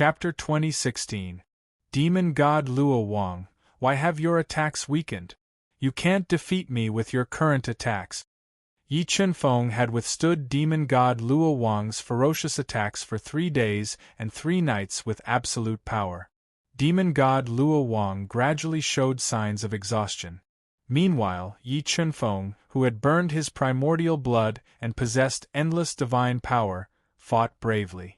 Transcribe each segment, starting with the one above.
Chapter 2016. Demon God Luo Wang, why have your attacks weakened? You can't defeat me with your current attacks. Yi Chunfeng had withstood Demon God Luo Wang's ferocious attacks for 3 days and 3 nights with absolute power. Demon God Luo Wang gradually showed signs of exhaustion. Meanwhile, Yi Chunfeng, who had burned his primordial blood and possessed endless divine power, fought bravely.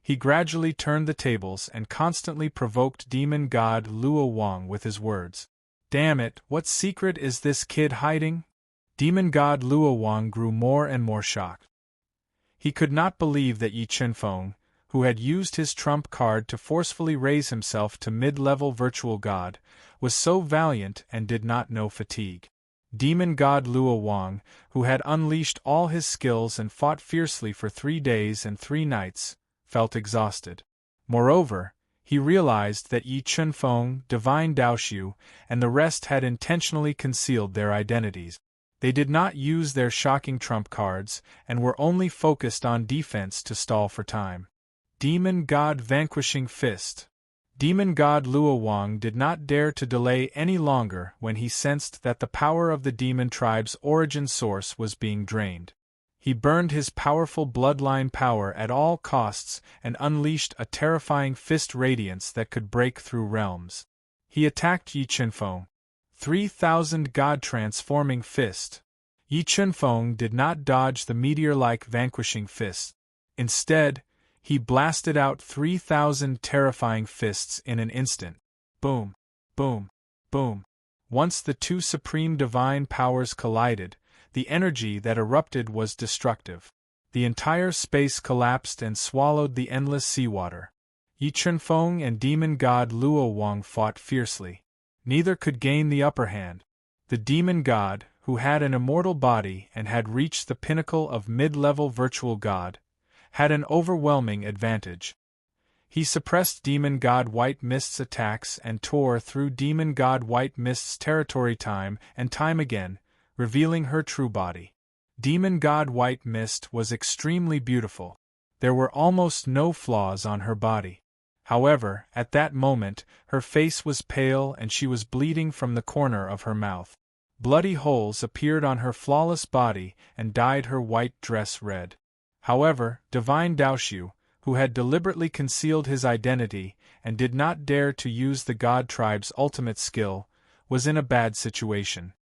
He gradually turned the tables and constantly provoked Demon God Luo Wang with his words. Damn it, what secret is this kid hiding? Demon God Luo Wang grew more and more shocked. He could not believe that Yi Chunfeng, who had used his trump card to forcefully raise himself to mid-level virtual god, was so valiant and did not know fatigue. Demon God Luo Wang, who had unleashed all his skills and fought fiercely for 3 days and 3 nights, felt exhausted. Moreover, he realized that Yi Chunfeng, Divine Daoxiu, and the rest had intentionally concealed their identities. They did not use their shocking trump cards and were only focused on defense to stall for time. Demon God Vanquishing Fist. Demon God Luo Wang did not dare to delay any longer when he sensed that the power of the demon tribe's origin source was being drained. He burned his powerful bloodline power at all costs and unleashed a terrifying fist radiance that could break through realms. He attacked Yi Chunfeng. 3,000 God-transforming fist. Yi Chunfeng did not dodge the meteor-like vanquishing fist. Instead, he blasted out 3,000 terrifying fists in an instant. Boom, boom, boom. Once the two supreme divine powers collided, the energy that erupted was destructive. The entire space collapsed and swallowed the endless seawater. Yi Chunfeng and Demon God Luo Wang fought fiercely. Neither could gain the upper hand. The demon god, who had an immortal body and had reached the pinnacle of mid-level virtual god, had an overwhelming advantage. He suppressed Demon God White Mist's attacks and tore through Demon God White Mist's territory time and time again, revealing her true body. Demon God White Mist was extremely beautiful. There were almost no flaws on her body. However, at that moment, her face was pale and she was bleeding from the corner of her mouth. Bloody holes appeared on her flawless body and dyed her white dress red. However, Divine Daoxiu, who had deliberately concealed his identity and did not dare to use the God tribe's ultimate skill, was in a bad situation.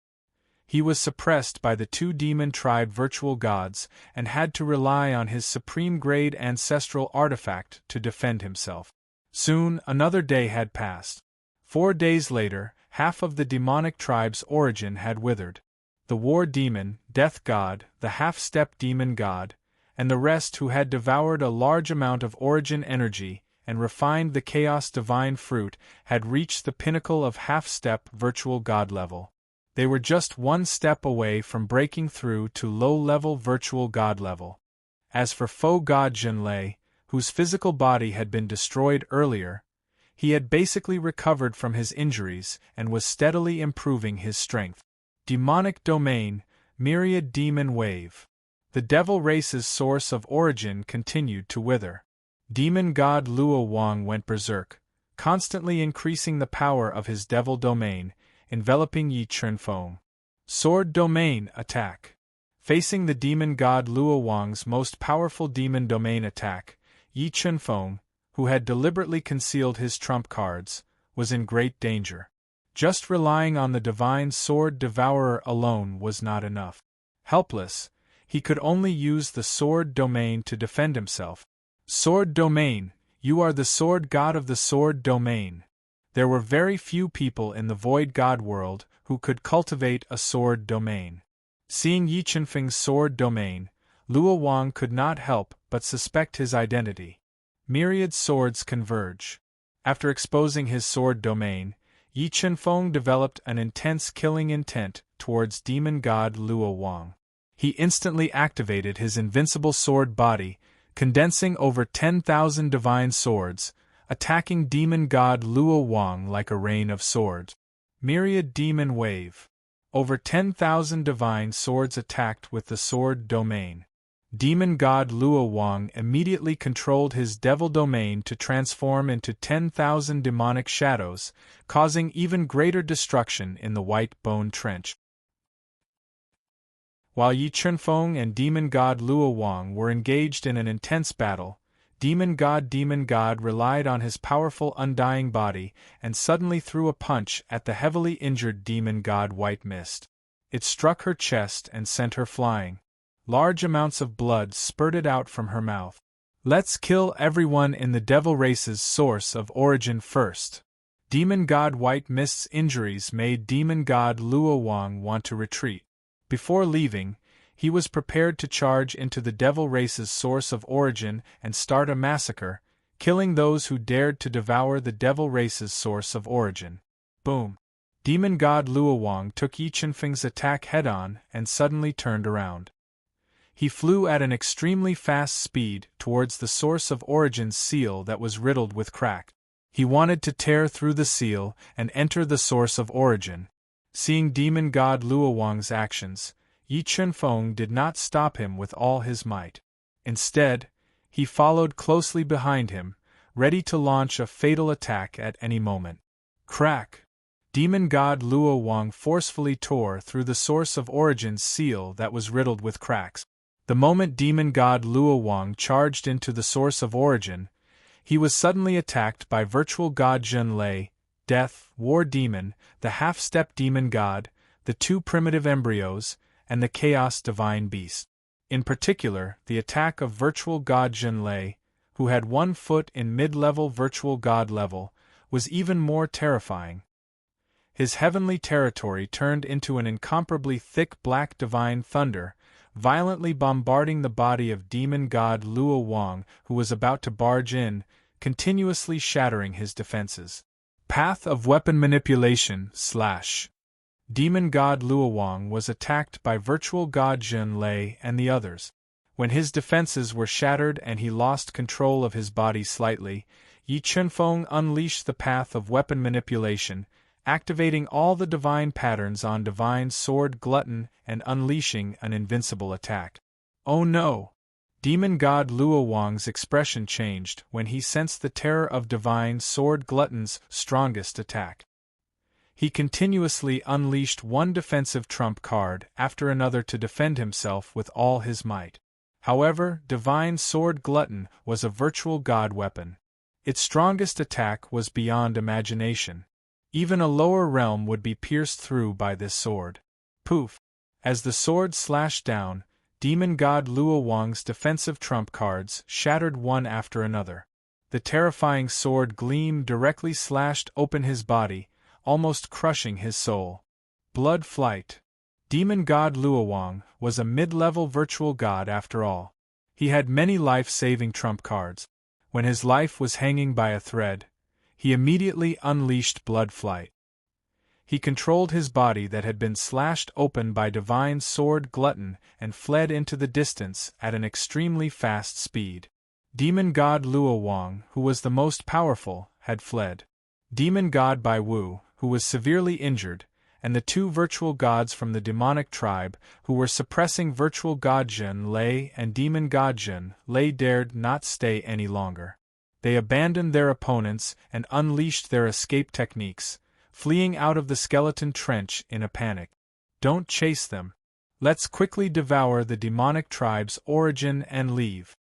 He was suppressed by the 2 demon tribe virtual gods and had to rely on his supreme-grade ancestral artifact to defend himself. Soon, another day had passed. 4 days later, half of the demonic tribe's origin had withered. The war demon, death god, the half-step demon god, and the rest who had devoured a large amount of origin energy and refined the chaos divine fruit had reached the pinnacle of half-step virtual god level. They were just 1 step away from breaking through to low-level virtual god level. As for foe god Zhenlei, whose physical body had been destroyed earlier, he had basically recovered from his injuries and was steadily improving his strength. Demonic Domain, Myriad Demon Wave. The devil race's source of origin continued to wither. Demon God Luo Wang went berserk, constantly increasing the power of his devil domain, enveloping Yi Chunfeng. Sword Domain Attack. Facing the demon god Luo Wang's most powerful demon domain attack, Yi Chunfeng, who had deliberately concealed his trump cards, was in great danger. Just relying on the divine sword devourer alone was not enough. Helpless, he could only use the sword domain to defend himself. Sword Domain, you are the sword god of the sword domain. There were very few people in the void god world who could cultivate a sword domain. Seeing Yi Chunfeng's sword domain, Luo Wang could not help but suspect his identity. Myriad swords converge. After exposing his sword domain, Yi Chunfeng developed an intense killing intent towards demon god Luo Wang. He instantly activated his invincible sword body, condensing over 10,000 divine swords, attacking demon god Luo Wang like a rain of swords. Myriad Demon Wave. Over 10,000 divine swords attacked with the sword domain. Demon God Luo Wang immediately controlled his devil domain to transform into 10,000 demonic shadows, causing even greater destruction in the White Bone Trench. While Yi Chunfeng and Demon God Luo Wang were engaged in an intense battle, Demon God relied on his powerful undying body and suddenly threw a punch at the heavily injured Demon God White Mist. It struck her chest and sent her flying. Large amounts of blood spurted out from her mouth. "Let's kill everyone in the devil race's source of origin first." Demon God White Mist's injuries made Demon God Luo Wang want to retreat. Before leaving, he was prepared to charge into the devil race's source of origin and start a massacre, killing those who dared to devour the devil race's source of origin. Boom! Demon God Luo Wang took Yi Chunfeng's attack head-on and suddenly turned around. He flew at an extremely fast speed towards the source of origin's seal that was riddled with crack. He wanted to tear through the seal and enter the source of origin. Seeing Demon God Luo Wang's actions, Yi Chunfeng did not stop him with all his might. Instead, he followed closely behind him, ready to launch a fatal attack at any moment. Crack! Demon God Luo Wang forcefully tore through the source of origin's seal that was riddled with cracks. The moment Demon God Luo Wang charged into the source of origin, he was suddenly attacked by Virtual God Zhen Lei, Death, War Demon, the Half-Step Demon God, the two primitive embryos, and the Chaos Divine Beast. In particular, the attack of Virtual God Zhen Lei, who had 1 foot in mid-level Virtual God level, was even more terrifying. His heavenly territory turned into an incomparably thick black divine thunder, violently bombarding the body of Demon God Luo Wang, who was about to barge in, continuously shattering his defenses. Path of Weapon Manipulation / Demon God Luo Wang was attacked by Virtual God Zhen Lei and the others. When his defenses were shattered and he lost control of his body slightly, Yi Chunfeng unleashed the Path of Weapon Manipulation, activating all the divine patterns on Divine Sword Glutton and unleashing an invincible attack. Oh no! Demon God Luo Wang's expression changed when he sensed the terror of Divine Sword Glutton's strongest attack. He continuously unleashed one defensive trump card after another to defend himself with all his might. However, Divine Sword Glutton was a virtual god weapon. Its strongest attack was beyond imagination. Even a lower realm would be pierced through by this sword. Poof! As the sword slashed down, Demon God Luo Wang's defensive trump cards shattered one after another. The terrifying sword gleam directly slashed open his body, almost crushing his soul. Blood flight. Demon God Luo Wang was a mid-level virtual god after all. He had many life-saving trump cards. When his life was hanging by a thread, he immediately unleashed blood flight. He controlled his body that had been slashed open by Divine Sword Glutton and fled into the distance at an extremely fast speed. Demon God Luo Wang, who was the most powerful, had fled. Demon God Bai Wu, who was severely injured, and the two virtual gods from the demonic tribe, who were suppressing Virtual God Zhen Lei and Demon God Zhen Lei, dared not stay any longer. They abandoned their opponents and unleashed their escape techniques, fleeing out of the skeleton trench in a panic. Don't chase them. Let's quickly devour the demonic tribe's origin and leave.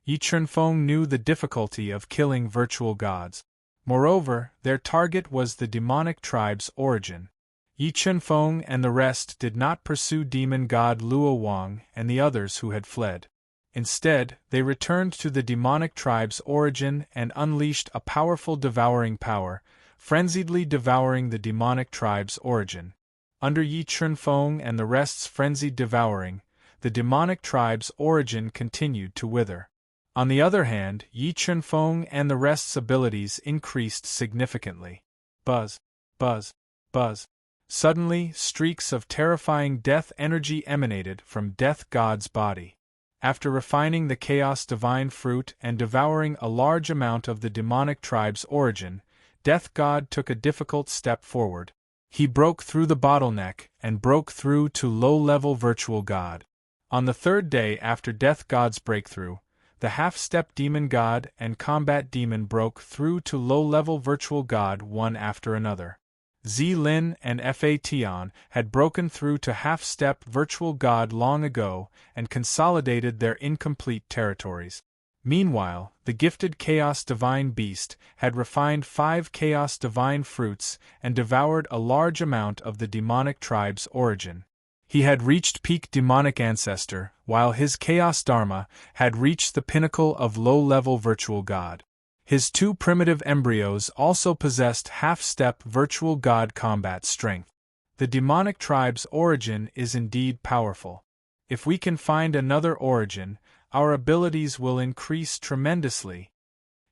Yi Chunfeng knew the difficulty of killing virtual gods. Moreover, their target was the demonic tribe's origin. Yi Chunfeng and the rest did not pursue Demon God Luo Wang and the others who had fled. Instead, they returned to the demonic tribe's origin and unleashed a powerful devouring power, frenziedly devouring the demonic tribe's origin. Under Yi Chunfeng and the rest's frenzied devouring, the demonic tribe's origin continued to wither. On the other hand, Yi Chunfeng and the rest's abilities increased significantly. Buzz, buzz, buzz. Suddenly, streaks of terrifying death energy emanated from Death God's body. After refining the Chaos Divine Fruit and devouring a large amount of the demonic tribe's origin, Death God took a difficult step forward. He broke through the bottleneck and broke through to low-level Virtual God. On the third day after Death God's breakthrough, the half-step demon god and combat demon broke through to low-level virtual god one after another. Lin and Tion had broken through to half-step virtual god long ago and consolidated their incomplete territories. Meanwhile, the gifted Chaos Divine Beast had refined 5 Chaos Divine fruits and devoured a large amount of the demonic tribe's origin. He had reached peak demonic ancestor, while his Chaos Dharma had reached the pinnacle of low-level virtual god. His 2 primitive embryos also possessed half-step virtual god combat strength. The demonic tribe's origin is indeed powerful. If we can find another origin, our abilities will increase tremendously.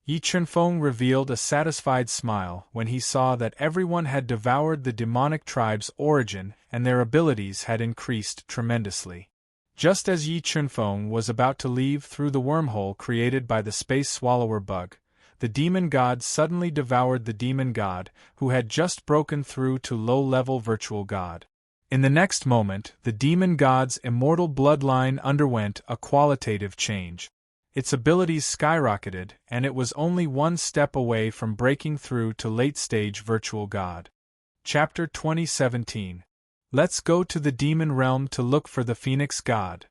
Yi Chunfeng revealed a satisfied smile when he saw that everyone had devoured the demonic tribe's origin and their abilities had increased tremendously. Just as Yi Chunfeng was about to leave through the wormhole created by the space swallower bug, the demon god suddenly devoured the demon god, who had just broken through to low-level virtual god. In the next moment, the demon god's immortal bloodline underwent a qualitative change. Its abilities skyrocketed, and it was only one step away from breaking through to late-stage virtual god. Chapter 2017. Let's go to the demon realm to look for the Phoenix God.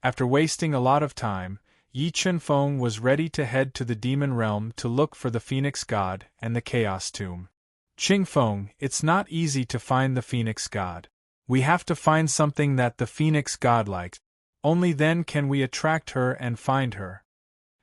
After wasting a lot of time, Yi Chunfeng was ready to head to the demon realm to look for the Phoenix God and the Chaos Tomb. Qingfeng, it's not easy to find the Phoenix God. We have to find something that the Phoenix God likes. Only then can we attract her and find her.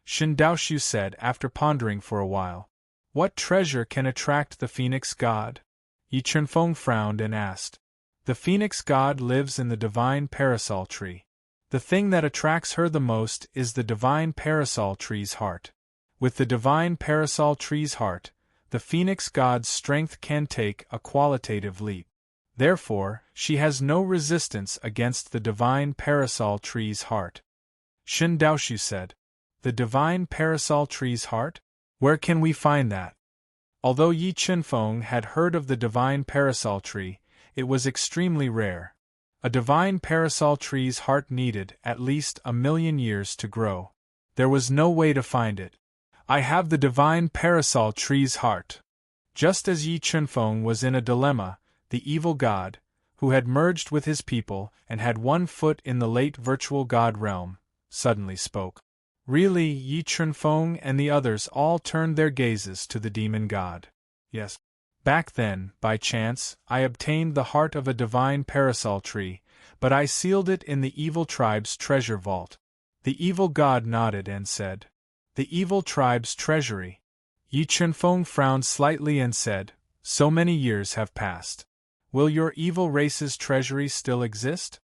Shen Daoshu said after pondering for a while. What treasure can attract the Phoenix God? Yi Chunfeng frowned and asked. The Phoenix God lives in the divine parasol tree. The thing that attracts her the most is the divine parasol tree's heart. With the divine parasol tree's heart, the Phoenix God's strength can take a qualitative leap. Therefore, she has no resistance against the divine parasol tree's heart. Shen Daoshu said. The divine parasol tree's heart? Where can we find that? Although Yi Chunfeng had heard of the divine parasol tree, it was extremely rare. A divine parasol tree's heart needed at least 1,000,000 years to grow. There was no way to find it. I have the divine parasol tree's heart. Just as Yi Chunfeng was in a dilemma, the evil god, who had merged with his people and had one foot in the late virtual god realm, suddenly spoke. Really, Yi Chunfeng and the others all turned their gazes to the demon god. Yes. Back then, by chance, I obtained the heart of a divine parasol tree, but I sealed it in the evil tribe's treasure vault. The evil god nodded and said, The evil tribe's treasury. Yi Chunfeng frowned slightly and said, So many years have passed. Will your evil race's treasury still exist?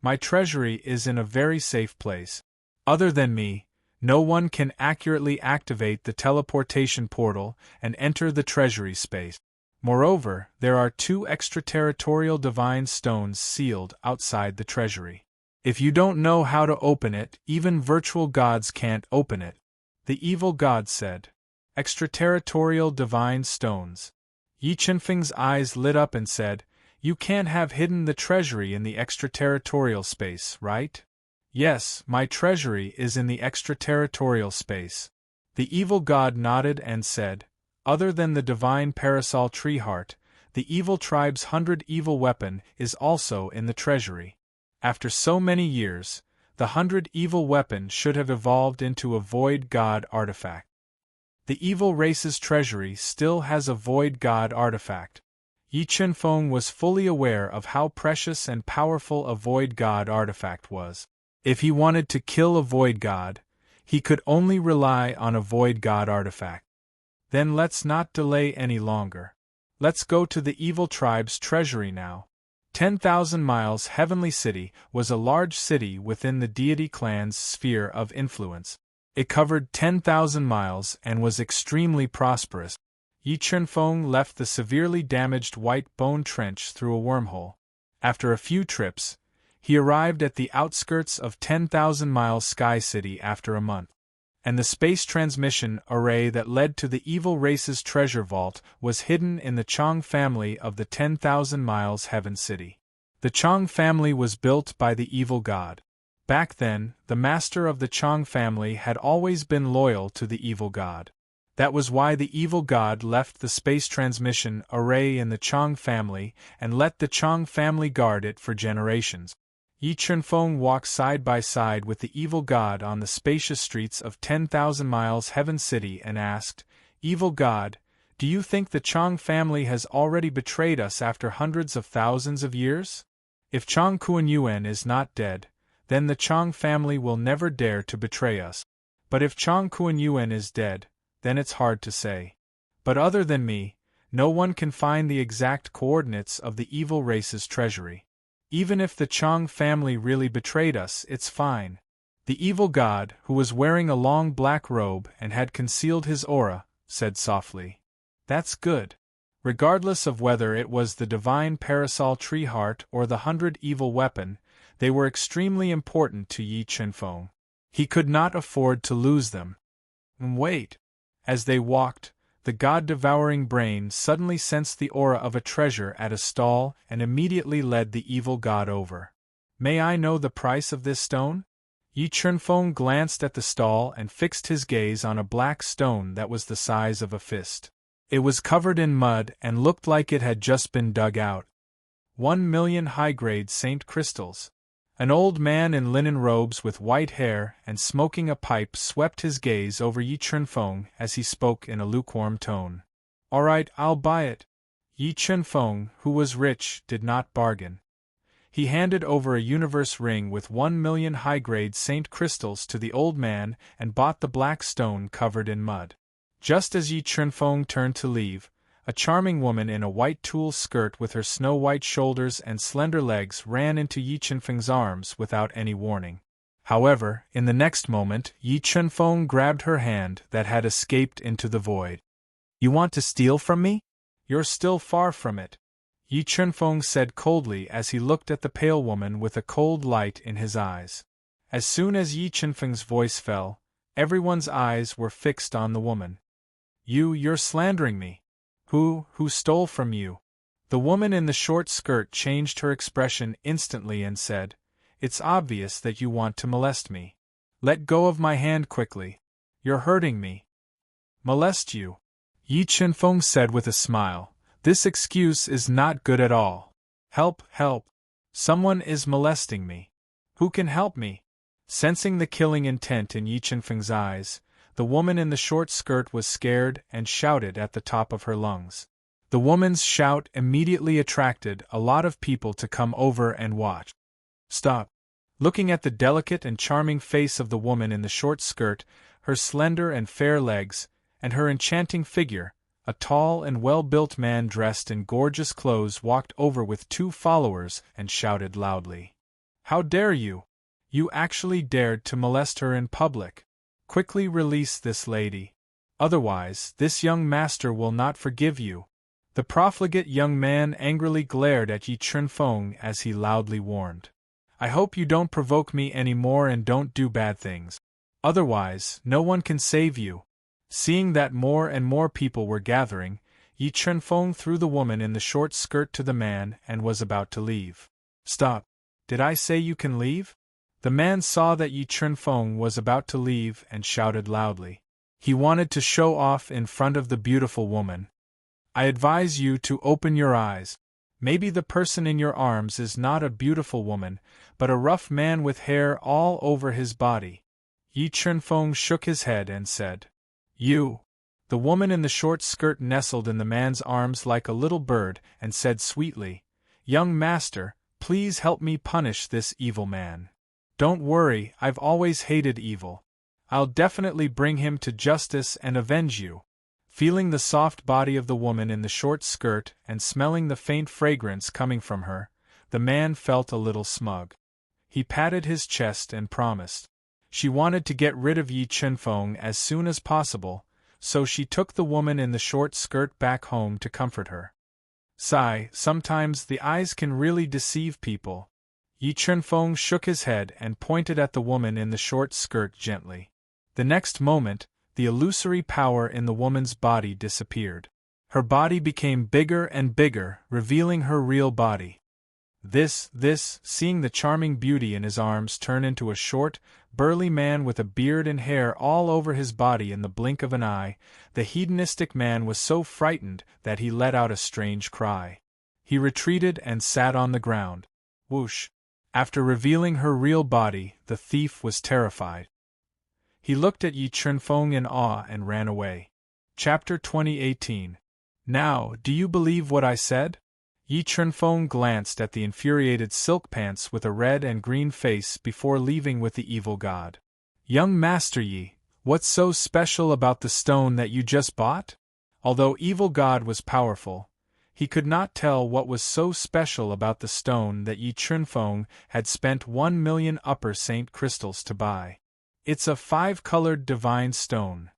My treasury is in a very safe place. Other than me, no one can accurately activate the teleportation portal and enter the treasury space. Moreover, there are 2 extraterritorial divine stones sealed outside the treasury. If you don't know how to open it, even virtual gods can't open it. The evil god said. Extraterritorial divine stones. Yi Chunfeng's eyes lit up and said, You can't have hidden the treasury in the extraterritorial space, right? Yes, my treasury is in the extraterritorial space. The evil god nodded and said, Other than the divine parasol tree heart, the evil tribe's 100 evil weapon is also in the treasury. After so many years, the 100 evil weapon should have evolved into a void god artifact. The evil race's treasury still has a void god artifact. Yi Chunfeng was fully aware of how precious and powerful a void god artifact was. If he wanted to kill a void god, he could only rely on a void god artifact. Then let's not delay any longer. Let's go to the evil tribe's treasury now. 10,000 Miles Heavenly City was a large city within the Deity clan's sphere of influence. It covered 10,000 miles and was extremely prosperous. Yi Chunfeng left the severely damaged White Bone Trench through a wormhole. After a few trips, he arrived at the outskirts of 10,000 Miles Sky City after a month. And the space transmission array that led to the evil race's treasure vault was hidden in the Chong family of the 10,000 Miles Heaven City. The Chong family was built by the evil god. Back then, the master of the Chang family had always been loyal to the evil god. That was why the evil god left the space transmission array in the Chang family and let the Chang family guard it for generations. Yi Chunfeng walked side by side with the evil god on the spacious streets of 10,000 miles Heaven City and asked, "Evil god, do you think the Chang family has already betrayed us after hundreds of thousands of years? If Chang Kuan-Yuan is not dead, then the Chang family will never dare to betray us. But if Chang Kuan-Yuan is dead, then it's hard to say. But other than me, no one can find the exact coordinates of the evil race's treasury. Even if the Chang family really betrayed us, it's fine." The evil god, who was wearing a long black robe and had concealed his aura, said softly, "That's good." Regardless of whether it was the divine parasol tree heart or the 100 evil weapon, they were extremely important to Yi Chunfeng. He could not afford to lose them. Wait. As they walked, the god-devouring brain suddenly sensed the aura of a treasure at a stall and immediately led the evil god over. "May I know the price of this stone?" Yi Chunfeng glanced at the stall and fixed his gaze on a black stone that was the size of a fist. It was covered in mud and looked like it had just been dug out. 1,000,000 high-grade Saint crystals. An old man in linen robes with white hair and smoking a pipe swept his gaze over Yi Chunfeng as he spoke in a lukewarm tone. "All right, I'll buy it." Yi Chunfeng, who was rich, did not bargain. He handed over a universe ring with 1,000,000 high-grade Saint crystals to the old man and bought the black stone covered in mud. Just as Yi Chunfeng turned to leave, a charming woman in a white tulle skirt with her snow-white shoulders and slender legs ran into Yi Chunfeng's arms without any warning. However, in the next moment, Yi Chunfeng grabbed her hand that had escaped into the void. "You want to steal from me? You're still far from it," Yi Chunfeng said coldly as he looked at the pale woman with a cold light in his eyes. As soon as Yi Chunfeng's voice fell, everyone's eyes were fixed on the woman. You're slandering me. Who stole from you?" The woman in the short skirt changed her expression instantly and said, "It's obvious that you want to molest me. Let go of my hand quickly. You're hurting me." "Molest you?" Yi Chunfeng said with a smile. "This excuse is not good at all. Help, help. Someone is molesting me. Who can help me?" Sensing the killing intent in Yi Chunfeng's eyes, the woman in the short skirt was scared and shouted at the top of her lungs. The woman's shout immediately attracted a lot of people to come over and watch. "Stop." Looking at the delicate and charming face of the woman in the short skirt, her slender and fair legs, and her enchanting figure, a tall and well-built man dressed in gorgeous clothes walked over with 2 followers and shouted loudly. "How dare you? You actually dared to molest her in public. Quickly release this lady. Otherwise, this young master will not forgive you." The profligate young man angrily glared at Yi Chunfeng as he loudly warned, "I hope you don't provoke me any more and don't do bad things. Otherwise, no one can save you." Seeing that more and more people were gathering, Yi Chunfeng threw the woman in the short skirt to the man and was about to leave. "Stop. Did I say you can leave?" The man saw that Yi Chunfeng was about to leave and shouted loudly. He wanted to show off in front of the beautiful woman. "I advise you to open your eyes. Maybe the person in your arms is not a beautiful woman, but a rough man with hair all over his body." Yi Chunfeng shook his head and said, "You." The woman in the short skirt nestled in the man's arms like a little bird and said sweetly, "Young master, please help me punish this evil man. Don't worry, I've always hated evil. I'll definitely bring him to justice and avenge you." Feeling the soft body of the woman in the short skirt and smelling the faint fragrance coming from her, the man felt a little smug. He patted his chest and promised. She wanted to get rid of Yi Chunfeng as soon as possible, so she took the woman in the short skirt back home to comfort her. Sigh, sometimes the eyes can really deceive people. Yi Chunfeng shook his head and pointed at the woman in the short skirt gently. The next moment, the illusory power in the woman's body disappeared. Her body became bigger and bigger, revealing her real body. Seeing the charming beauty in his arms turn into a short, burly man with a beard and hair all over his body in the blink of an eye, the hedonistic man was so frightened that he let out a strange cry. He retreated and sat on the ground. Whoosh! After revealing her real body, the thief was terrified. He looked at Yi Chunfeng in awe and ran away. Chapter 2018. Now, do you believe what I said? Yi Chunfeng glanced at the infuriated silk pants with a red and green face before leaving with the evil god. Young Master Yi, what's so special about the stone that you just bought? Although evil god was powerful, he could not tell what was so special about the stone that Yi Chunfeng had spent 1,000,000 upper saint crystals to buy. It's a 5-colored divine stone.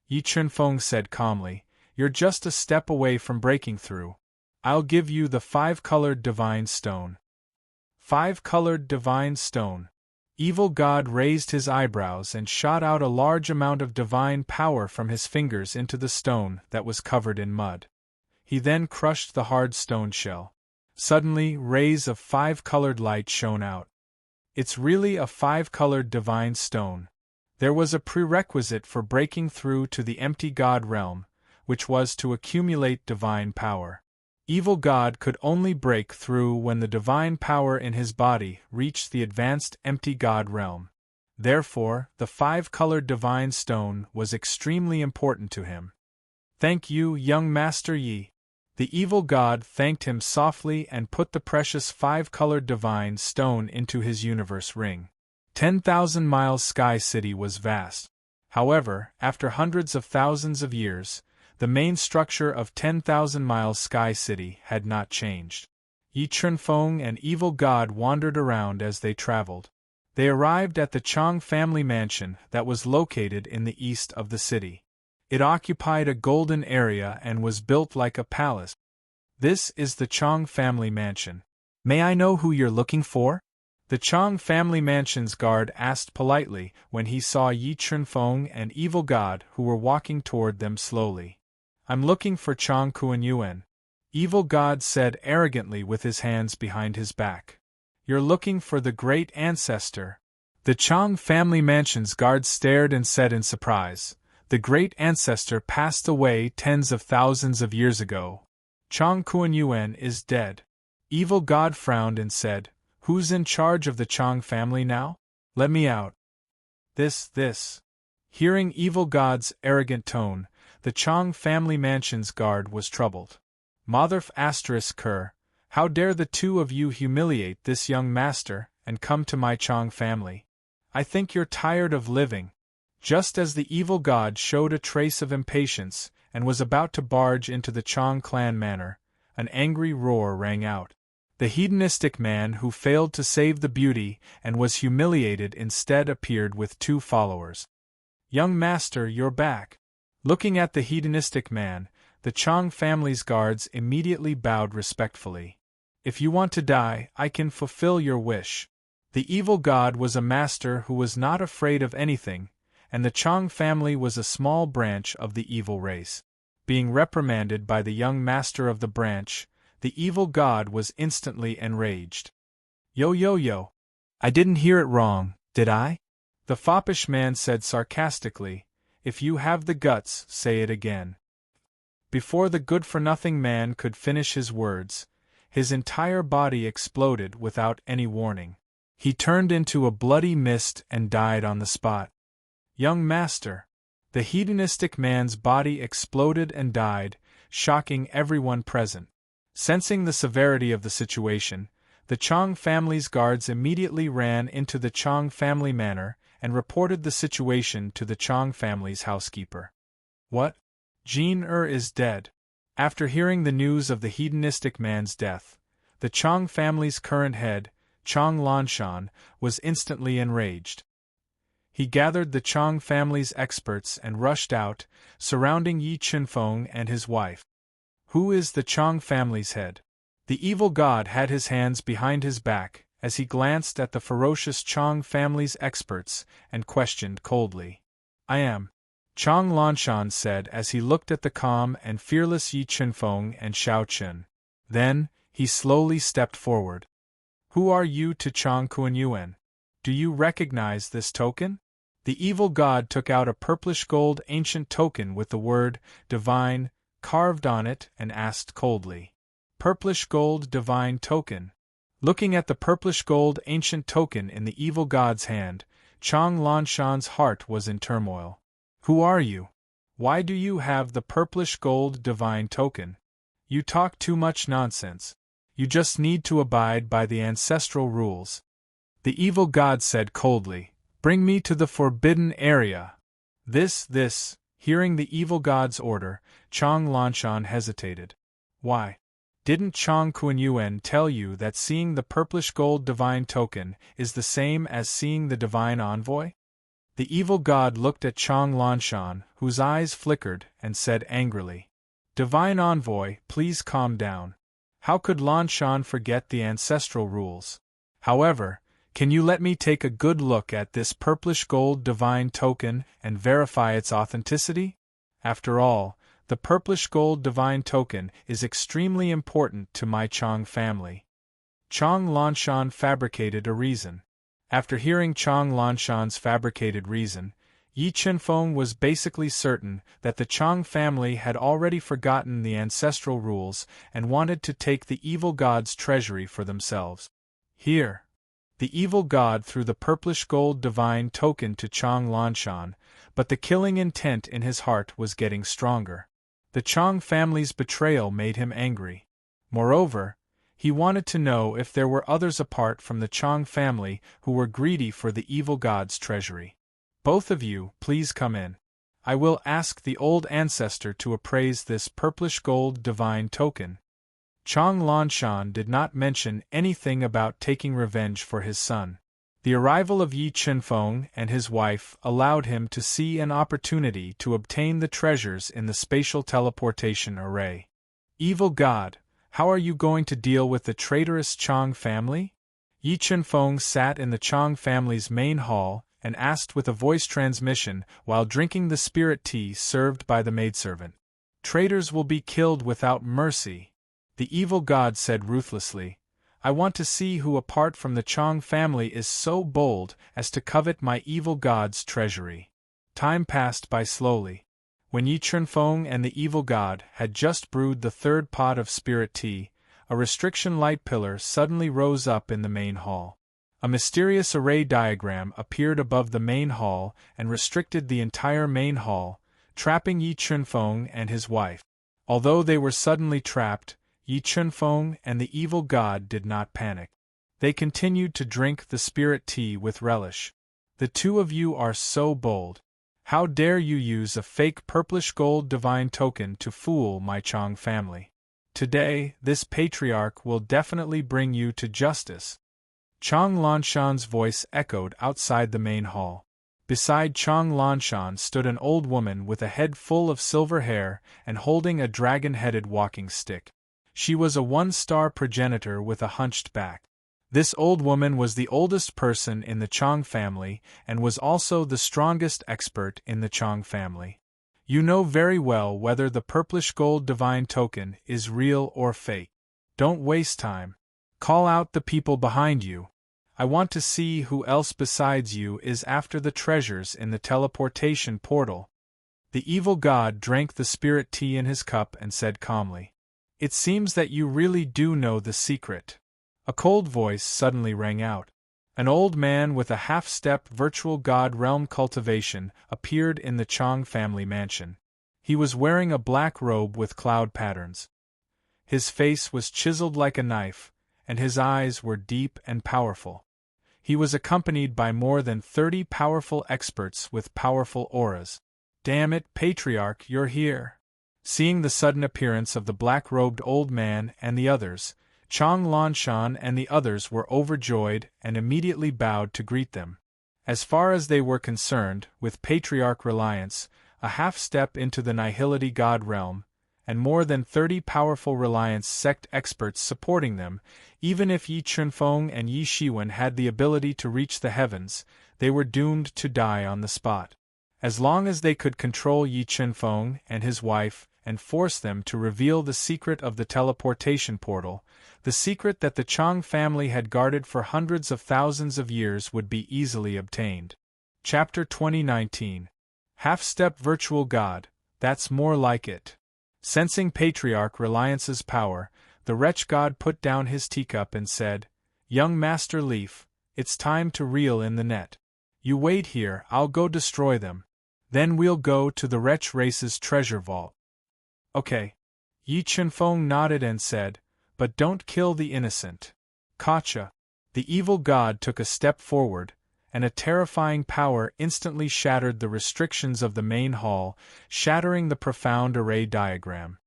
Yi Chunfeng said calmly, you're just a step away from breaking through. I'll give you the 5-colored divine stone. 5-colored divine stone. Evil god raised his eyebrows and shot out a large amount of divine power from his fingers into the stone that was covered in mud. He then crushed the hard stone shell. Suddenly, rays of 5-colored light shone out. It's really a 5-colored divine stone. There was a prerequisite for breaking through to the empty god realm, which was to accumulate divine power. Evil god could only break through when the divine power in his body reached the advanced empty god realm. Therefore, the 5-colored divine stone was extremely important to him. Thank you, young Master Yi. The evil god thanked him softly and put the precious 5-colored divine stone into his universe ring. 10,000 miles Sky City was vast. However, after hundreds of thousands of years, the main structure of 10,000 miles Sky City had not changed. Yi Chunfeng and evil god wandered around as they traveled. They arrived at the Chang family mansion that was located in the east of the city. It occupied a golden area and was built like a palace. This is the Chang family mansion. May I know who you're looking for? The Chang family mansion's guard asked politely when he saw Yi Chunfeng and evil god who were walking toward them slowly. I'm looking for Chang Kuan-Yuan. Evil god said arrogantly with his hands behind his back. You're looking for the great ancestor. The Chang family mansion's guard stared and said in surprise, the great ancestor passed away tens of thousands of years ago. Chang Kuan-Yuan is dead. Evil god frowned and said, who's in charge of the Chang family now? Let me out. This. Hearing evil god's arrogant tone, the Chang family mansion's guard was troubled. Motherf *Ker, how dare the two of you humiliate this young master and come to my Chang family? I think you're tired of living. Just as the evil god showed a trace of impatience and was about to barge into the Chang clan manor, an angry roar rang out. The hedonistic man who failed to save the beauty and was humiliated instead appeared with 2 followers. Young master, you're back. Looking at the hedonistic man, the Chang family's guards immediately bowed respectfully. If you want to die, I can fulfill your wish. The evil god was a master who was not afraid of anything, and the Chang family was a small branch of the evil race. Being reprimanded by the young master of the branch, the evil god was instantly enraged. Yo. I didn't hear it wrong, did I? The foppish man said sarcastically, if you have the guts, say it again. Before the good-for-nothing man could finish his words, his entire body exploded without any warning. He turned into a bloody mist and died on the spot. Young master. The hedonistic man's body exploded and died, shocking everyone present. Sensing the severity of the situation, the Chang family's guards immediately ran into the Chang family manor and reported the situation to the Chang family's housekeeper. What? Jin is dead. After hearing the news of the hedonistic man's death, the Chang family's current head, Chang Lanshan, was instantly enraged. He gathered the Chang family's experts and rushed out, surrounding Yi Chunfeng and his wife. Who is the Chang family's head? The evil god had his hands behind his back as he glanced at the ferocious Chang family's experts and questioned coldly. I am. Chang Lanshan said as he looked at the calm and fearless Yi Chunfeng and Xiao Chun. Then, he slowly stepped forward. Who are you to Chang Kuan-Yuan? Do you recognize this token? The evil god took out a purplish gold ancient token with the word divine carved on it and asked coldly. Purplish gold divine token. Looking at the purplish gold ancient token in the evil god's hand, Chang Lanshan's heart was in turmoil. Who are you? Why do you have the purplish gold divine token? You talk too much nonsense. You just need to abide by the ancestral rules. The evil god said coldly, Bring me to the forbidden area. Hearing the evil god's order, Chang Lanshan hesitated. Why? Didn't Chang Kuan-Yuan tell you that seeing the purplish gold divine token is the same as seeing the divine envoy? The evil god looked at Chang Lanshan, whose eyes flickered, and said angrily, Divine envoy, please calm down. How could Lanshan forget the ancestral rules? However, can you let me take a good look at this purplish gold divine token and verify its authenticity? After all, the purplish gold divine token is extremely important to my Chang family. Chang Lanshan fabricated a reason. After hearing Chang Lanshan's fabricated reason, Yi Chenfeng was basically certain that the Chang family had already forgotten the ancestral rules and wanted to take the evil god's treasury for themselves. Here. The evil god threw the purplish gold divine token to Chang Lanshan, but the killing intent in his heart was getting stronger. The Chang family's betrayal made him angry. Moreover, he wanted to know if there were others apart from the Chang family who were greedy for the evil god's treasury. Both of you, please come in. I will ask the old ancestor to appraise this purplish gold divine token. Chang Lanshan did not mention anything about taking revenge for his son. The arrival of Yi Chenfeng and his wife allowed him to see an opportunity to obtain the treasures in the spatial teleportation array. Evil god, how are you going to deal with the traitorous Chang family? Yi Chenfeng sat in the Chang family's main hall and asked with a voice transmission while drinking the spirit tea served by the maidservant. Traitors will be killed without mercy. The evil god said ruthlessly, I want to see who apart from the Chang family is so bold as to covet my evil god's treasury. Time passed by slowly. When Yi Chenfeng and the evil god had just brewed the third pot of spirit tea, a restriction light pillar suddenly rose up in the main hall. A mysterious array diagram appeared above the main hall and restricted the entire main hall, trapping Yi Chenfeng and his wife. Although they were suddenly trapped, Yi Chenfeng and the evil god did not panic. They continued to drink the spirit tea with relish. The two of you are so bold. How dare you use a fake purplish gold divine token to fool my Chang family? Today, this patriarch will definitely bring you to justice. Chang Lanshan's voice echoed outside the main hall. Beside Chang Lanshan stood an old woman with a head full of silver hair and holding a dragon-headed walking stick. She was a one-star progenitor with a hunched back. This old woman was the oldest person in the Chang family and was also the strongest expert in the Chang family. You know very well whether the purplish gold divine token is real or fake. Don't waste time. Call out the people behind you. I want to see who else besides you is after the treasures in the teleportation portal. The evil god drank the spirit tea in his cup and said calmly, It seems that you really do know the secret. A cold voice suddenly rang out. An old man with a half-step virtual god realm cultivation appeared in the Chang family mansion. He was wearing a black robe with cloud patterns. His face was chiseled like a knife, and his eyes were deep and powerful. He was accompanied by more than 30 powerful experts with powerful auras. Damn it, Patriarch, you're here. Seeing the sudden appearance of the black-robed old man and the others, Chang Lanshan and the others were overjoyed and immediately bowed to greet them. As far as they were concerned, with Patriarch Reliance, a half-step into the Nihility God realm, and more than 30 powerful Reliance sect experts supporting them, even if Yi Chenfeng and Yi Shiwen had the ability to reach the heavens, they were doomed to die on the spot. As long as they could control Yi Chenfeng and his wife and force them to reveal the secret of the teleportation portal. The secret that the Chang family had guarded for hundreds of thousands of years would be easily obtained. Chapter 2019. Half-Step Virtual God, that's more like it. Sensing Patriarch Reliance's power, the wretch god put down his teacup and said, "Young Master Leaf, it's time to reel in the net. You wait here, I'll go destroy them. Then we'll go to the wretch race's treasure vault." "Okay." Yi Chunfeng nodded and said, "But don't kill the innocent." Gotcha. The evil god took a step forward, and a terrifying power instantly shattered the restrictions of the main hall, shattering the profound array diagram.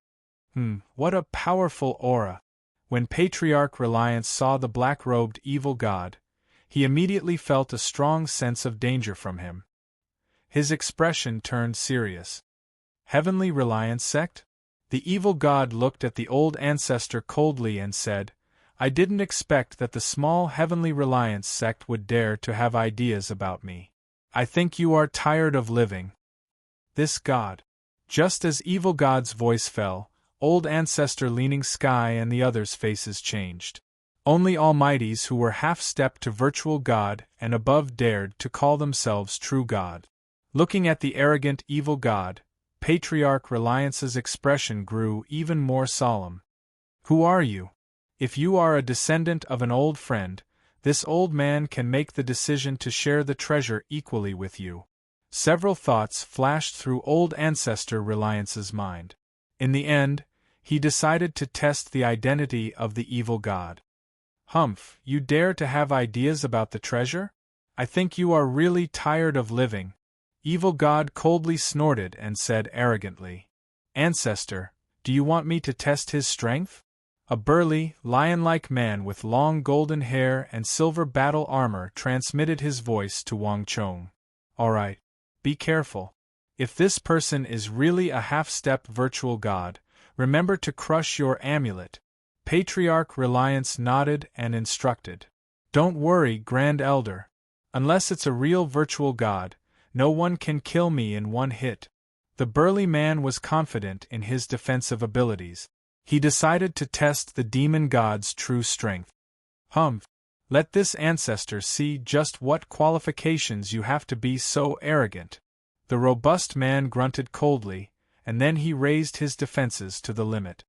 What a powerful aura! When Patriarch Reliance saw the black-robed evil god, he immediately felt a strong sense of danger from him. His expression turned serious. Heavenly Reliance Sect? The evil god looked at the old ancestor coldly and said, "I didn't expect that the small Heavenly Reliance Sect would dare to have ideas about me. I think you are tired of living." This god. Just as evil god's voice fell, old ancestor Leaning Sky and the others' faces changed. Only Almighties who were half-stepped to virtual god and above dared to call themselves true god. Looking at the arrogant evil god, Patriarch Reliance's expression grew even more solemn. "Who are you? If you are a descendant of an old friend, this old man can make the decision to share the treasure equally with you." Several thoughts flashed through old ancestor Reliance's mind. In the end, he decided to test the identity of the evil god. "Humph, you dare to have ideas about the treasure? I think you are really tired of living." Evil god coldly snorted and said arrogantly, "Ancestor, do you want me to test his strength?" A burly, lion-like man with long golden hair and silver battle armor transmitted his voice to Wang Chong. "All right. Be careful. If this person is really a half-step virtual god, remember to crush your amulet." Patriarch Reliance nodded and instructed. "Don't worry, Grand Elder. Unless it's a real virtual god, no one can kill me in one hit." The burly man was confident in his defensive abilities. He decided to test the demon god's true strength. "Humph! Let this ancestor see just what qualifications you have to be so arrogant." The robust man grunted coldly, and then he raised his defenses to the limit.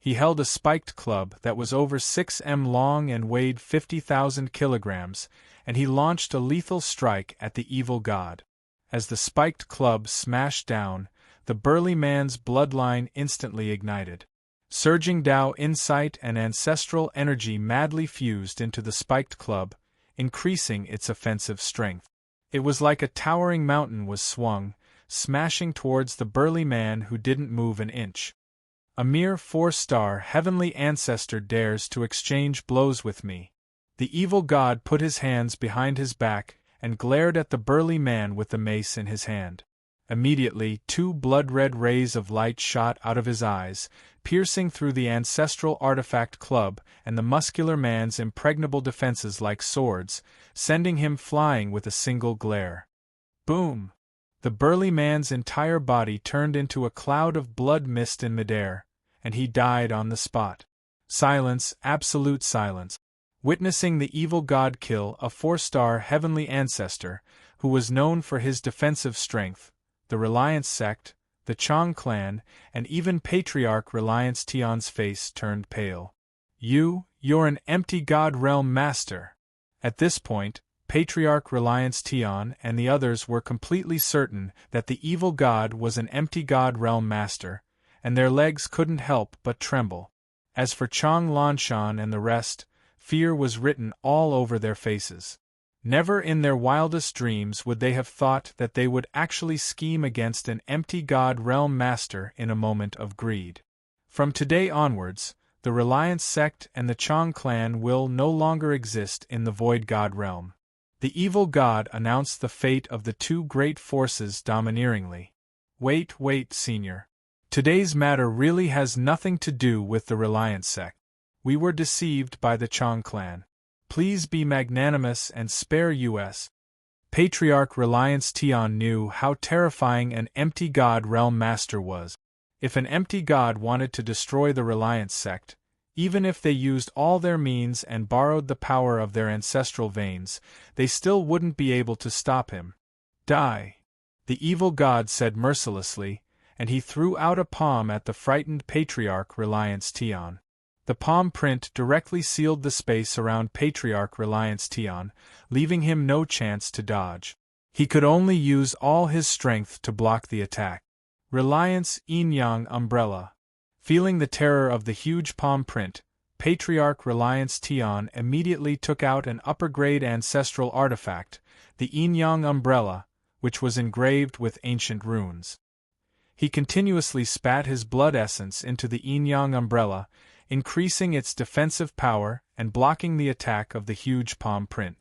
He held a spiked club that was over 6 m long and weighed 50,000 kilograms, and he launched a lethal strike at the evil god. As the spiked club smashed down, the burly man's bloodline instantly ignited. Surging Tao insight and ancestral energy madly fused into the spiked club, increasing its offensive strength. It was like a towering mountain was swung, smashing towards the burly man who didn't move an inch. "A mere 4-star heavenly ancestor dares to exchange blows with me." The evil god put his hands behind his back and glared at the burly man with the mace in his hand. Immediately, 2 blood-red rays of light shot out of his eyes, piercing through the ancestral artifact club and the muscular man's impregnable defenses like swords, sending him flying with a single glare. Boom! The burly man's entire body turned into a cloud of blood mist in midair, and he died on the spot. Silence, absolute silence. Witnessing the evil god kill a 4-star heavenly ancestor, who was known for his defensive strength, the Reliance Sect, the Chang clan, and even Patriarch Reliance Tian's face turned pale. You're an empty god realm master." At this point, Patriarch Reliance Tian and the others were completely certain that the evil god was an empty god realm master, and their legs couldn't help but tremble. As for Chang Lanshan and the rest, fear was written all over their faces. Never in their wildest dreams would they have thought that they would actually scheme against an empty god realm master in a moment of greed. From today onwards, the Reliance Sect and the Chang clan will no longer exist in the Void God realm. The evil god announced the fate of the 2 great forces domineeringly. Wait, Senior. Today's matter really has nothing to do with the Reliance Sect. We were deceived by the Chang clan. Please be magnanimous and spare us. Patriarch Reliance Tian knew how terrifying an empty god realm master was. If an empty god wanted to destroy the Reliance sect, even if they used all their means and borrowed the power of their ancestral veins, they still wouldn't be able to stop him. Die! The evil god said mercilessly, and he threw out a palm at the frightened Patriarch Reliance Tion. The palm print directly sealed the space around Patriarch Reliance Tion, leaving him no chance to dodge. He could only use all his strength to block the attack. Reliance Yin-Yang Umbrella. Feeling the terror of the huge palm print, Patriarch Reliance Tion immediately took out an upper-grade ancestral artifact, the Yin-Yang Umbrella, which was engraved with ancient runes. He continuously spat his blood essence into the Yin-Yang Umbrella, increasing its defensive power and blocking the attack of the huge palm print.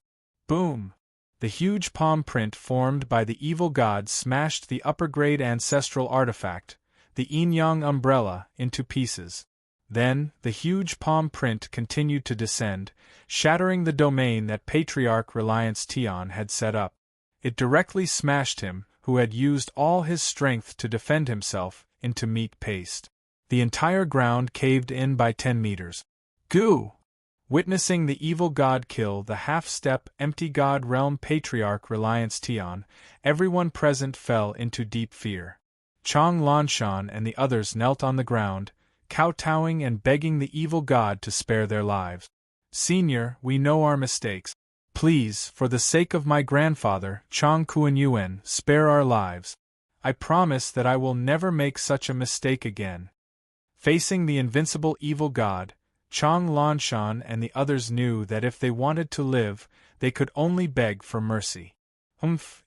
Boom! The huge palm print formed by the evil god smashed the upper-grade ancestral artifact, the Yin-Yang Umbrella, into pieces. Then, the huge palm print continued to descend, shattering the domain that Patriarch Reliance Tion had set up. It directly smashed him, who had used all his strength to defend himself, into meat paste. The entire ground caved in by 10 meters. Goo! Witnessing the evil god kill the half-step empty god realm Patriarch Reliance Tion, everyone present fell into deep fear. Chong Lanshan and the others knelt on the ground, kowtowing and begging the evil god to spare their lives. Senior, we know our mistakes. Please, for the sake of my grandfather, Chong Kuan-Yuan, spare our lives. I promise that I will never make such a mistake again. Facing the invincible evil god, Chong Lanshan and the others knew that if they wanted to live, they could only beg for mercy.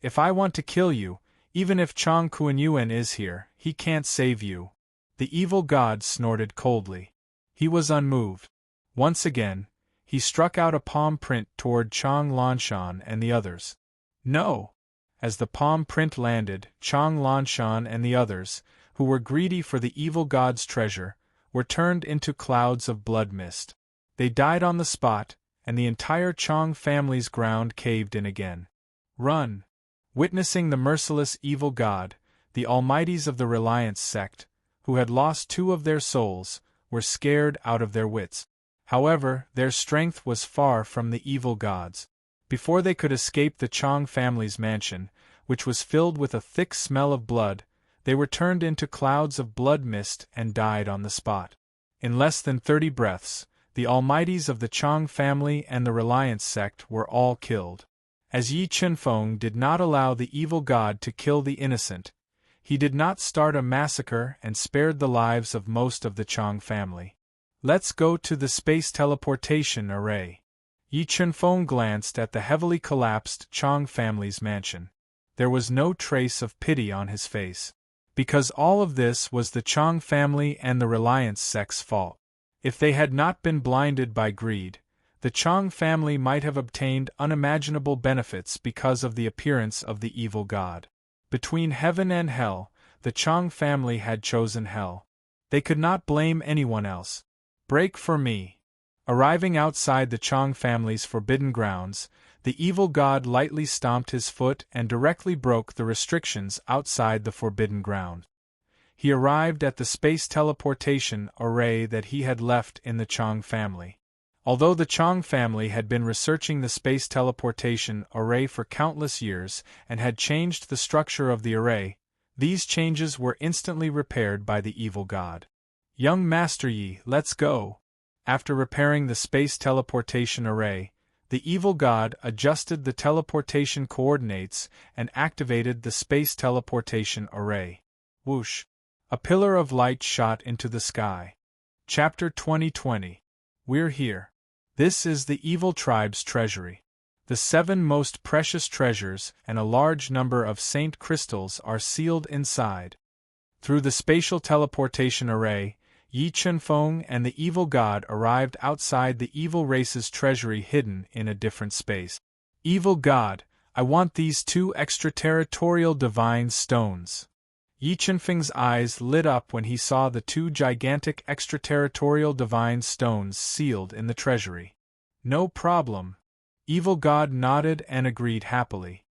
If I want to kill you, even if Chong Kuan-Yuan is here, he can't save you. The evil god snorted coldly. He was unmoved. Once again, he struck out a palm print toward Chong Lanshan and the others. No! As the palm print landed, Chong Lanshan and the others, who were greedy for the evil god's treasure, were turned into clouds of blood mist. They died on the spot, and the entire Chong family's ground caved in again. Run! Witnessing the merciless evil god, the almighties of the Reliance sect, who had lost 2 of their souls, were scared out of their wits. However, their strength was far from the evil god's. Before they could escape the Chong family's mansion, which was filled with a thick smell of blood, they were turned into clouds of blood mist and died on the spot. In less than 30 breaths, the almighties of the Chong family and the Reliance sect were all killed. As Yi Chunfeng did not allow the evil god to kill the innocent, he did not start a massacre and spared the lives of most of the Chong family. Let's go to the space teleportation array. Yi Chunfeng glanced at the heavily collapsed Chong family's mansion. There was no trace of pity on his face. Because all of this was the Chong family and the Reliance sect's fault. If they had not been blinded by greed, the Chong family might have obtained unimaginable benefits because of the appearance of the evil god. Between heaven and hell, the Chong family had chosen hell. They could not blame anyone else. Break for me. Arriving outside the Chong family's forbidden grounds, the evil god lightly stomped his foot and directly broke the restrictions outside the forbidden ground. He arrived at the space teleportation array that he had left in the Chong family. Although the Chong family had been researching the space teleportation array for countless years and had changed the structure of the array, these changes were instantly repaired by the evil god. Young Master Yi, let's go. After repairing the space teleportation array, the evil god adjusted the teleportation coordinates and activated the space teleportation array. Whoosh! A pillar of light shot into the sky. Chapter 2020. We're here. This is the evil tribe's treasury. The 7 most precious treasures and a large number of saint crystals are sealed inside. Through the spatial teleportation array, Yi Chunfeng and the evil god arrived outside the evil race's treasury hidden in a different space. Evil god, I want these 2 extraterritorial divine stones. Yi Chunfeng's eyes lit up when he saw the 2 gigantic extraterritorial divine stones sealed in the treasury. No problem. Evil god nodded and agreed happily.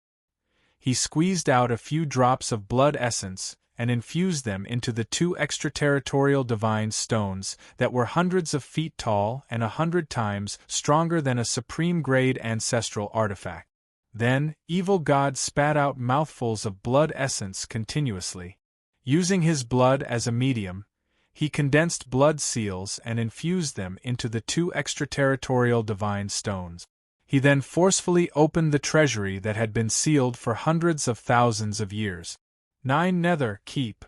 He squeezed out a few drops of blood essence and infused them into the 2 extraterritorial divine stones that were hundreds of feet tall and 100 times stronger than a supreme-grade ancestral artifact. Then, evil God spat out mouthfuls of blood essence continuously. Using his blood as a medium, he condensed blood seals and infused them into the 2 extraterritorial divine stones. He then forcefully opened the treasury that had been sealed for hundreds of thousands of years. 9 Nether, keep.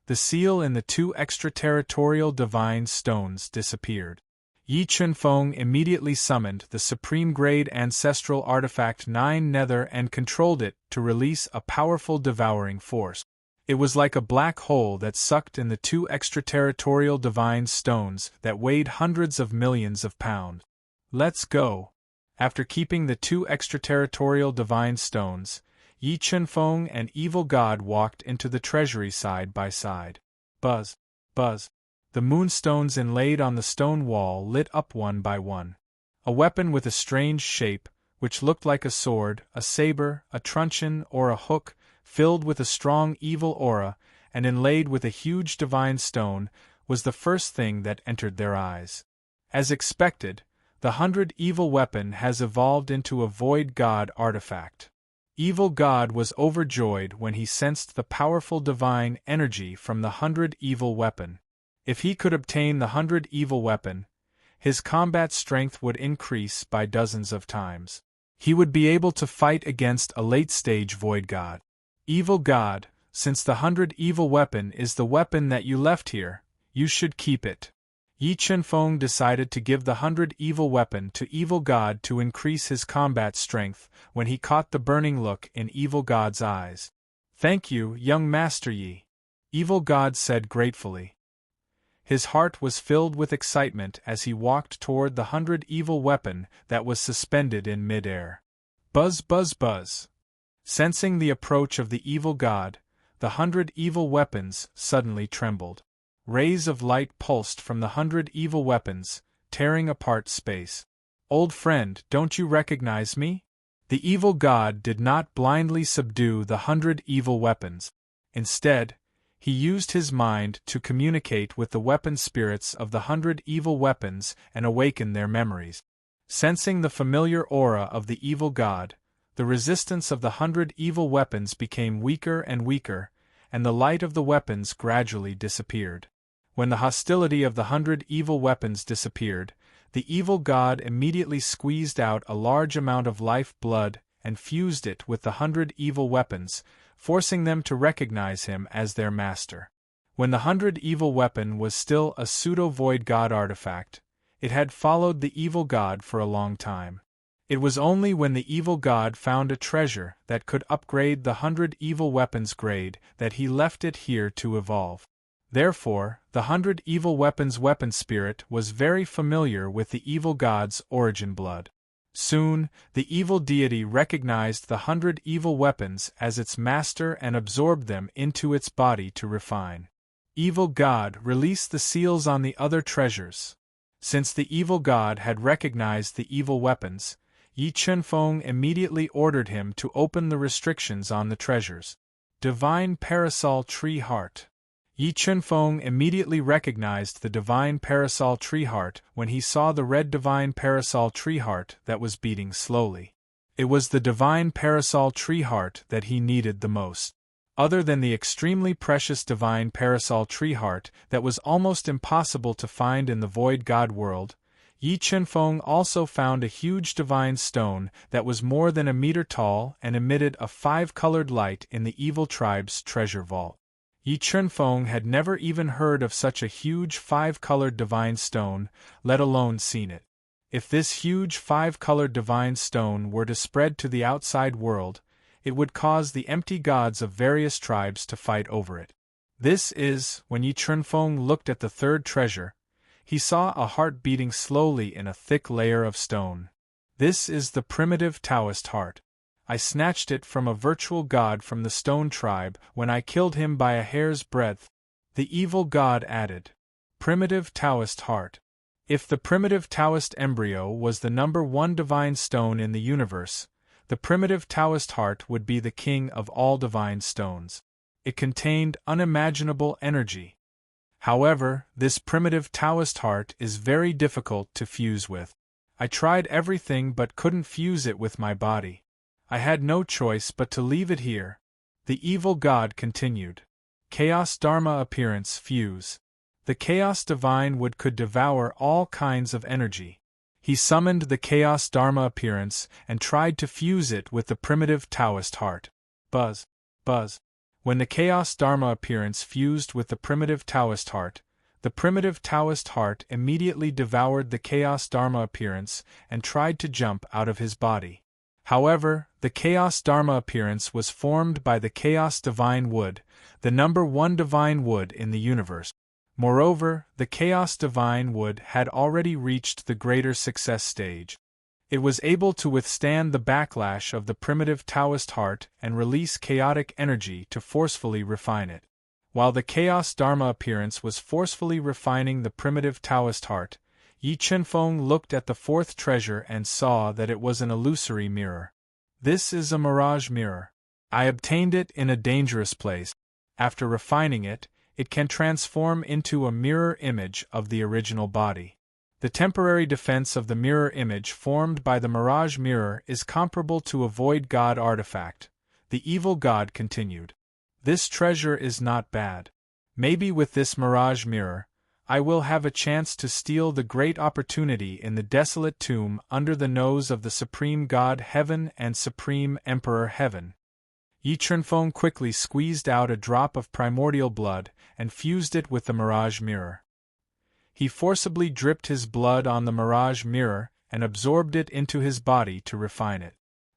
The seal in the 2 extraterritorial divine stones disappeared. Yi Chunfeng immediately summoned the supreme-grade ancestral artifact 9 Nether and controlled it to release a powerful devouring force. It was like a black hole that sucked in the 2 extraterritorial divine stones that weighed hundreds of millions of pounds. Let's go. After keeping the 2 extraterritorial divine stones, Yi Chunfeng and Evil God walked into the treasury side by side. Buzz, buzz. The moonstones inlaid on the stone wall lit up one by one. A weapon with a strange shape, which looked like a sword, a saber, a truncheon, or a hook, filled with a strong evil aura, and inlaid with a huge divine stone, was the first thing that entered their eyes. As expected, the 100 evil weapon has evolved into a void god artifact. Evil God was overjoyed when he sensed the powerful divine energy from the 100 evil weapon. If he could obtain the 100 evil weapon, his combat strength would increase by dozens of times. He would be able to fight against a late-stage void god. Evil God, since the 100 evil weapon is the weapon that you left here, you should keep it. Yi Chunfeng decided to give the 100 evil weapon to Evil God to increase his combat strength when he caught the burning look in Evil God's eyes. Thank you, young Master Yi, Evil God said gratefully. His heart was filled with excitement as he walked toward the 100 evil weapon that was suspended in mid-air. Buzz, buzz, buzz. Sensing the approach of the Evil God, the 100 evil weapons suddenly trembled. Rays of light pulsed from the 100 evil weapons, tearing apart space. Old friend, don't you recognize me? The Evil God did not blindly subdue the 100 evil weapons. Instead, he used his mind to communicate with the weapon spirits of the 100 evil weapons and awaken their memories. Sensing the familiar aura of the Evil God, the resistance of the 100 evil weapons became weaker and weaker, and the light of the weapons gradually disappeared. When the hostility of the 100 evil weapons disappeared, the Evil God immediately squeezed out a large amount of life blood and fused it with the 100 evil weapons, forcing them to recognize him as their master. When the 100 evil weapon was still a pseudo-void god artifact, it had followed the Evil God for a long time. It was only when the Evil God found a treasure that could upgrade the 100 evil weapons grade that he left it here to evolve. Therefore, the 100 evil weapons weapon spirit was very familiar with the Evil God's origin blood. Soon, the evil deity recognized the 100 evil weapons as its master and absorbed them into its body to refine. Evil God released the seals on the other treasures. Since the Evil God had recognized the evil weapons, Yi Chunfeng immediately ordered him to open the restrictions on the treasures. Divine Parasol Tree Heart. Yi Chunfeng immediately recognized the Divine Parasol Tree Heart when he saw the red Divine Parasol Tree Heart that was beating slowly. It was the Divine Parasol Tree Heart that he needed the most. Other than the extremely precious Divine Parasol Tree Heart that was almost impossible to find in the Void God world, Yi Chunfeng also found a huge divine stone that was more than 1 meter tall and emitted a 5-colored light in the evil tribe's treasure vault. Yi Chunfeng had never even heard of such a huge 5-colored divine stone, let alone seen it. If this huge 5-colored divine stone were to spread to the outside world, it would cause the empty gods of various tribes to fight over it. This is, when Yi Chunfeng looked at the third treasure, he saw a heart beating slowly in a thick layer of stone. This is the primitive Taoist heart. I snatched it from a virtual god from the stone tribe when I killed him by a hair's breadth, the Evil God added. Primitive Taoist heart. If the primitive Taoist embryo was the number 1 divine stone in the universe, the primitive Taoist heart would be the king of all divine stones. It contained unimaginable energy. However, this primitive Taoist heart is very difficult to fuse with. I tried everything but couldn't fuse it with my body. I had no choice but to leave it here. The evil god continued. Chaos Dharma appearance fuse. The Chaos Divine Wood could devour all kinds of energy. He summoned the Chaos Dharma appearance and tried to fuse it with the primitive Taoist heart. Buzz. Buzz. When the Chaos Dharma appearance fused with the primitive Taoist heart, the primitive Taoist heart immediately devoured the Chaos Dharma appearance and tried to jump out of his body. However, the Chaos Dharma appearance was formed by the Chaos Divine Wood, the number 1 divine wood in the universe. Moreover, the Chaos Divine Wood had already reached the greater success stage. It was able to withstand the backlash of the primitive Taoist heart and release chaotic energy to forcefully refine it. While the Chaos Dharma appearance was forcefully refining the primitive Taoist heart, Yi Chenfeng looked at the fourth treasure and saw that it was an illusory mirror. This is a mirage mirror. I obtained it in a dangerous place. After refining it, it can transform into a mirror image of the original body. The temporary defense of the mirror image formed by the mirage mirror is comparable to a void god artifact. The evil god continued. This treasure is not bad. Maybe with this mirage mirror, I will have a chance to steal the great opportunity in the desolate tomb under the nose of the Supreme God Heaven and Supreme Emperor Heaven. Yi Chenfeng quickly squeezed out a drop of primordial blood and fused it with the mirage mirror. He forcibly dripped his blood on the mirage mirror and absorbed it into his body to refine it.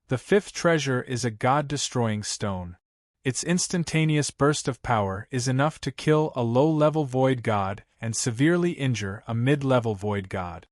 The fifth treasure is a god-destroying stone. Its instantaneous burst of power is enough to kill a low-level void god and severely injure a mid-level void god.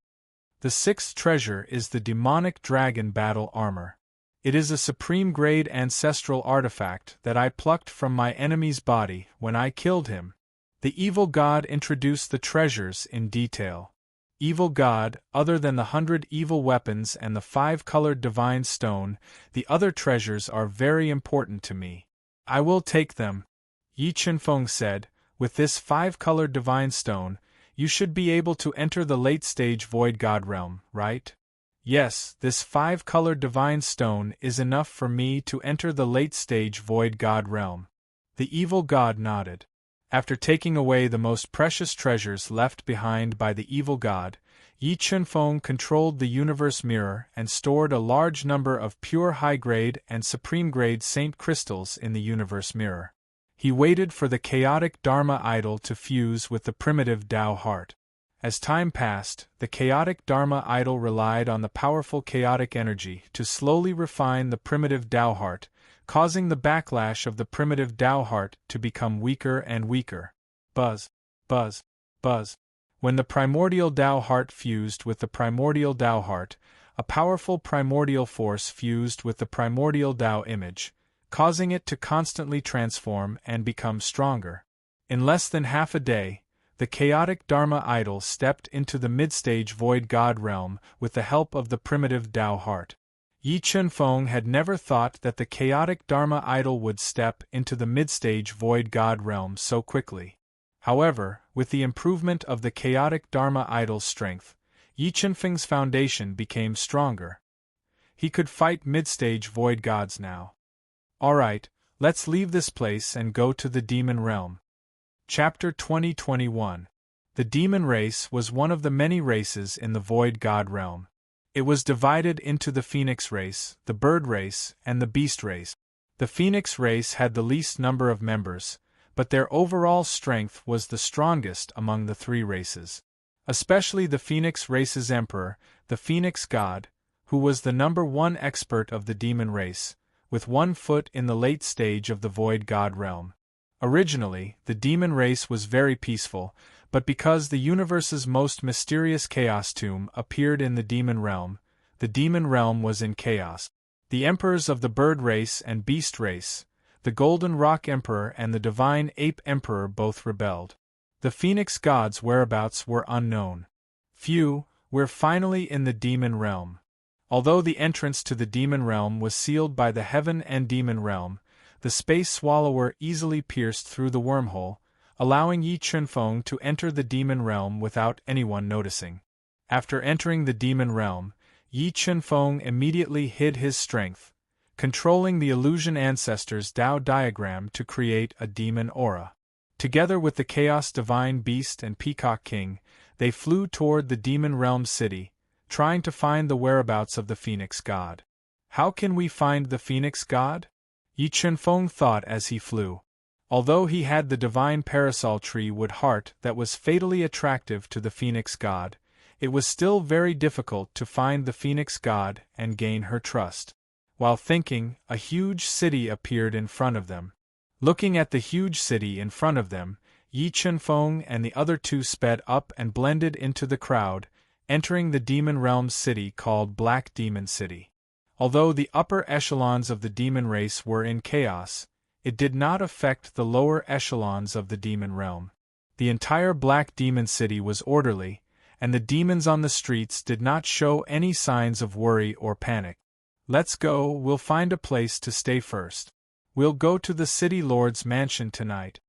The sixth treasure is the demonic dragon battle armor. It is a supreme-grade ancestral artifact that I plucked from my enemy's body when I killed him. The evil god introduced the treasures in detail. Evil god, other than the 100 evil weapons and the 5-colored divine stone, the other treasures are very important to me. I will take them, Yi Chenfeng said. With this 5-colored divine stone, you should be able to enter the late-stage void god realm, right? Yes, this 5-colored divine stone is enough for me to enter the late-stage void god realm. The evil god nodded. After taking away the most precious treasures left behind by the evil god, Yi Chenfeng controlled the universe mirror and stored a large number of pure high-grade and supreme-grade saint crystals in the universe mirror. He waited for the chaotic Dharma idol to fuse with the primitive Tao heart. As time passed, the chaotic Dharma idol relied on the powerful chaotic energy to slowly refine the primitive Tao heart, causing the backlash of the primitive Tao heart to become weaker and weaker. Buzz, buzz, buzz. When the primordial Tao heart fused with the primordial Tao heart, a powerful primordial force fused with the primordial Tao image, causing it to constantly transform and become stronger. In less than half a day, the chaotic Dharma idol stepped into the mid-stage void god realm with the help of the primitive Tao heart. Yi Chenfeng had never thought that the chaotic Dharma idol would step into the mid-stage void god realm so quickly. However, with the improvement of the chaotic Dharma idol's strength, Yi Chenfeng's foundation became stronger. He could fight mid-stage void gods now. Alright, let's leave this place and go to the demon realm. Chapter 2021. The demon race was one of the many races in the void god realm. It was divided into the phoenix race, the bird race, and the beast race. The phoenix race had the least number of members, but their overall strength was the strongest among the three races. Especially the phoenix race's emperor, the phoenix god, who was the number 1 expert of the demon race, with 1 foot in the late stage of the void god realm. Originally, the demon race was very peaceful, but because the universe's most mysterious chaos tomb appeared in the demon realm was in chaos. The emperors of the bird race and beast race, the golden rock emperor and the divine ape emperor both rebelled. The phoenix god's whereabouts were unknown. Phew, we're finally in the demon realm. Although the entrance to the demon realm was sealed by the heaven and demon realm, The space swallower easily pierced through the wormhole, allowing Yi Chunfeng to enter the demon realm without anyone noticing. After entering the demon realm, Yi Chunfeng immediately hid his strength, controlling the illusion ancestors' Tao diagram to create a demon aura. Together with the Chaos Divine Beast and Peacock King, they flew toward the demon realm city, trying to find the whereabouts of the Phoenix God. How can we find the Phoenix God? Yi Chunfeng thought as he flew. Although he had the divine parasol tree wood heart that was fatally attractive to the Phoenix God, it was still very difficult to find the Phoenix God and gain her trust. While thinking, a huge city appeared in front of them. Looking at the huge city in front of them, Yi Chunfeng and the other two sped up and blended into the crowd, entering the demon realm city called Black Demon City. Although the upper echelons of the demon race were in chaos, it did not affect the lower echelons of the demon realm. The entire Black Demon City was orderly, and the demons on the streets did not show any signs of worry or panic. "Let's go, we'll find a place to stay first. We'll go to the City Lord's mansion tonight."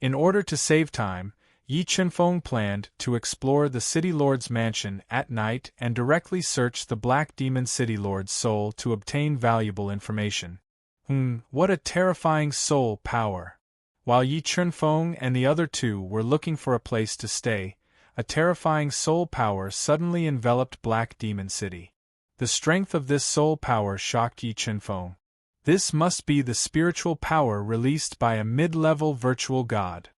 In order to save time, Yi Chunfeng planned to explore the City Lord's mansion at night and directly search the Black Demon City Lord's soul to obtain valuable information. What a terrifying soul power! While Yi Chunfeng and the other two were looking for a place to stay, a terrifying soul power suddenly enveloped Black Demon City. The strength of this soul power shocked Yi Chunfeng. This must be the spiritual power released by a mid-level virtual god.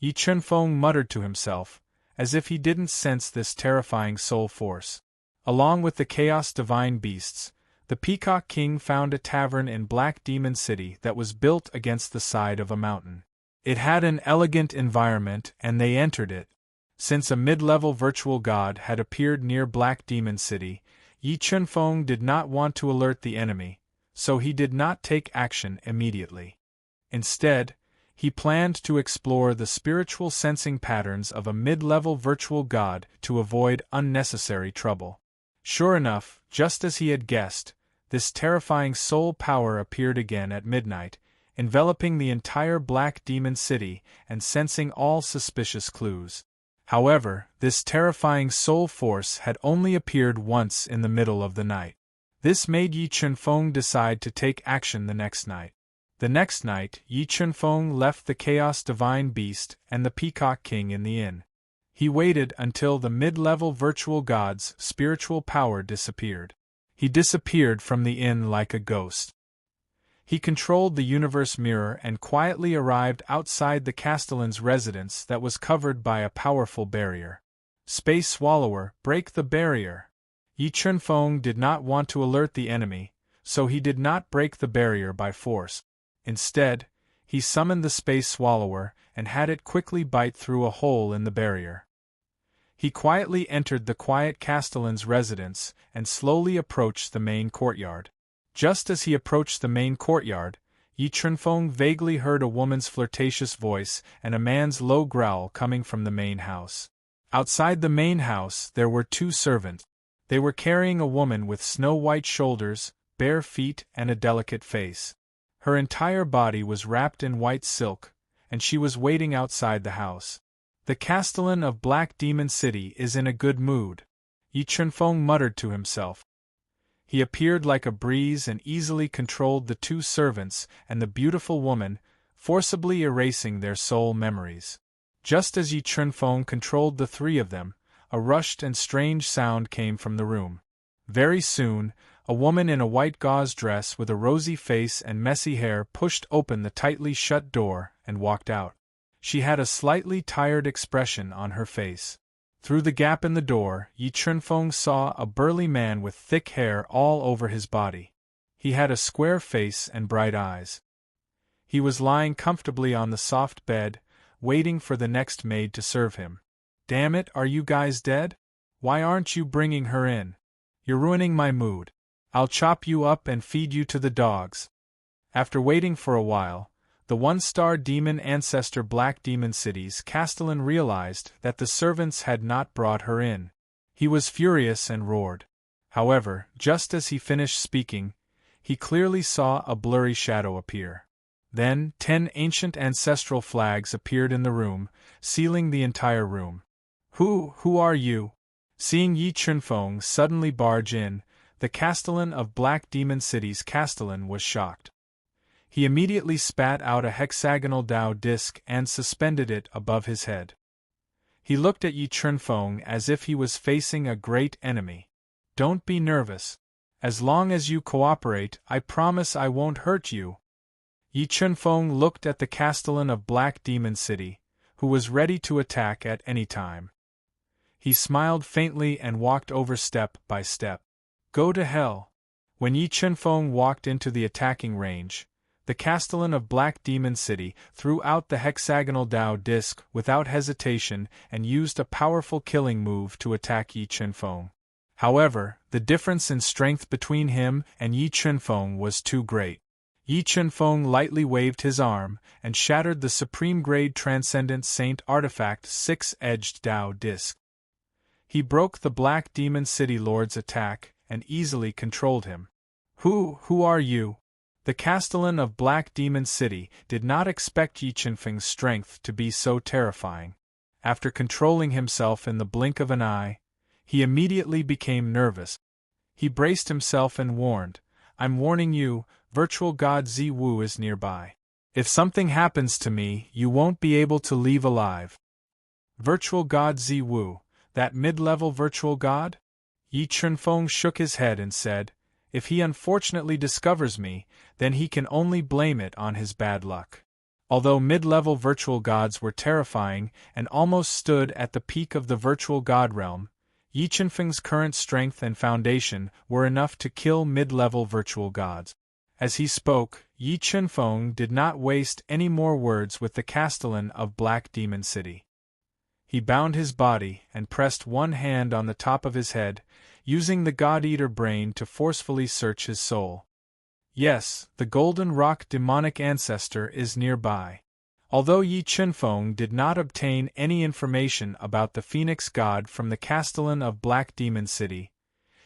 Yi Chunfeng muttered to himself, as if he didn't sense this terrifying soul force. Along with the Chaos Divine Beasts, the Peacock King found a tavern in Black Demon City that was built against the side of a mountain. It had an elegant environment and they entered it. Since a mid-level virtual god had appeared near Black Demon City, Yi Chunfeng did not want to alert the enemy, so he did not take action immediately. Instead, he planned to explore the spiritual sensing patterns of a mid-level virtual god to avoid unnecessary trouble. Sure enough, just as he had guessed, this terrifying soul power appeared again at midnight, enveloping the entire Black Demon City and sensing all suspicious clues. However, this terrifying soul force had only appeared once in the middle of the night. This made Yi Chunfeng decide to take action the next night. The next night, Yi Chunfeng left the Chaos Divine Beast and the Peacock King in the inn. He waited until the mid-level virtual god's spiritual power disappeared. He disappeared from the inn like a ghost. He controlled the universe mirror and quietly arrived outside the Castellan's residence that was covered by a powerful barrier. "Space Swallower, break the barrier!" Yi Chunfeng did not want to alert the enemy, so he did not break the barrier by force. Instead, he summoned the Space Swallower and had it quickly bite through a hole in the barrier. He quietly entered the quiet Castellan's residence and slowly approached the main courtyard. Just as he approached the main courtyard, Yi Chunfeng vaguely heard a woman's flirtatious voice and a man's low growl coming from the main house. Outside the main house there were two servants. They were carrying a woman with snow-white shoulders, bare feet and a delicate face. Her entire body was wrapped in white silk, and she was waiting outside the house. "The Castellan of Black Demon City is in a good mood," Yi Chunfeng muttered to himself. He appeared like a breeze and easily controlled the two servants and the beautiful woman, forcibly erasing their soul memories. Just as Yi Chunfeng controlled the three of them, a rushed and strange sound came from the room. Very soon, a woman in a white gauze dress with a rosy face and messy hair pushed open the tightly shut door and walked out. She had a slightly tired expression on her face. Through the gap in the door, Yi Chunfeng saw a burly man with thick hair all over his body. He had a square face and bright eyes. He was lying comfortably on the soft bed, waiting for the next maid to serve him. "Damn it, are you guys dead? Why aren't you bringing her in? You're ruining my mood. I'll chop you up and feed you to the dogs." After waiting for a while, the one-star demon ancestor Black Demon City's Castellan realized that the servants had not brought her in. He was furious and roared. However, just as he finished speaking, he clearly saw a blurry shadow appear. Then, 10 ancient ancestral flags appeared in the room, sealing the entire room. Who are you? Seeing Yi Chunfeng suddenly barge in, the Castellan of Black Demon City's Castellan was shocked. He immediately spat out a hexagonal Dao disc and suspended it above his head. He looked at Yi Chunfeng as if he was facing a great enemy. Don't be nervous. As long as you cooperate, I promise I won't hurt you. Yi Chunfeng looked at the Castellan of Black Demon City, who was ready to attack at any time. He smiled faintly and walked over step by step. Go to hell. When Yi Chunfeng walked into the attacking range, the Castellan of Black Demon City threw out the hexagonal Dao disc without hesitation and used a powerful killing move to attack Yi Chunfeng. However, the difference in strength between him and Yi Chunfeng was too great. Yi Chunfeng lightly waved his arm and shattered the supreme-grade Transcendent Saint Artifact 6-edged Dao disc. He broke the Black Demon City Lord's attack and easily controlled him. Who are you? The Castellan of Black Demon City did not expect Yi Chunfeng's strength to be so terrifying. After controlling himself in the blink of an eye, he immediately became nervous. He braced himself and warned, I'm warning you, Virtual God Ziwu is nearby. If something happens to me, you won't be able to leave alive. Virtual God Ziwu, that mid-level virtual god? Yi Chunfeng shook his head and said, if he unfortunately discovers me, then he can only blame it on his bad luck. Although mid-level virtual gods were terrifying and almost stood at the peak of the virtual god realm, Yi Chunfeng's current strength and foundation were enough to kill mid-level virtual gods. As he spoke, Yi Chunfeng did not waste any more words with the Castellan of Black Demon City. He bound his body and pressed one hand on the top of his head, using the God-Eater brain to forcefully search his soul. Yes, the Golden Rock demonic ancestor is nearby. Although Yi Chunfeng did not obtain any information about the Phoenix God from the Castellan of Black Demon City,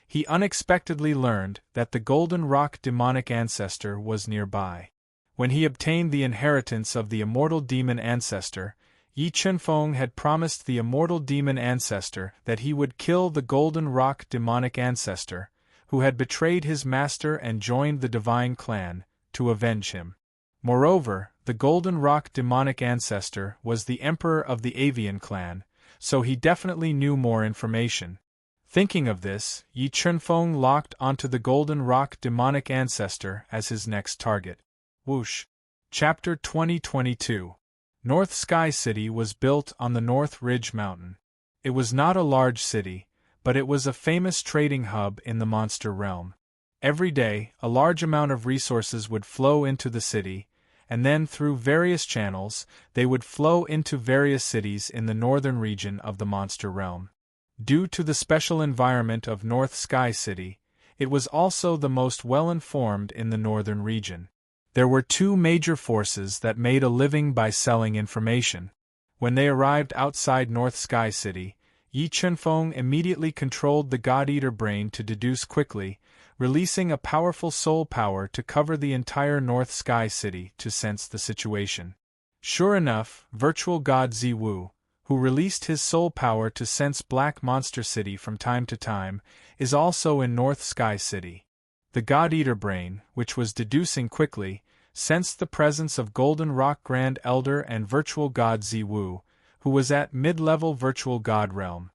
he unexpectedly learned that the Golden Rock demonic ancestor was nearby. When he obtained the inheritance of the immortal demon ancestor, Yi Chunfeng had promised the immortal demon ancestor that he would kill the Golden Rock demonic ancestor, who had betrayed his master and joined the divine clan, to avenge him. Moreover, the Golden Rock demonic ancestor was the emperor of the Avian clan, so he definitely knew more information. Thinking of this, Yi Chunfeng locked onto the Golden Rock demonic ancestor as his next target. Whoosh! Chapter 2022. North Sky City was built on the North Ridge Mountain. It was not a large city, but it was a famous trading hub in the monster realm. Every day, a large amount of resources would flow into the city, and then through various channels, they would flow into various cities in the northern region of the monster realm. Due to the special environment of North Sky City, it was also the most well-informed in the northern region. There were two major forces that made a living by selling information. When they arrived outside North Sky City, Yi Chunfeng immediately controlled the God-Eater brain to deduce quickly, releasing a powerful soul power to cover the entire North Sky City to sense the situation. Sure enough, Virtual God Ziwu, who released his soul power to sense Black Monster City from time to time, is also in North Sky City. The God-Eater brain, which was deducing quickly, sensed the presence of Golden Rock Grand Elder and Virtual God Ziwu, who was at mid-level Virtual God realm.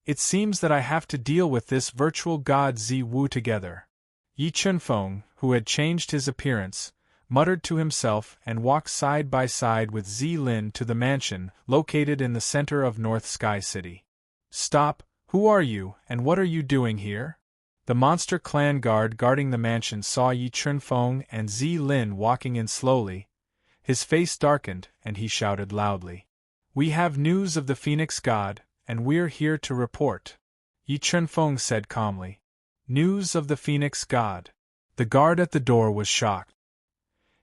It seems that I have to deal with this Virtual God Ziwu together. Yi Chunfeng, who had changed his appearance, muttered to himself and walked side by side with Zilin to the mansion located in the center of North Sky City. Stop, who are you and what are you doing here? The monster clan guard guarding the mansion saw Yi Chunfeng and Zilin walking in slowly. His face darkened and he shouted loudly. We have news of the Phoenix God, and we're here to report. Yi Chunfeng said calmly. News of the Phoenix God. The guard at the door was shocked.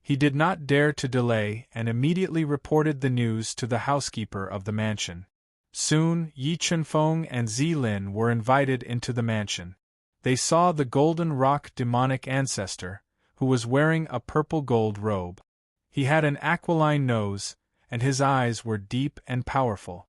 He did not dare to delay and immediately reported the news to the housekeeper of the mansion. Soon, Yi Chunfeng and Zilin were invited into the mansion. They saw the Golden Rock demonic ancestor, who was wearing a purple gold robe. He had an aquiline nose, and his eyes were deep and powerful.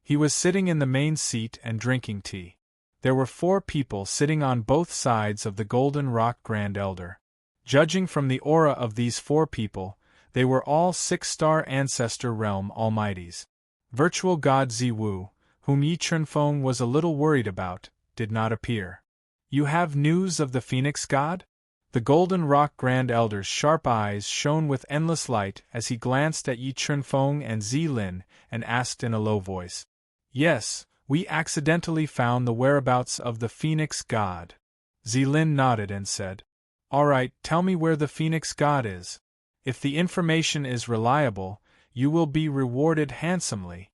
He was sitting in the main seat and drinking tea. There were 4 people sitting on both sides of the Golden Rock Grand Elder. Judging from the aura of these 4 people, they were all 6-star Ancestor Realm Almighties. Virtual God Ziwu, whom Yi Chunfeng was a little worried about, did not appear. You have news of the Phoenix God? The Golden Rock Grand Elder's sharp eyes shone with endless light as he glanced at Yi Chunfeng and Zilin and asked in a low voice. Yes, we accidentally found the whereabouts of the Phoenix God. Zilin nodded and said, All right, tell me where the Phoenix God is. If the information is reliable, you will be rewarded handsomely.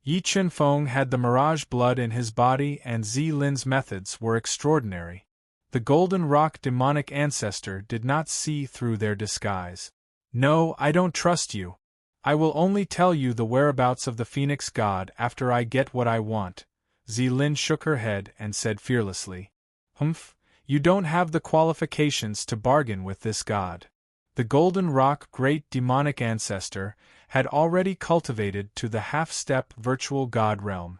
Yi Chunfeng had the mirage blood in his body and Zilin's methods were extraordinary. The Golden Rock demonic ancestor did not see through their disguise. No, I don't trust you. I will only tell you the whereabouts of the Phoenix God after I get what I want. Zilin shook her head and said fearlessly. Humph, you don't have the qualifications to bargain with this God. The Golden Rock great demonic ancestor had already cultivated to the half-step virtual God realm.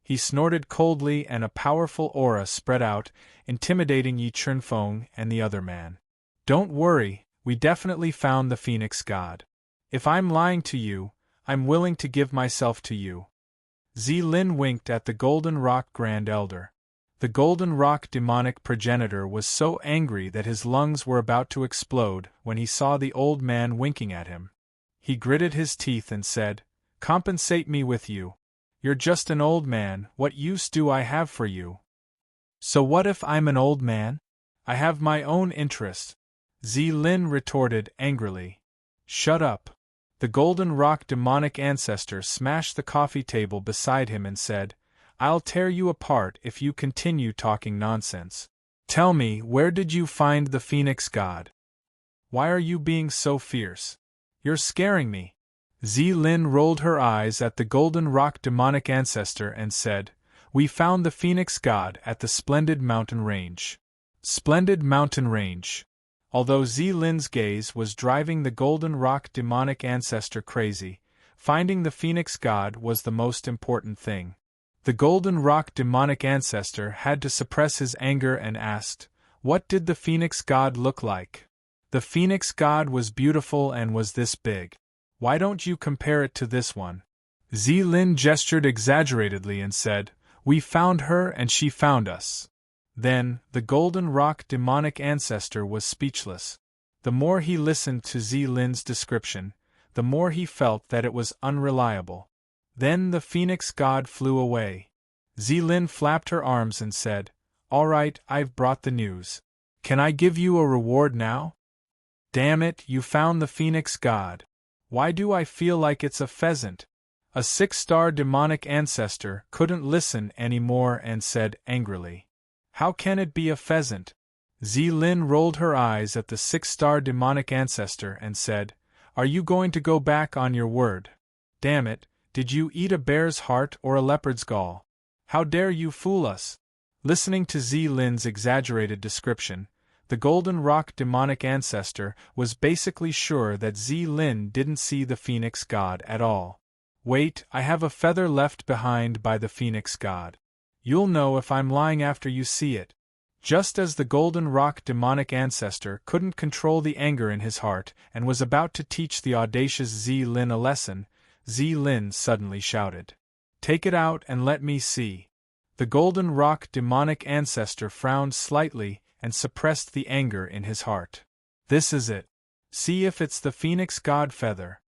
He snorted coldly and a powerful aura spread out, intimidating Yi Chunfeng and the other man. Don't worry, we definitely found the Phoenix God. If I'm lying to you, I'm willing to give myself to you. Zilin winked at the Golden Rock Grand Elder. The Golden Rock demonic progenitor was so angry that his lungs were about to explode when he saw the old man winking at him. He gritted his teeth and said, Compensate me with you. You're just an old man, what use do I have for you? So what if I'm an old man? I have my own interest. Zilin retorted angrily. Shut up. The Golden Rock demonic ancestor smashed the coffee table beside him and said, I'll tear you apart if you continue talking nonsense. Tell me, where did you find the Phoenix God? Why are you being so fierce? You're scaring me. Zilin rolled her eyes at the Golden Rock demonic ancestor and said, We found the Phoenix God at the Splendid Mountain Range. Splendid Mountain Range. Although Zilin's gaze was driving the Golden Rock demonic ancestor crazy, finding the Phoenix God was the most important thing. The Golden Rock demonic ancestor had to suppress his anger and asked, What did the Phoenix God look like? The Phoenix God was beautiful and was this big. Why don't you compare it to this one? Zilin gestured exaggeratedly and said, We found her and she found us. Then, the Golden Rock demonic ancestor was speechless. The more he listened to Zilin's description, the more he felt that it was unreliable. Then the Phoenix God flew away. Zilin flapped her arms and said, All right, I've brought the news. Can I give you a reward now? Damn it, you found the Phoenix God. Why do I feel like it's a pheasant? A 6-star demonic ancestor couldn't listen anymore and said angrily, How can it be a pheasant? Zilin rolled her eyes at the 6-star demonic ancestor and said, Are you going to go back on your word? Damn it, did you eat a bear's heart or a leopard's gall? How dare you fool us? Listening to Zilin's exaggerated description, the Golden Rock demonic ancestor was basically sure that Zilin didn't see the Phoenix God at all. Wait, I have a feather left behind by the Phoenix God. You'll know if I'm lying after you see it. Just as the Golden Rock demonic ancestor couldn't control the anger in his heart and was about to teach the audacious Zilin a lesson, Zilin suddenly shouted, Take it out and let me see. The Golden Rock demonic ancestor frowned slightly and suppressed the anger in his heart. This is it. See if it's the Phoenix God feather.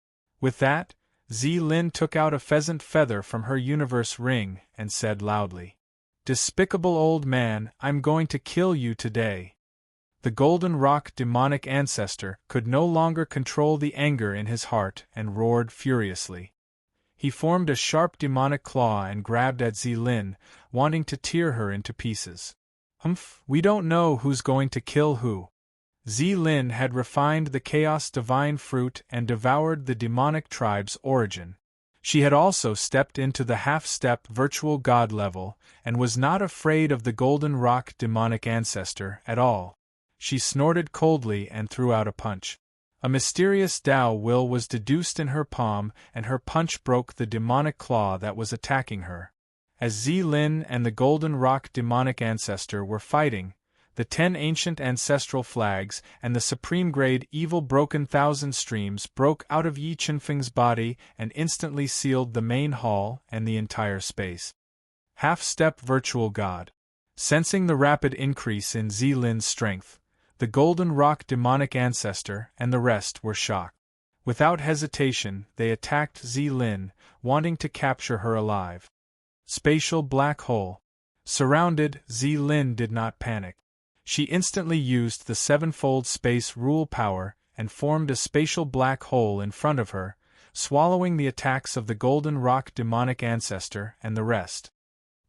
With that, Zilin took out a pheasant feather from her universe ring and said loudly, Despicable old man, I'm going to kill you today. The Golden Rock demonic ancestor could no longer control the anger in his heart and roared furiously. He formed a sharp demonic claw and grabbed at Zilin, wanting to tear her into pieces. Humph, we don't know who's going to kill who. Zilin had refined the Chaos Divine Fruit and devoured the demonic tribe's origin. She had also stepped into the half-step virtual god level and was not afraid of the Golden Rock demonic ancestor at all. She snorted coldly and threw out a punch. A mysterious Tao will was deduced in her palm, and her punch broke the demonic claw that was attacking her. As Zilin and the Golden Rock demonic ancestor were fighting, the 10 ancient ancestral flags and the supreme-grade evil broken thousand streams broke out of Yi Qinfeng's body and instantly sealed the main hall and the entire space. Half-step virtual god. Sensing the rapid increase in Zilin's strength, the Golden Rock demonic ancestor and the rest were shocked. Without hesitation, they attacked Zilin, wanting to capture her alive. Spatial black hole. Surrounded, Zilin did not panic. She instantly used the sevenfold space rule power and formed a spatial black hole in front of her, swallowing the attacks of the Golden Rock demonic ancestor and the rest.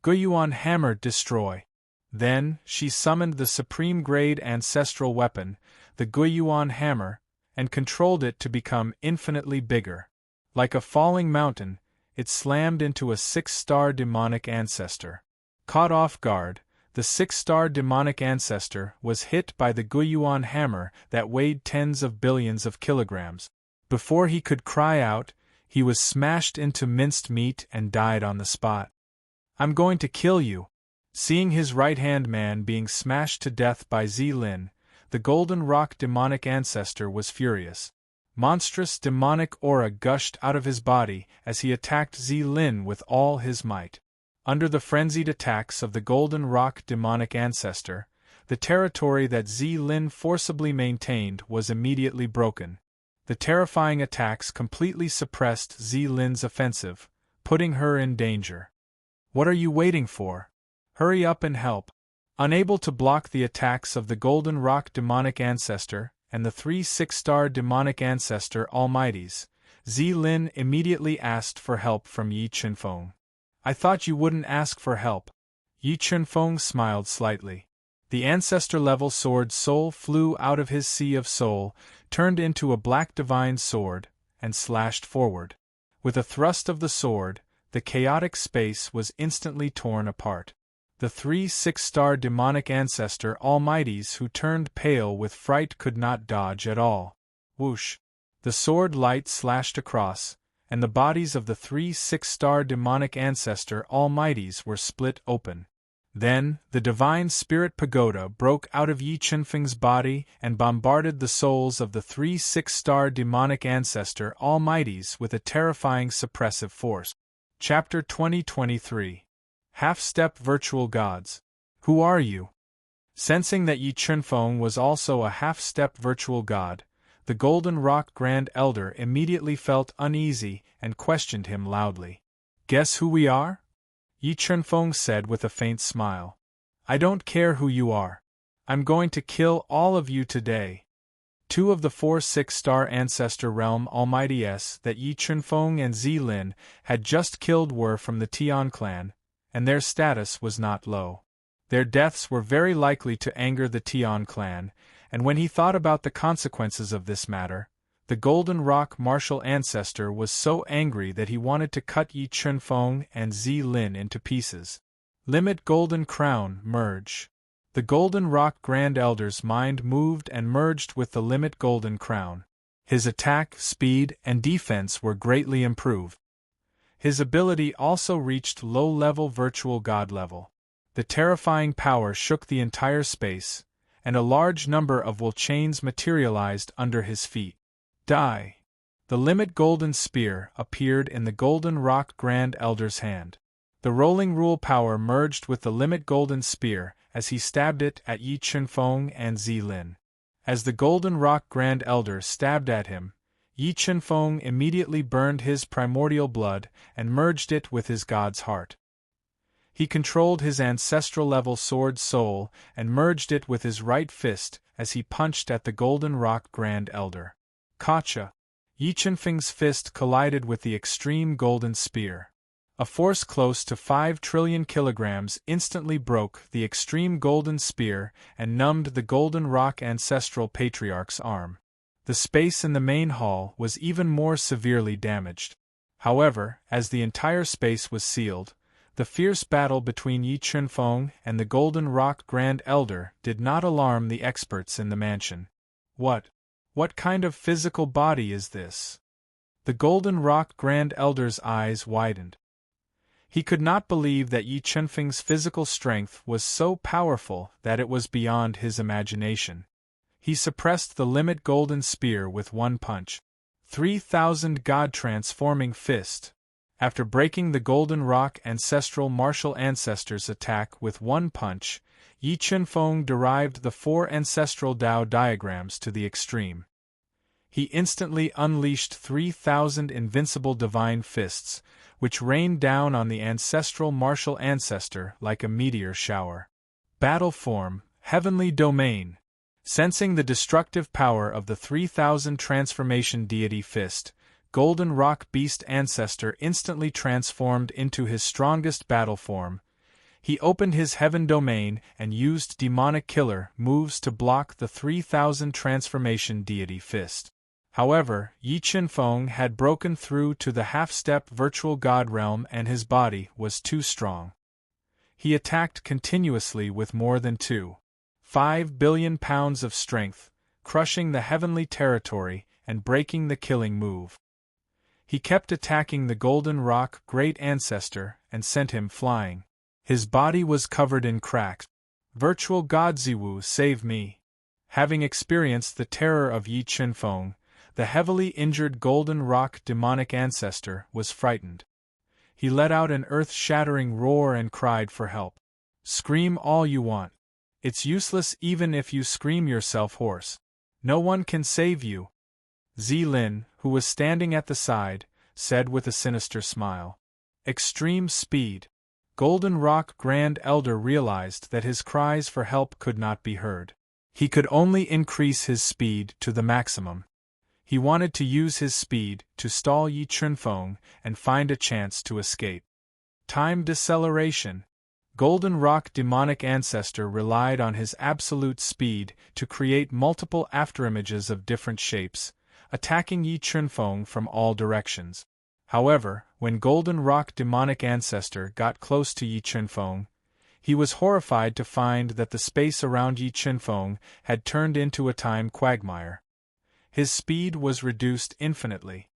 Guiyuan Hammer Destroy. Then, she summoned the supreme-grade ancestral weapon, the Guiyuan Hammer, and controlled it to become infinitely bigger. Like a falling mountain, it slammed into a 6-star demonic ancestor. Caught off guard, the 6-star demonic ancestor was hit by the Guiyuan Hammer that weighed tens of billions of kilograms. Before he could cry out, he was smashed into minced meat and died on the spot. "I'm going to kill you." Seeing his right-hand man being smashed to death by Zilin, the Golden Rock demonic ancestor was furious. Monstrous demonic aura gushed out of his body as he attacked Zilin with all his might. Under the frenzied attacks of the Golden Rock demonic ancestor, the territory that Zilin forcibly maintained was immediately broken. The terrifying attacks completely suppressed Zilin's offensive, putting her in danger. "What are you waiting for? Hurry up and help." Unable to block the attacks of the Golden Rock demonic ancestor and the 3 6-star demonic ancestor almighties, Zilin immediately asked for help from Yi Qinfeng. "I thought you wouldn't ask for help." Yi Qinfeng smiled slightly. The ancestor-level sword soul flew out of his sea of soul, turned into a black divine sword, and slashed forward. With a thrust of the sword, the chaotic space was instantly torn apart. The 3 6-star demonic ancestor almighties who turned pale with fright could not dodge at all. Whoosh! The sword light slashed across, and the bodies of the 3 6-star demonic ancestor almighties were split open. Then, the divine spirit pagoda broke out of Yi Qinfeng's body and bombarded the souls of the 3 6-star demonic ancestor almighties with a terrifying suppressive force. Chapter 2023. Half-step virtual gods. Who are you? Sensing that Yi Qinfeng was also a half-step virtual god, the Golden Rock Grand Elder immediately felt uneasy and questioned him loudly. "Guess who we are?" Yi Qinfeng said with a faint smile. "I don't care who you are. I'm going to kill all of you today." 2 of the 4 6-star ancestor realm almighties that Yi Qinfeng and Zilin had just killed were from the Tian clan, and their status was not low. Their deaths were very likely to anger the Tian clan, and when he thought about the consequences of this matter, the Golden Rock martial ancestor was so angry that he wanted to cut Yi Qinfeng and Zilin into pieces. Limit Golden Crown Merge. The Golden Rock Grand Elder's mind moved and merged with the Limit Golden Crown. His attack, speed, and defense were greatly improved. His ability also reached low-level virtual god level. The terrifying power shook the entire space, and a large number of will chains materialized under his feet. Die! The Limit Golden Spear appeared in the Golden Rock Grand Elder's hand. The rolling rule power merged with the Limit Golden Spear as he stabbed it at Yi Qinfeng and Zilin. As the Golden Rock Grand Elder stabbed at him, Yi Qinfeng immediately burned his primordial blood and merged it with his god's heart. He controlled his ancestral-level sword soul and merged it with his right fist as he punched at the Golden Rock Grand Elder. Kacha! Yi Qinfeng's fist collided with the extreme golden spear. A force close to 5 trillion kilograms instantly broke the extreme golden spear and numbed the Golden Rock Ancestral Patriarch's arm. The space in the main hall was even more severely damaged. However, as the entire space was sealed, the fierce battle between Yi Qinfeng and the Golden Rock Grand Elder did not alarm the experts in the mansion. "What? What kind of physical body is this? The Golden Rock Grand Elder's eyes widened. He could not believe that Yi Chunfeng's physical strength was so powerful that it was beyond his imagination. He suppressed the limit golden spear with one punch. 3,000 God-transforming fist. After breaking the Golden Rock ancestral martial ancestor's attack with one punch, Yi Chunfeng derived the 4 ancestral Tao diagrams to the extreme. He instantly unleashed 3,000 invincible divine fists, which rained down on the ancestral martial ancestor like a meteor shower. Battle form, heavenly domain. Sensing the destructive power of the 3,000 transformation deity fist, Golden Rock Beast Ancestor instantly transformed into his strongest battle form. He opened his heaven domain and used demonic killer moves to block the 3,000 transformation deity fist. However, Yi Chunfeng had broken through to the half-step virtual god realm and his body was too strong. He attacked continuously with more than 2.5 billion pounds of strength, crushing the heavenly territory and breaking the killing move. He kept attacking the Golden Rock Great Ancestor and sent him flying. His body was covered in cracks. Virtual God Ziwu, save me! Having experienced the terror of Yi Chunfeng, the heavily injured Golden Rock demonic ancestor was frightened. He let out an earth-shattering roar and cried for help. Scream all you want. It's useless even if you scream yourself hoarse. No one can save you. Zilin, who was standing at the side, said with a sinister smile. Extreme speed. Golden Rock Grand Elder realized that his cries for help could not be heard. He could only increase his speed to the maximum. He wanted to use his speed to stall Yi Chunfeng and find a chance to escape. Time deceleration. Golden Rock Demonic Ancestor relied on his absolute speed to create multiple afterimages of different shapes, attacking Yi Chunfeng from all directions. However, when Golden Rock Demonic Ancestor got close to Yi Chunfeng, he was horrified to find that the space around Yi Chunfeng had turned into a time quagmire. His speed was reduced infinitely.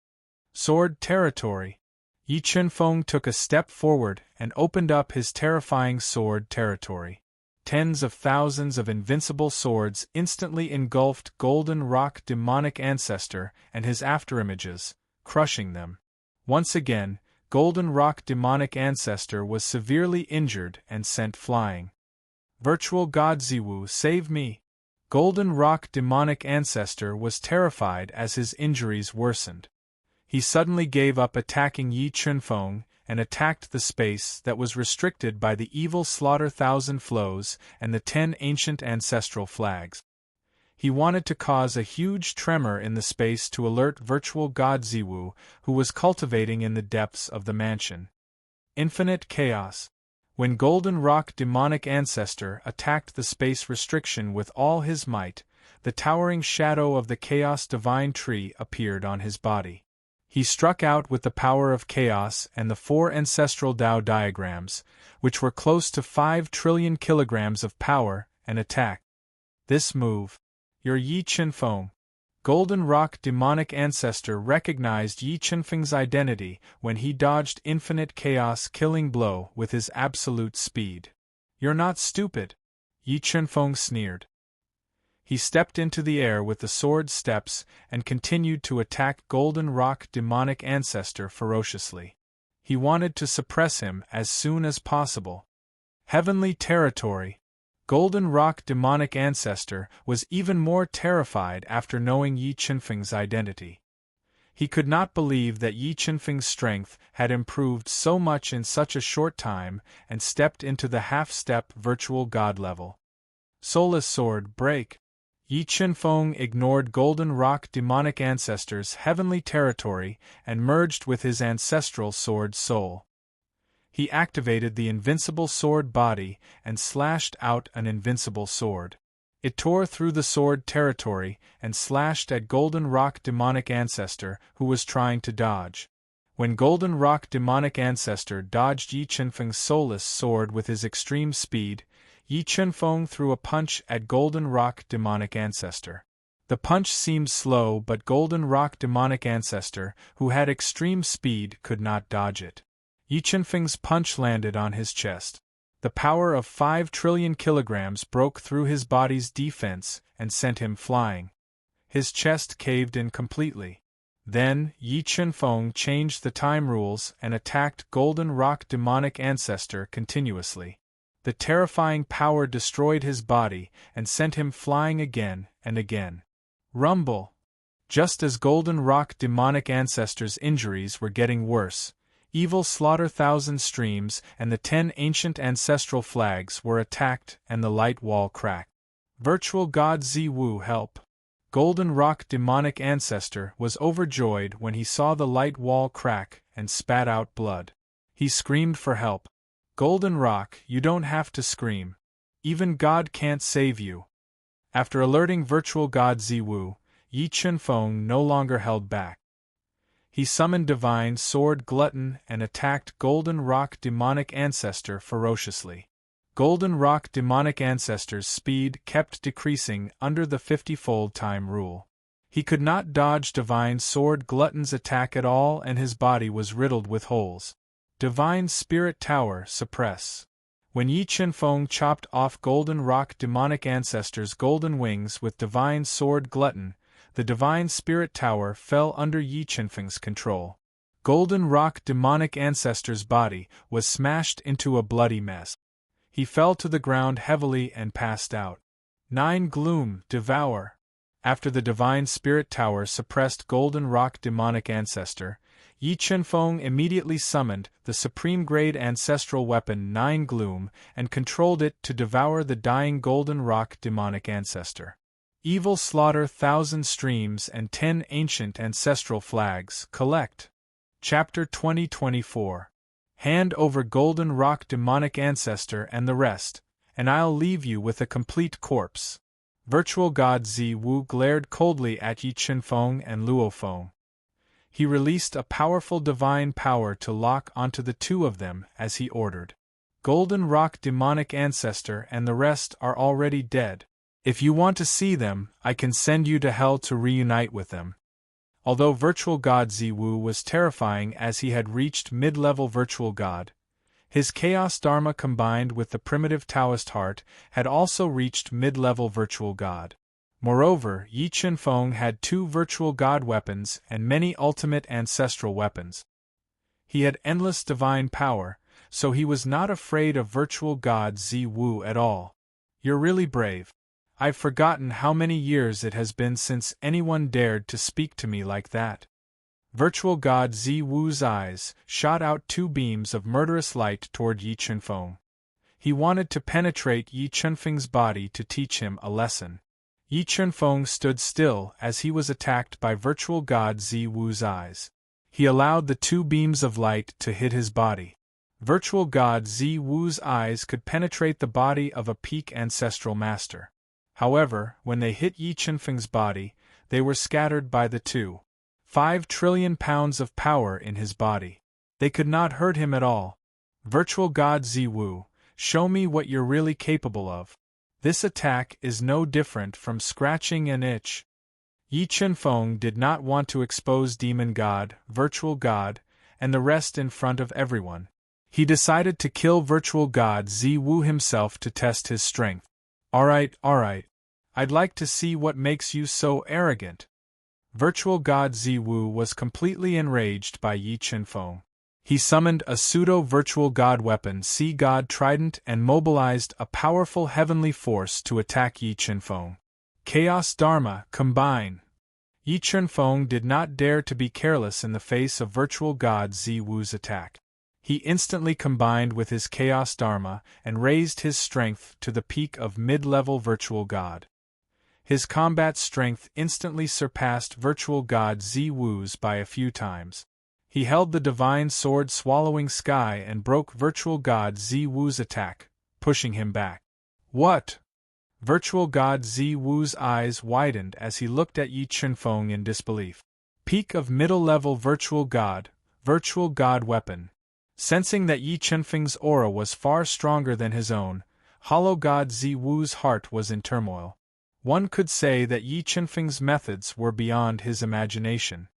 Sword territory. Yi Chunfeng took a step forward and opened up his terrifying sword territory. Tens of thousands of invincible swords instantly engulfed Golden Rock Demonic Ancestor and his afterimages, crushing them. Once again, Golden Rock Demonic Ancestor was severely injured and sent flying. Virtual God Ziwu, save me! Golden Rock Demonic Ancestor was terrified as his injuries worsened. He suddenly gave up attacking Yi Chunfeng and attacked the space that was restricted by the evil Slaughter Thousand Flows and the 10 ancient ancestral flags. He wanted to cause a huge tremor in the space to alert Virtual God Ziwu, who was cultivating in the depths of the mansion. Infinite chaos. When Golden Rock Demonic Ancestor attacked the space restriction with all his might, the towering shadow of the Chaos Divine Tree appeared on his body. He struck out with the power of chaos and the 4 ancestral Tao diagrams, which were close to 5 trillion kilograms of power, and attacked. This move. Your Yi Chunfeng. Golden Rock Demonic Ancestor recognized Yi Chunfeng's identity when he dodged Infinite Chaos killing blow with his absolute speed. You're not stupid. Yi Chunfeng sneered. He stepped into the air with the sword steps and continued to attack Golden Rock Demonic Ancestor ferociously. He wanted to suppress him as soon as possible. Heavenly territory. Golden Rock Demonic Ancestor was even more terrified after knowing Yi Chunfeng's identity. He could not believe that Yi Chunfeng's strength had improved so much in such a short time and stepped into the half-step virtual god level. Soulless Sword break. Yi Chunfeng ignored Golden Rock Demonic Ancestor's heavenly territory and merged with his ancestral sword soul. He activated the invincible sword body and slashed out an invincible sword. It tore through the sword territory and slashed at Golden Rock Demonic Ancestor, who was trying to dodge. When Golden Rock Demonic Ancestor dodged Yi Chunfeng's soulless sword with his extreme speed, Yi Chunfeng threw a punch at Golden Rock Demonic Ancestor. The punch seemed slow, but Golden Rock demonic ancestor, who had extreme speed, could not dodge it. Yi Qianfeng's punch landed on his chest. The power of 5 trillion kilograms broke through his body's defense and sent him flying. His chest caved in completely. Then, Yi Qianfeng changed the time rules and attacked Golden Rock demonic ancestor continuously. The terrifying power destroyed his body and sent him flying again and again. Rumble! Just as Golden Rock demonic ancestor's injuries were getting worse, evil slaughter thousand streams and the 10 ancient ancestral flags were attacked and the light wall cracked. Virtual God Ziwu, help! Golden Rock demonic ancestor was overjoyed when he saw the light wall crack and spat out blood. He screamed for help. Golden Rock, you don't have to scream. Even God can't save you. After alerting Virtual God Ziwu, Yi Qianfeng no longer held back. He summoned Divine Sword Glutton and attacked Golden Rock demonic ancestor ferociously. Golden Rock demonic ancestor's speed kept decreasing under the 50-fold time rule. He could not dodge Divine Sword Glutton's attack at all and his body was riddled with holes. Divine Spirit Tower, suppress. When Yi Qianfeng chopped off Golden Rock demonic ancestor's golden wings with Divine Sword Glutton, the Divine Spirit Tower fell under Yi Qianfeng's control. Golden Rock demonic ancestor's body was smashed into a bloody mess. He fell to the ground heavily and passed out. 9 Gloom, devour. After the Divine Spirit Tower suppressed Golden Rock demonic ancestor, Yi Qianfeng immediately summoned the supreme-grade ancestral weapon 9 Gloom and controlled it to devour the dying Golden Rock demonic ancestor. Evil slaughter thousand streams and 10 ancient ancestral flags, collect. Chapter 2024. Hand over Golden Rock demonic ancestor and the rest, and I'll leave you with a complete corpse. Virtual God Ziwu glared coldly at Yi Qianfeng and Luofeng. He released a powerful divine power to lock onto the two of them as he ordered. Golden Rock demonic ancestor and the rest are already dead. If you want to see them, I can send you to hell to reunite with them. Although Virtual God Ziwu was terrifying as he had reached mid-level Virtual God, his Chaos Dharma combined with the primitive Taoist heart had also reached mid-level Virtual God. Moreover, Yi Qianfeng had 2 Virtual God weapons and many ultimate ancestral weapons. He had endless divine power, so he was not afraid of Virtual God Ziwu at all. You're really brave. I've forgotten how many years it has been since anyone dared to speak to me like that. Virtual God Ziwu's eyes shot out 2 beams of murderous light toward Yi Qianfeng. He wanted to penetrate Yi Qianfeng's body to teach him a lesson. Yi Qianfeng stood still as he was attacked by Virtual God Ziwu's eyes. He allowed the 2 beams of light to hit his body. Virtual God Ziwu's eyes could penetrate the body of a peak ancestral master. However, when they hit Yi Qianfeng's body, they were scattered by the 5 trillion pounds of power in his body. They could not hurt him at all. Virtual God Ziwu, show me what you're really capable of. This attack is no different from scratching an itch. Yi Qianfeng did not want to expose Demon God, Virtual God, and the rest in front of everyone. He decided to kill Virtual God Ziwu himself to test his strength. Alright. I'd like to see what makes you so arrogant. Virtual God Ziwu was completely enraged by Yi Qianfeng. He summoned a pseudo-virtual god weapon Sea God Trident and mobilized a powerful heavenly force to attack Yi Qianfeng. Chaos Dharma, combine! Yi Qianfeng did not dare to be careless in the face of Virtual God Ziwu's attack. He instantly combined with his Chaos Dharma and raised his strength to the peak of mid-level Virtual God. His combat strength instantly surpassed Virtual God Ziwu's by a few times. He held the divine sword swallowing sky and broke Virtual God Ziwu's attack, pushing him back. What? Virtual God Ziwu's eyes widened as he looked at Yi Qianfeng in disbelief. Peak of middle-level Virtual God weapon. Sensing that Yi Qianfeng's aura was far stronger than his own, Hollow God Ziwu's heart was in turmoil. One could say that Yi Qinfeng's methods were beyond his imagination.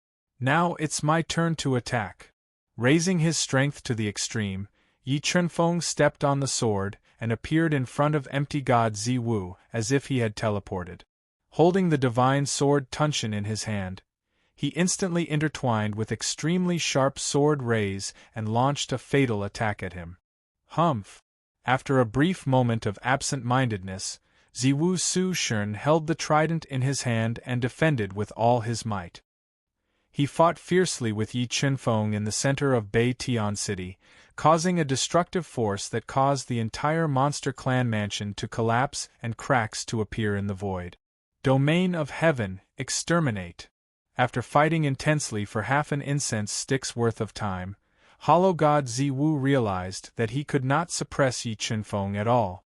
Now it's my turn to attack. Raising his strength to the extreme, Yi Qinfeng stepped on the sword and appeared in front of empty god Ziwu as if he had teleported. Holding the divine sword Tunshin in his hand, he instantly intertwined with extremely sharp sword rays and launched a fatal attack at him. Humph! After a brief moment of absent-mindedness, Ziwu Su Shun held the trident in his hand and defended with all his might. He fought fiercely with Yi Qinfeng in the center of Bei Tian City, causing a destructive force that caused the entire monster clan mansion to collapse and cracks to appear in the void. Domain of Heaven, exterminate! After fighting intensely for half an incense stick's worth of time, Hollow God Ziwu realized that he could not suppress Yi Qinfeng at all.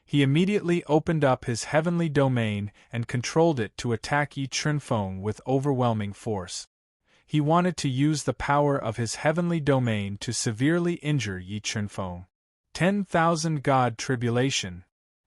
He immediately opened up his heavenly domain and controlled it to attack Yi Qinfeng with overwhelming force. He wanted to use the power of his heavenly domain to severely injure Yi Qinfeng. 10,000 God Tribulation.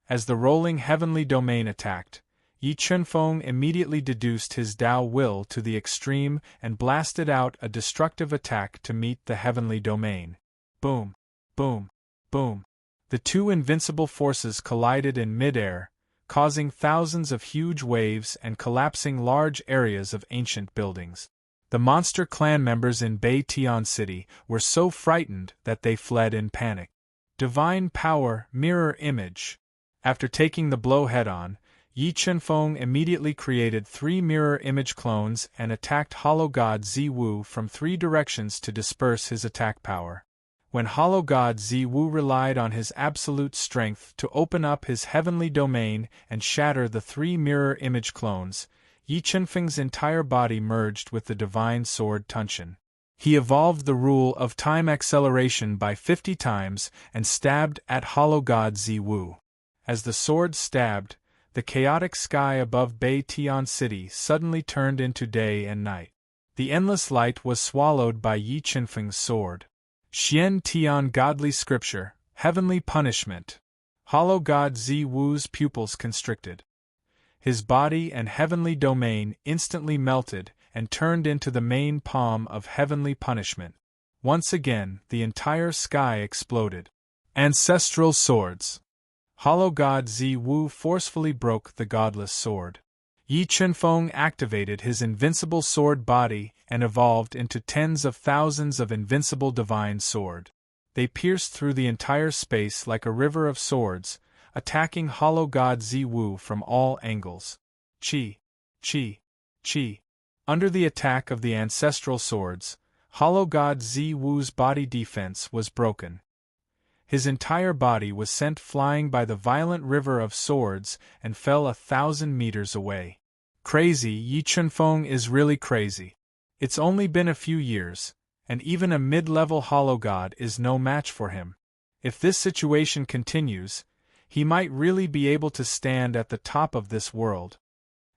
As the rolling heavenly domain attacked, Yi Qinfeng immediately deduced his Dao will to the extreme and blasted out a destructive attack to meet the heavenly domain. Boom! Boom! Boom! The two invincible forces collided in mid-air, causing thousands of huge waves and collapsing large areas of ancient buildings. The monster clan members in Bei Tian City were so frightened that they fled in panic. Divine Power Mirror Image. After taking the blow head-on, Yi Qinfeng immediately created 3 mirror image clones and attacked Hollow God Ziwu from 3 directions to disperse his attack power. When Hollow God Ziwu relied on his absolute strength to open up his heavenly domain and shatter the 3 mirror image clones, Yi Qinfeng's entire body merged with the divine sword Tunshin. He evolved the rule of time acceleration by 50 times and stabbed at Hollow God Ziwu. As the sword stabbed, the chaotic sky above Bei Tian City suddenly turned into day and night. The endless light was swallowed by Yi Qinfeng's sword. Xian Tian Godly Scripture, Heavenly Punishment. Hollow God Ziwu's pupils constricted. His body and heavenly domain instantly melted and turned into the main palm of heavenly punishment. Once again, the entire sky exploded. Ancestral Swords. Hollow God Ziwu forcefully broke the godless sword. Yi Qinfeng activated his invincible sword body and evolved into tens of thousands of invincible divine sword. They pierced through the entire space like a river of swords, attacking Hollow God Ziwu from all angles. Chi, chi, chi. Under the attack of the ancestral swords, Hollow God Ziwu's body defense was broken. His entire body was sent flying by the violent river of swords and fell 1,000 meters away. Crazy, Yi Qinfeng is really crazy. It's only been a few years, and even a mid-level hollow god is no match for him. If this situation continues, he might really be able to stand at the top of this world.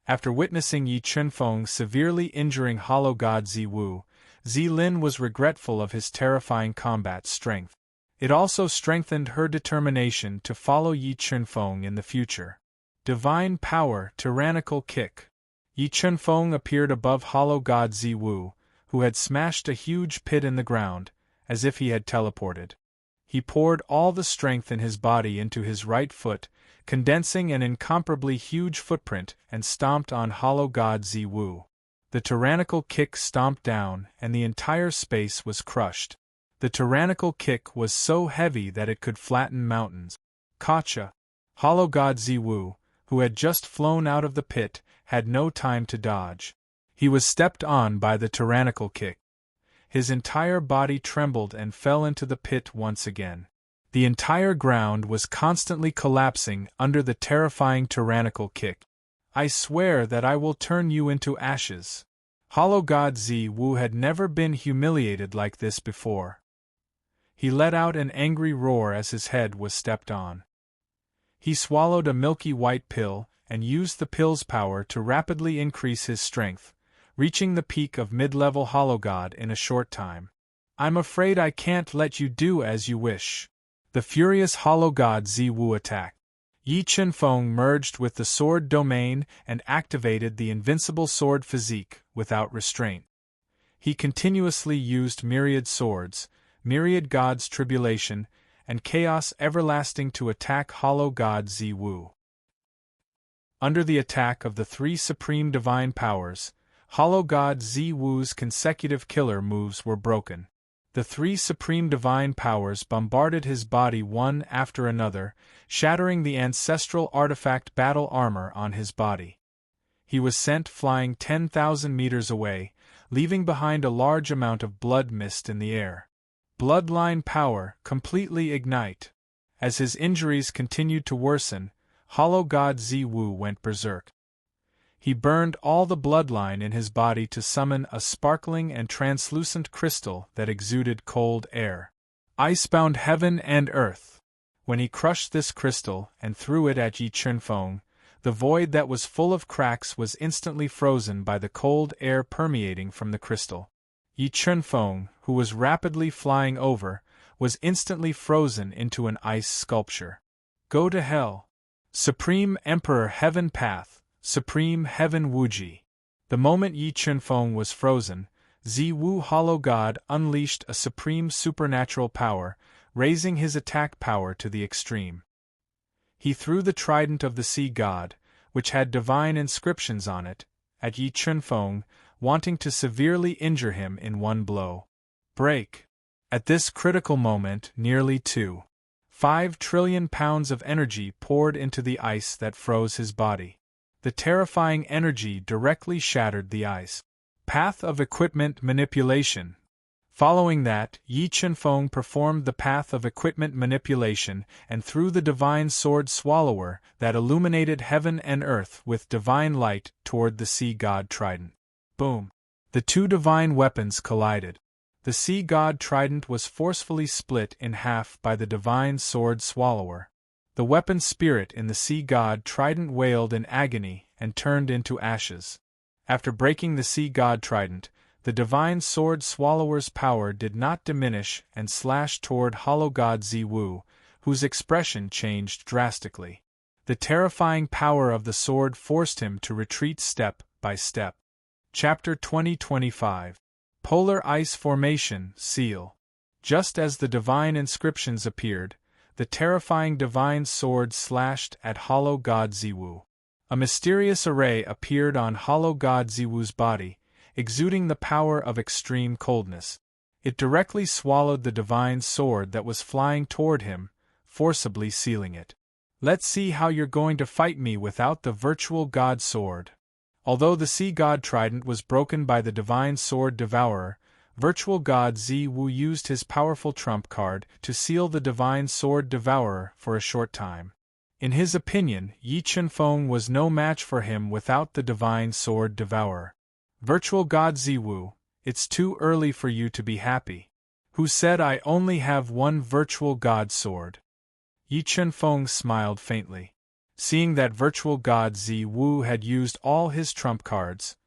After witnessing Yi Qinfeng severely injuring hollow god Ziwu, Zilin was regretful of his terrifying combat strength. It also strengthened her determination to follow Yi Qinfeng in the future. Divine Power Tyrannical Kick. Yi Qinfeng appeared above Hollow God Ziwu, who had smashed a huge pit in the ground, as if he had teleported. He poured all the strength in his body into his right foot, condensing an incomparably huge footprint, and stomped on Hollow God Ziwu. The tyrannical kick stomped down, and the entire space was crushed. The tyrannical kick was so heavy that it could flatten mountains. Gotcha! Hollow God Ziwu, who had just flown out of the pit, had no time to dodge. He was stepped on by the tyrannical kick. His entire body trembled and fell into the pit once again. The entire ground was constantly collapsing under the terrifying tyrannical kick. I swear that I will turn you into ashes. Hollow God Ziwu had never been humiliated like this before. He let out an angry roar as his head was stepped on. He swallowed a milky white pill and used the pill's power to rapidly increase his strength, reaching the peak of mid-level Hollow God in a short time. I'm afraid I can't let you do as you wish. The furious Hollow God Ziwu attacked. Yi Qianfeng merged with the sword domain and activated the invincible sword physique without restraint. He continuously used myriad swords, myriad gods tribulation, and chaos everlasting to attack hollow god Ziwu. Under the attack of the three supreme divine powers, hollow god Ziwu's consecutive killer moves were broken. The three supreme divine powers bombarded his body one after another, shattering the ancestral artifact battle armor on his body. He was sent flying 10,000 meters away, leaving behind a large amount of blood mist in the air. Bloodline power completely ignite. As his injuries continued to worsen, hollow god Ziwu went berserk. He burned all the bloodline in his body to summon a sparkling and translucent crystal that exuded cold air. Icebound heaven and earth. When he crushed this crystal and threw it at Yi Qianfeng, the void that was full of cracks was instantly frozen by the cold air permeating from the crystal. Yi Qianfeng, who was rapidly flying over, was instantly frozen into an ice sculpture. Go to hell. Supreme Emperor Heaven Path. Supreme Heaven Wuji. The moment Yi Qianfeng was frozen, Ziwu Hollow God unleashed a supreme supernatural power, raising his attack power to the extreme. He threw the trident of the sea god, which had divine inscriptions on it, at Yi Qianfeng, wanting to severely injure him in one blow. Break. At this critical moment, nearly 2.5 trillion pounds of energy poured into the ice that froze his body. The terrifying energy directly shattered the ice. Path of equipment manipulation. Following that, Yi Qianfeng performed the path of equipment manipulation and threw the divine sword swallower that illuminated heaven and earth with divine light toward the sea god trident. Boom! The two divine weapons collided. The sea god trident was forcefully split in half by the divine sword swallower. The weapon spirit in the sea god trident wailed in agony and turned into ashes. After breaking the sea god trident, the divine sword swallower's power did not diminish and slashed toward hollow god Ziwu, whose expression changed drastically. The terrifying power of the sword forced him to retreat step by step. Chapter 2025. Polar Ice Formation Seal. Just as the divine inscriptions appeared, the terrifying divine sword slashed at hollow god Ziwu. A mysterious array appeared on hollow god Ziwu's body, exuding the power of extreme coldness. It directly swallowed the divine sword that was flying toward him, forcibly sealing it. Let's see how you're going to fight me without the virtual god sword. Although the sea god trident was broken by the divine sword devourer, virtual god Ziwu used his powerful trump card to seal the divine sword devourer for a short time. In his opinion, Yi Qianfeng was no match for him without the divine sword devourer. Virtual god Ziwu, it's too early for you to be happy. Who said I only have one virtual god sword? Yi Qianfeng smiled faintly. Seeing that virtual god Ziwu had used all his trump cards,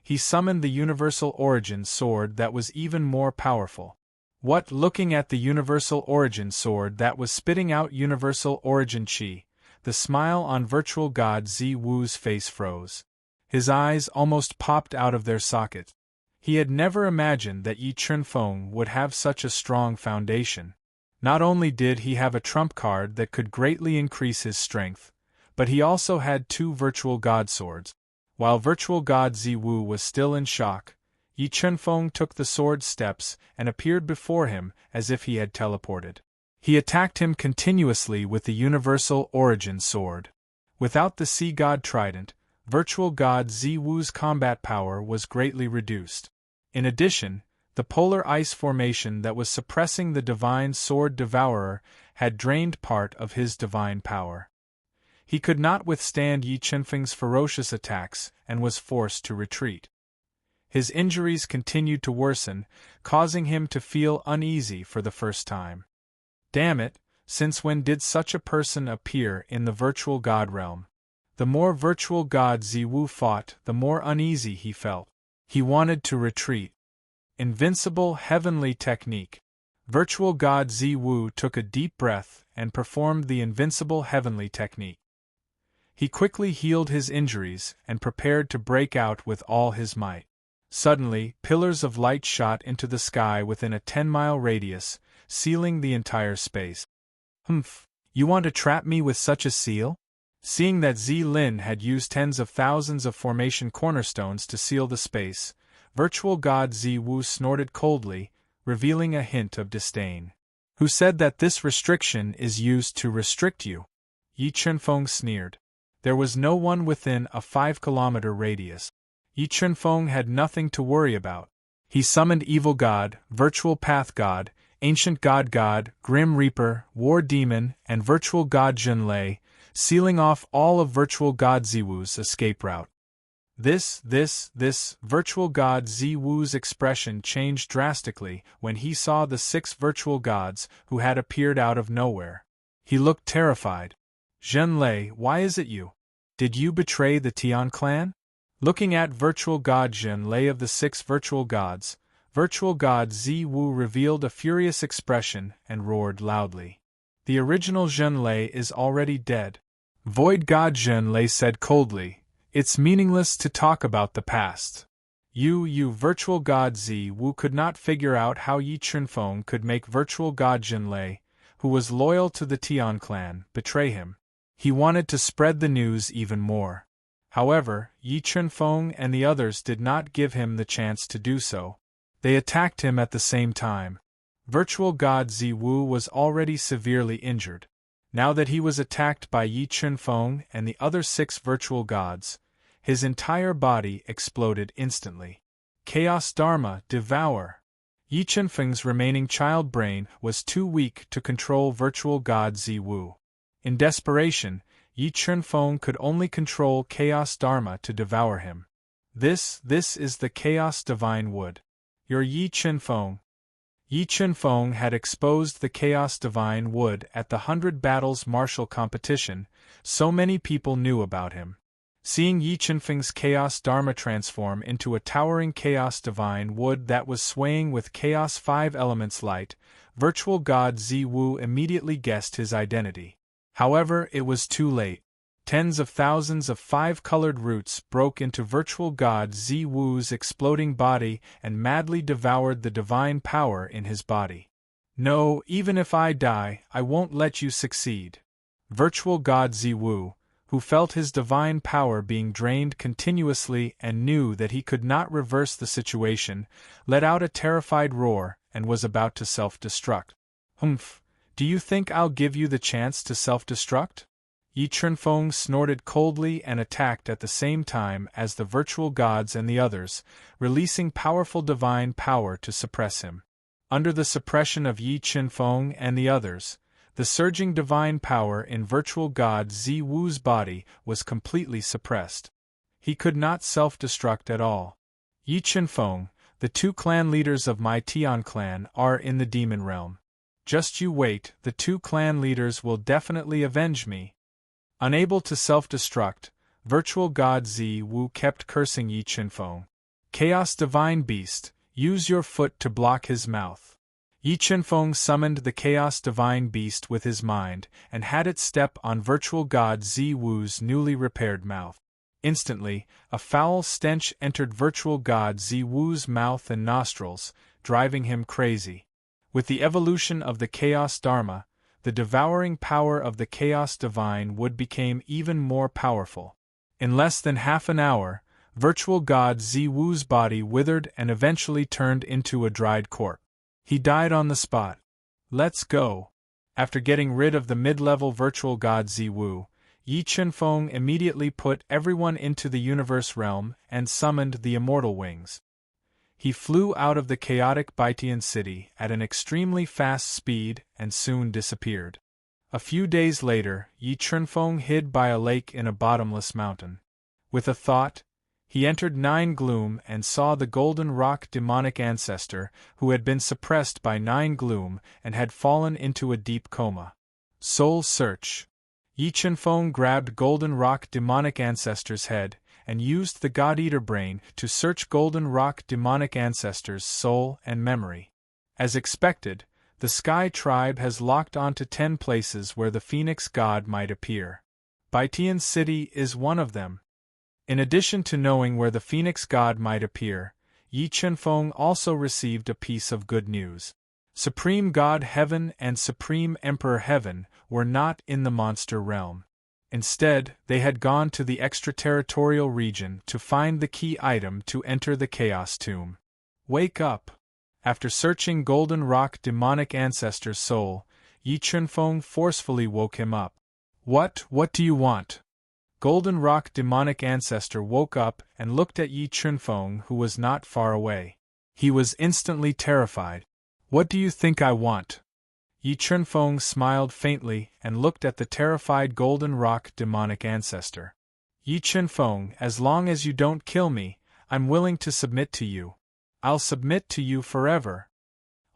he summoned the Universal Origin sword that was even more powerful. What? Looking at the Universal Origin sword that was spitting out Universal Origin Chi, the smile on virtual god Ziwu's face froze. His eyes almost popped out of their sockets. He had never imagined that Yi Qianfeng would have such a strong foundation. Not only did he have a trump card that could greatly increase his strength, but he also had two virtual god swords. While virtual god Ziwu was still in shock, Yi Qianfeng took the sword steps and appeared before him as if he had teleported. He attacked him continuously with the Universal Origin sword. Without the sea god trident, virtual god Ziwu's combat power was greatly reduced. In addition, the polar ice formation that was suppressing the divine sword devourer had drained part of his divine power. He could not withstand Yi Qianfeng's ferocious attacks and was forced to retreat. His injuries continued to worsen, causing him to feel uneasy for the first time. Damn it, since when did such a person appear in the virtual god realm? The more virtual god Ziwu fought, the more uneasy he felt. He wanted to retreat. Invincible Heavenly Technique. Virtual god Ziwu took a deep breath and performed the Invincible Heavenly Technique. He quickly healed his injuries and prepared to break out with all his might. Suddenly, pillars of light shot into the sky within a 10-mile radius, sealing the entire space. Humph! You want to trap me with such a seal? Seeing that Lin had used tens of thousands of formation cornerstones to seal the space, virtual god Wu snorted coldly, revealing a hint of disdain. Who said that this restriction is used to restrict you? Yi Chunfeng sneered. There was no one within a 5-kilometer radius. Yi Chunfeng had nothing to worry about. He summoned Evil God, Virtual Path God, Ancient God, Grim Reaper, War Demon, and Virtual God Zhenlei, sealing off all of Virtual God Ziwu's escape route. This Virtual God Ziwu's expression changed drastically when he saw the 6 virtual gods who had appeared out of nowhere. He looked terrified. Zhenlei, why is it you? Did you betray the Tian clan? Looking at Virtual God Zhenlei of the 6 virtual gods, Virtual God Ziwu revealed a furious expression and roared loudly. The original Zhenlei is already dead. Void God Zhenlei said coldly, it's meaningless to talk about the past. You Virtual God Ziwu could not figure out how Yi Chunfeng could make Virtual God Zhenlei, who was loyal to the Tian clan, betray him. He wanted to spread the news even more. However, Yi Chunfeng and the others did not give him the chance to do so. They attacked him at the same time. Virtual God Ziwu was already severely injured. Now that he was attacked by Yi Chunfeng and the other 6 virtual gods, his entire body exploded instantly. Chaos Dharma, devour! Yi Chunfeng's remaining child brain was too weak to control Virtual God Ziwu. In desperation, Yi Chunfeng could only control Chaos Dharma to devour him. This is the Chaos Divine Wood. You're Yi Chunfeng. Yi Chunfeng had exposed the Chaos Divine Wood at the 100 Battles Martial competition, so many people knew about him. Seeing Yi Chunfeng's Chaos Dharma transform into a towering Chaos Divine Wood that was swaying with Chaos 5 elements light, Virtual God Ziwu immediately guessed his identity. However, it was too late. Tens of thousands of 5-colored roots broke into Virtual God Ziwu's exploding body and madly devoured the divine power in his body. No, even if I die, I won't let you succeed. Virtual God Ziwu, who felt his divine power being drained continuously and knew that he could not reverse the situation, let out a terrified roar and was about to self-destruct. Humph, do you think I'll give you the chance to self-destruct? Yi Chunfeng snorted coldly and attacked at the same time as the virtual gods and the others, releasing powerful divine power to suppress him. Under the suppression of Yi Chunfeng and the others, the surging divine power in Virtual God Ziwu's body was completely suppressed. He could not self-destruct at all. Yi Chunfeng, the 2 clan leaders of my Tian clan are in the demon realm. Just you wait, the 2 clan leaders will definitely avenge me. Unable to self-destruct, Virtual God Ziwu kept cursing Yi Chunfeng. Chaos Divine Beast, use your foot to block his mouth. Yi Chunfeng summoned the Chaos Divine Beast with his mind and had it step on Virtual God Ziwu's newly repaired mouth. Instantly, a foul stench entered Virtual God Ziwu's mouth and nostrils, driving him crazy. With the evolution of the Chaos Dharma, the devouring power of the Chaos Divine Wood became even more powerful. In less than half an hour, Virtual God Ziwu's body withered and eventually turned into a dried corpse. He died on the spot. Let's go. After getting rid of the mid-level Virtual God Ziwu, Yi Chunfeng immediately put everyone into the universe realm and summoned the immortal wings. He flew out of the chaotic Baitian city at an extremely fast speed and soon disappeared. A few days later, Yi Chunfeng hid by a lake in a bottomless mountain. With a thought, he entered Nine Gloom and saw the Golden Rock demonic ancestor who had been suppressed by Nine Gloom and had fallen into a deep coma. Soul Search. Yi Chunfeng grabbed Golden Rock demonic ancestor's head and used the God-Eater brain to search Golden Rock demonic ancestor's soul and memory. As expected, the Sky Tribe has locked onto 10 places where the Phoenix God might appear. Baitian City is one of them. In addition to knowing where the Phoenix God might appear, Yi Chunfeng also received a piece of good news. Supreme God Heaven and Supreme Emperor Heaven were not in the monster realm. Instead, they had gone to the extraterritorial region to find the key item to enter the Chaos Tomb. Wake up! After searching Golden Rock demonic ancestor's soul, Yi Chunfeng forcefully woke him up. What do you want? Golden Rock demonic ancestor woke up and looked at Yi Chunfeng, who was not far away. He was instantly terrified. What do you think I want? Yi Chunfeng smiled faintly and looked at the terrified Golden Rock demonic ancestor. Yi Chunfeng, as long as you don't kill me, I'm willing to submit to you. I'll submit to you forever.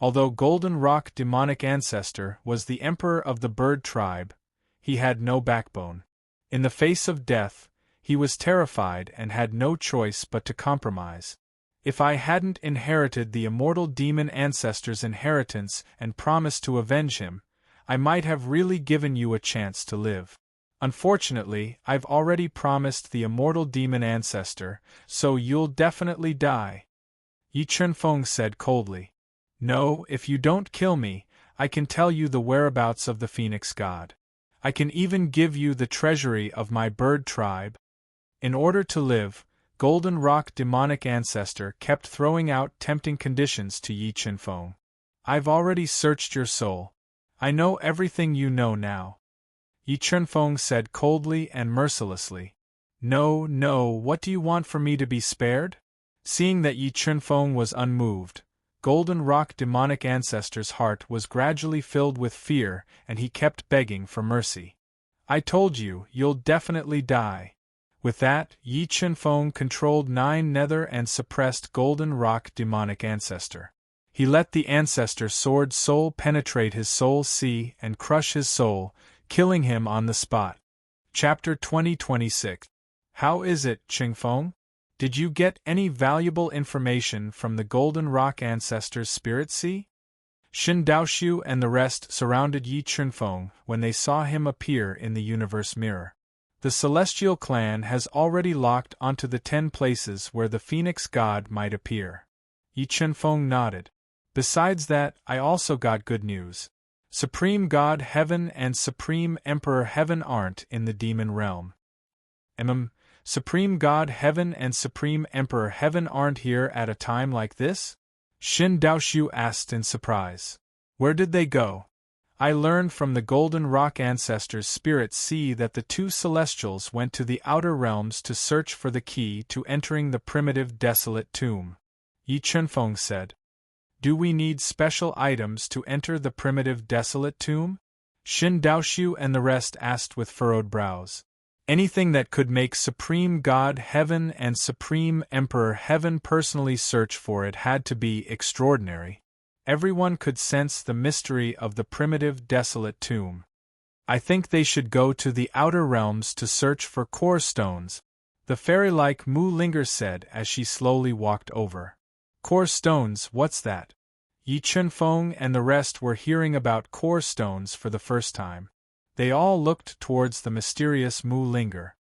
Although Golden Rock demonic ancestor was the emperor of the bird tribe, he had no backbone. In the face of death, he was terrified and had no choice but to compromise. If I hadn't inherited the immortal demon ancestor's inheritance and promised to avenge him, I might have really given you a chance to live. Unfortunately, I've already promised the immortal demon ancestor, so you'll definitely die. Yi Chunfeng said coldly. No, if you don't kill me, I can tell you the whereabouts of the Phoenix God. I can even give you the treasury of my bird tribe. In order to live, Golden Rock demonic ancestor kept throwing out tempting conditions to Yi Chunfeng. I've already searched your soul. I know everything you know now. Yi Chunfeng said coldly and mercilessly. No, what do you want for me to be spared? Seeing that Yi Chunfeng was unmoved, Golden Rock demonic ancestor's heart was gradually filled with fear and he kept begging for mercy. I told you, you'll definitely die. With that, Yi Chunfeng controlled 9 nether and suppressed Golden Rock demonic ancestor. He let the ancestor sword soul penetrate his soul sea and crush his soul, killing him on the spot. Chapter 2026. How is it, Chunfeng? Did you get any valuable information from the Golden Rock ancestor's spirit sea? Shin Daoshu and the rest surrounded Yi Chunfeng when they saw him appear in the universe mirror. The Celestial Clan has already locked onto the 10 places where the Phoenix God might appear. Yi Chunfeng nodded. Besides that, I also got good news. Supreme God Heaven and Supreme Emperor Heaven aren't in the demon realm. Supreme God Heaven and Supreme Emperor Heaven aren't here at a time like this? Shin Daoshu asked in surprise. Where did they go? I learned from the Golden Rock ancestors' spirit sea that the 2 celestials went to the outer realms to search for the key to entering the primitive desolate tomb. Yi Chunfeng said. Do we need special items to enter the primitive desolate tomb? Shin Daoshu and the rest asked with furrowed brows. Anything that could make Supreme God Heaven and Supreme Emperor Heaven personally search for it had to be extraordinary. Everyone could sense the mystery of the primitive desolate tomb. I think they should go to the outer realms to search for core stones, the fairy-like Mu Linger said as she slowly walked over. Core stones, what's that? Yi Chunfeng and the rest were hearing about core stones for the first time. They all looked towards the mysterious Mu Linger.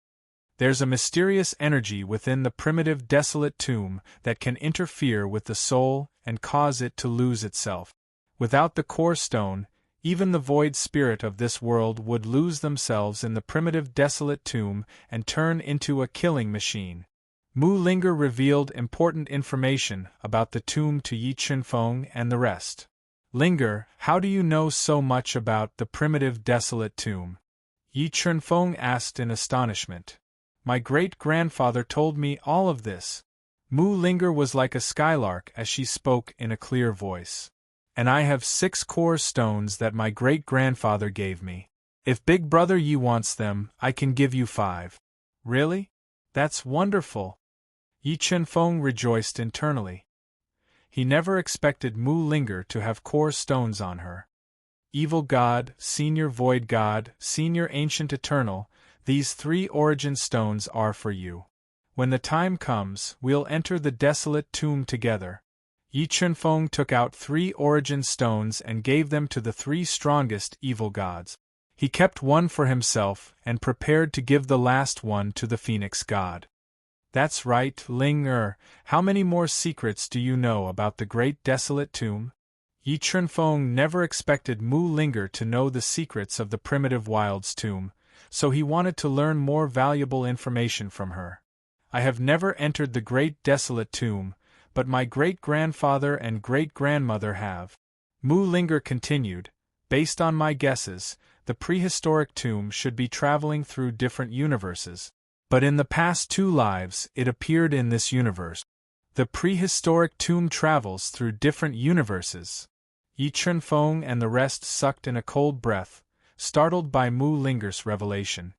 There's a mysterious energy within the primitive desolate tomb that can interfere with the soul and cause it to lose itself. Without the core stone, even the void spirit of this world would lose themselves in the primitive desolate tomb and turn into a killing machine. Mu Linger revealed important information about the tomb to Yi Chunfeng and the rest. Linger, how do you know so much about the primitive desolate tomb? Yi Chunfeng asked in astonishment. My great-grandfather told me all of this. Mu Linger was like a skylark as she spoke in a clear voice. And I have 6 core stones that my great-grandfather gave me. If Big Brother Yi wants them, I can give you 5. Really? That's wonderful. Yi Chunfeng rejoiced internally. He never expected Mu Linger to have core stones on her. Evil God, Senior Void God, Senior Ancient Eternal, these 3 origin stones are for you. When the time comes, we'll enter the desolate tomb together. Yi Chunfeng took out 3 origin stones and gave them to the 3 strongest evil gods. He kept one for himself and prepared to give the last one to the Phoenix God. That's right, Ling how many more secrets do you know about the great desolate tomb? Yi Chunfeng never expected Mu Linger to know the secrets of the primitive wild's tomb, so he wanted to learn more valuable information from her. I have never entered the great desolate tomb, but my great-grandfather and great-grandmother have. Mu Linger continued, based on my guesses, the prehistoric tomb should be traveling through different universes. But in the past 2 lives, it appeared in this universe. The prehistoric tomb travels through different universes. Yi Chunfeng and the rest sucked in a cold breath, startled by Mu Linger's revelation.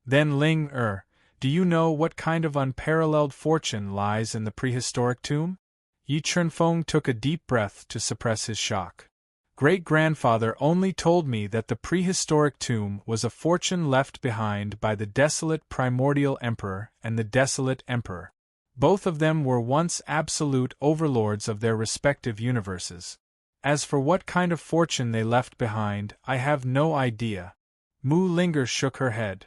Then Ling do you know what kind of unparalleled fortune lies in the prehistoric tomb? Yi Chunfeng took a deep breath to suppress his shock. Great-grandfather only told me that the prehistoric tomb was a fortune left behind by the desolate primordial emperor and the desolate emperor. Both of them were once absolute overlords of their respective universes. As for what kind of fortune they left behind, I have no idea. Mu Linger shook her head.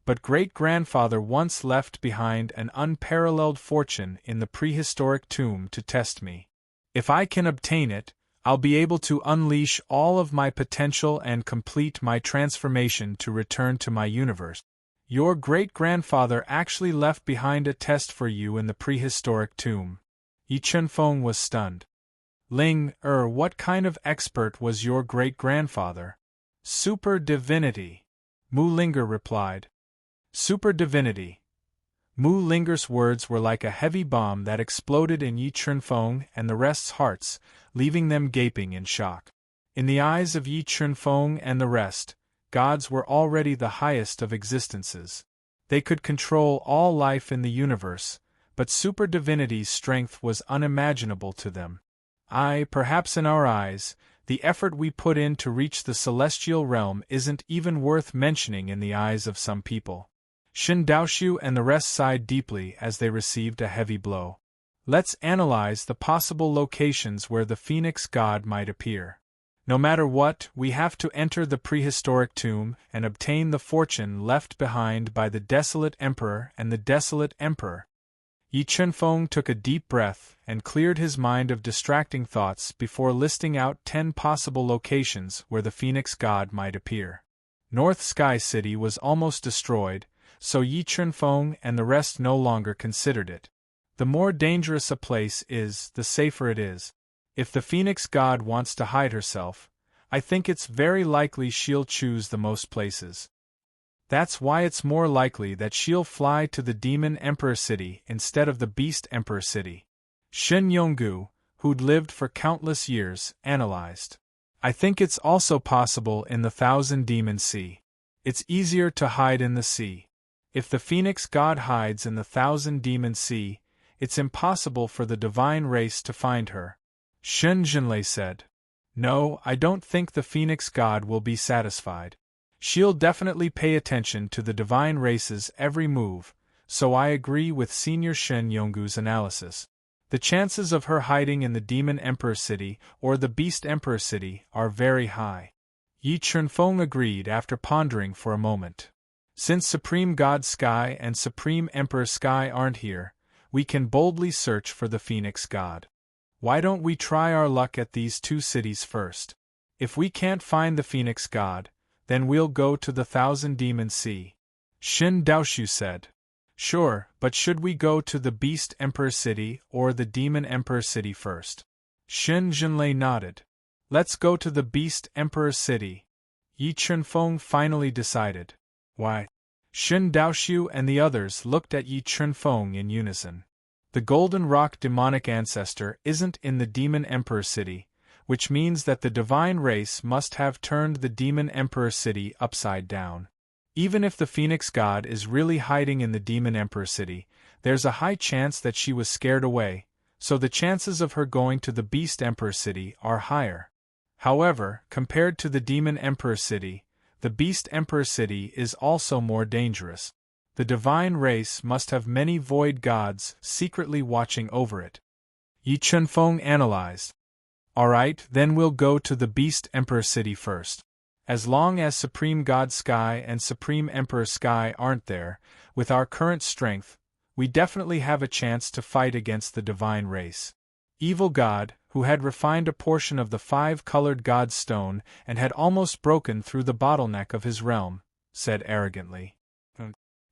But great-grandfather once left behind an unparalleled fortune in the prehistoric tomb to test me. If I can obtain it, I'll be able to unleash all of my potential and complete my transformation to return to my universe. Your great-grandfather actually left behind a test for you in the prehistoric tomb. Yi Chunfeng was stunned. Ling what kind of expert was your great-grandfather? Super divinity. Mu Linger replied. Super divinity. Mu Linger's words were like a heavy bomb that exploded in Yi Chunfeng and the rest's hearts, leaving them gaping in shock. In the eyes of Yi Chunfeng and the rest, gods were already the highest of existences. They could control all life in the universe, but super divinity's strength was unimaginable to them. Perhaps in our eyes, the effort we put in to reach the celestial realm isn't even worth mentioning in the eyes of some people. Shen Daoshu and the rest sighed deeply as they received a heavy blow. Let's analyze the possible locations where the Phoenix God might appear. No matter what, we have to enter the prehistoric tomb and obtain the fortune left behind by the desolate emperor and the desolate emperor. Yi Chunfeng took a deep breath and cleared his mind of distracting thoughts before listing out 10 possible locations where the Phoenix God might appear. North Sky City was almost destroyed, so Yi Chunfeng and the rest no longer considered it. The more dangerous a place is, the safer it is. If the Phoenix God wants to hide herself, I think it's very likely she'll choose the most places. That's why it's more likely that she'll fly to the Demon Emperor City instead of the Beast Emperor City. Shen Yonggu, who'd lived for countless years, analyzed. I think it's also possible in the Thousand Demon Sea. It's easier to hide in the sea. If the Phoenix God hides in the Thousand Demon Sea, it's impossible for the divine race to find her. Shen Zhenlei said. No, I don't think the Phoenix God will be satisfied. She'll definitely pay attention to the divine race's every move, so I agree with Senior Shen Yonggu's analysis. The chances of her hiding in the Demon Emperor City or the Beast Emperor City are very high. Yi Chunfeng agreed after pondering for a moment. Since Supreme God Sky and Supreme Emperor Sky aren't here, we can boldly search for the Phoenix God. Why don't we try our luck at these 2 cities first? If we can't find the Phoenix God, then we'll go to the Thousand Demon Sea. Shen Daoshu said. Sure, but should we go to the Beast Emperor City or the Demon Emperor City first? Shen Zhenlei nodded. Let's go to the Beast Emperor City. Yi Chunfeng finally decided. Why? Shen Daoshu and the others looked at Yi Chunfeng in unison. The Golden Rock demonic ancestor isn't in the Demon Emperor City, which means that the divine race must have turned the Demon Emperor City upside down. Even if the Phoenix God is really hiding in the Demon Emperor City, there's a high chance that she was scared away, so the chances of her going to the Beast Emperor City are higher. However, compared to the Demon Emperor City, the Beast Emperor City is also more dangerous. The divine race must have many void gods secretly watching over it. Yi Chunfeng analyzed. Alright, then we'll go to the Beast Emperor City first. As long as Supreme God Sky and Supreme Emperor Sky aren't there, with our current strength, we definitely have a chance to fight against the divine race. Evil God, who had refined a portion of the five-colored God's stone and had almost broken through the bottleneck of his realm, said arrogantly.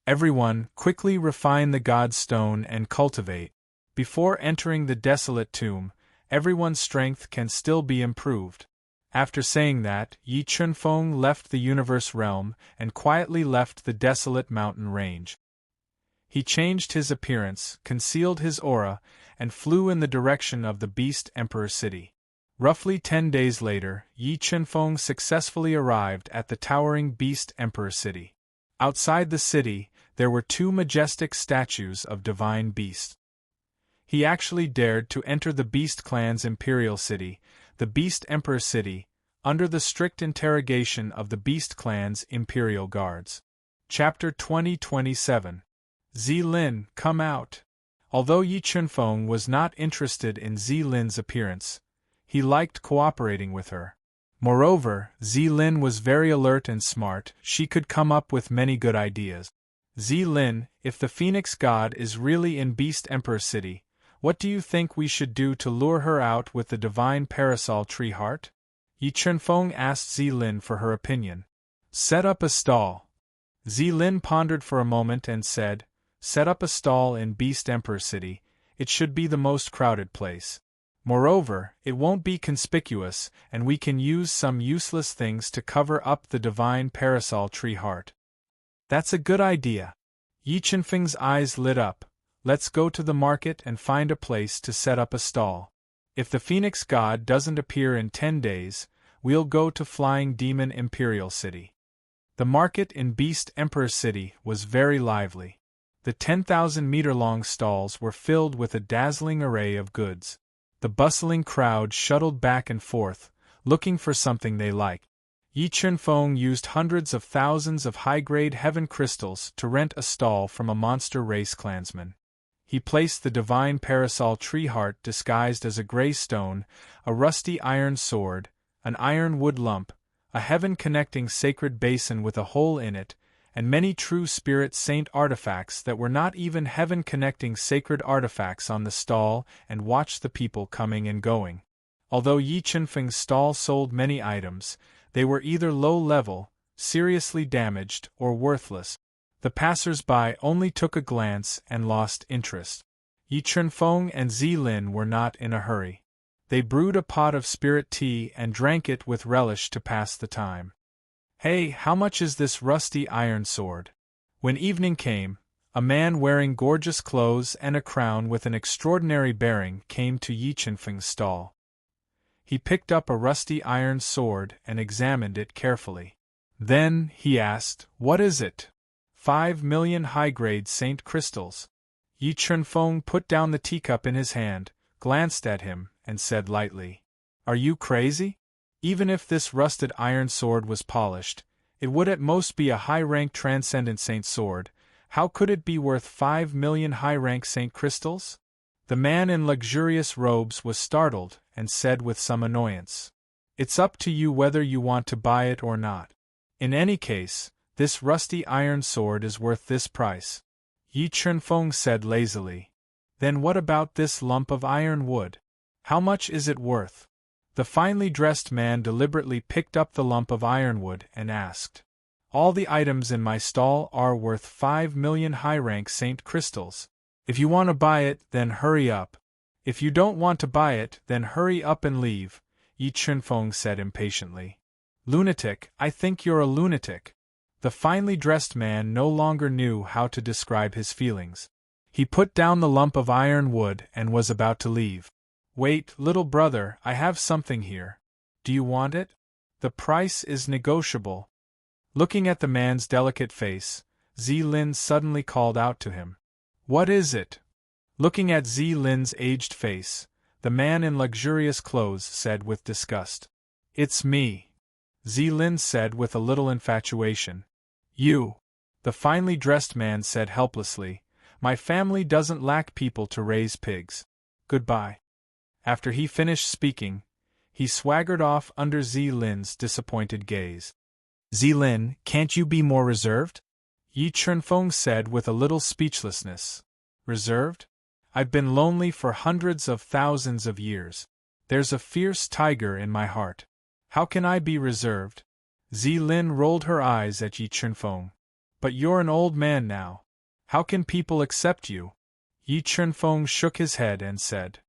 Everyone, quickly refine the God's stone and cultivate. Before entering the desolate tomb, everyone's strength can still be improved. After saying that, Yi Chunfeng left the universe realm and quietly left the desolate mountain range. He changed his appearance, concealed his aura, and flew in the direction of the Beast Emperor City. Roughly 10 days later, Yi Chunfeng successfully arrived at the towering Beast Emperor City. Outside the city, there were 2 majestic statues of divine beasts. He actually dared to enter the Beast Clan's imperial city, the Beast Emperor City, under the strict interrogation of the Beast Clan's imperial guards. Chapter 2027. Zilin, come out. Although Yi Chunfeng was not interested in Zilin's appearance, he liked cooperating with her. Moreover, Zilin was very alert and smart, she could come up with many good ideas. Zilin, if the Phoenix God is really in Beast Emperor City, what do you think we should do to lure her out with the divine parasol tree heart? Yi Chunfeng asked Zilin for her opinion. Set up a stall. Zilin pondered for a moment and said, set up a stall in Beast Emperor City, it should be the most crowded place. Moreover, it won't be conspicuous, and we can use some useless things to cover up the divine parasol tree heart. That's a good idea. Yi Chunfeng's eyes lit up. Let's go to the market and find a place to set up a stall. If the Phoenix God doesn't appear in 10 days, we'll go to Flying Demon Imperial City. The market in Beast Emperor City was very lively. The 10,000-meter-long stalls were filled with a dazzling array of goods. The bustling crowd shuttled back and forth, looking for something they liked. Yi Chunfeng used hundreds of thousands of high-grade heaven crystals to rent a stall from a monster race clansman. He placed the divine parasol tree heart disguised as a gray stone, a rusty iron sword, an iron wood lump, a heaven-connecting sacred basin with a hole in it, and many true spirit saint artifacts that were not even heaven-connecting sacred artifacts on the stall, and watched the people coming and going. Although Yi Chunfeng's stall sold many items, they were either low-level, seriously damaged, or worthless. The passers-by only took a glance and lost interest. Yi Chunfeng and Zilin were not in a hurry. They brewed a pot of spirit tea and drank it with relish to pass the time. Hey, how much is this rusty iron sword? When evening came, a man wearing gorgeous clothes and a crown with an extraordinary bearing came to Yi Chunfeng's stall. He picked up a rusty iron sword and examined it carefully. Then, he asked, what is it? 5 million high-grade saint crystals. Yi Chunfeng put down the teacup in his hand, glanced at him, and said lightly, are you crazy? Even if this rusted iron sword was polished, it would at most be a high-rank transcendent saint sword. How could it be worth 5 million high-rank saint crystals? The man in luxurious robes was startled, and said with some annoyance, it's up to you whether you want to buy it or not. In any case, this rusty iron sword is worth this price. Yi Chunfeng said lazily. Then what about this lump of iron wood? How much is it worth? The finely dressed man deliberately picked up the lump of ironwood and asked. All the items in my stall are worth 5 million high-rank saint crystals. If you want to buy it, then hurry up. If you don't want to buy it, then hurry up and leave, Yi Chunfeng said impatiently. Lunatic, I think you're a lunatic. The finely dressed man no longer knew how to describe his feelings. He put down the lump of iron wood and was about to leave. Wait, little brother, I have something here. Do you want it? The price is negotiable. Looking at the man's delicate face, Zilin suddenly called out to him. What is it? Looking at Zilin's aged face, the man in luxurious clothes said with disgust. It's me. Zilin said with a little infatuation. You. The finely dressed man said helplessly. My family doesn't lack people to raise pigs. Goodbye. After he finished speaking, he swaggered off under Zilin's disappointed gaze. Zilin, can't you be more reserved? Yi Chunfeng said with a little speechlessness. Reserved? I've been lonely for hundreds of thousands of years. There's a fierce tiger in my heart. How can I be reserved? Zilin rolled her eyes at Yi Chunfeng. But you're an old man now. How can people accept you? Yi Chunfeng shook his head and said,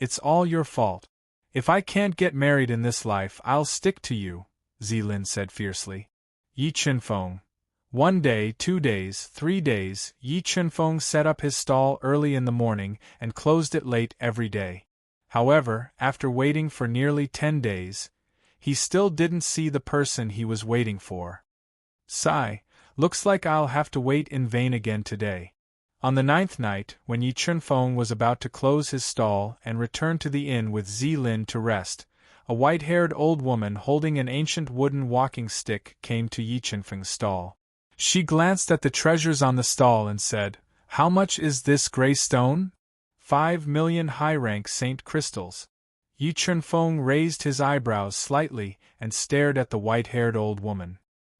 It's all your fault. If I can't get married in this life, I'll stick to you, Zilin said fiercely. Yi Chunfeng. 1 day, 2 days, 3 days, Yi Chunfeng set up his stall early in the morning and closed it late every day. However, after waiting for nearly 10 days, he still didn't see the person he was waiting for. Sigh, looks like I'll have to wait in vain again today. On the 9th night, when Yi Chunfeng was about to close his stall and return to the inn with Zilin to rest, a white-haired old woman holding an ancient wooden walking stick came to Yi Chunfeng's stall. She glanced at the treasures on the stall and said, How much is this gray stone? 5 million high-rank Saint crystals. Yi Chunfeng raised his eyebrows slightly and stared at the white-haired old woman.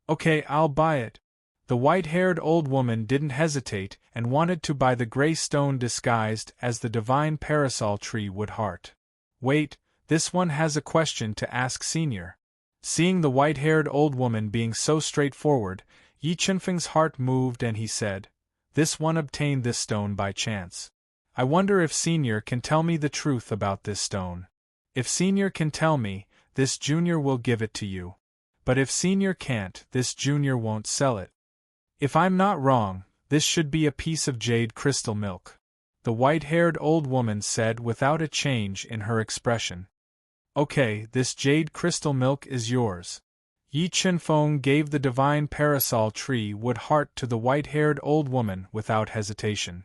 Okay, I'll buy it. The white-haired old woman didn't hesitate and wanted to buy the gray stone disguised as the divine parasol tree wood heart. Wait, this one has a question to ask Senior. Seeing the white-haired old woman being so straightforward, Yi Chunfeng's heart moved and he said, This one obtained this stone by chance. I wonder if Senior can tell me the truth about this stone. If Senior can tell me, this junior will give it to you. But if Senior can't, this junior won't sell it. If I'm not wrong, this should be a piece of jade crystal milk, the white-haired old woman said without a change in her expression. Okay, this jade crystal milk is yours. Yi Chunfeng gave the divine parasol tree wood heart to the white-haired old woman without hesitation.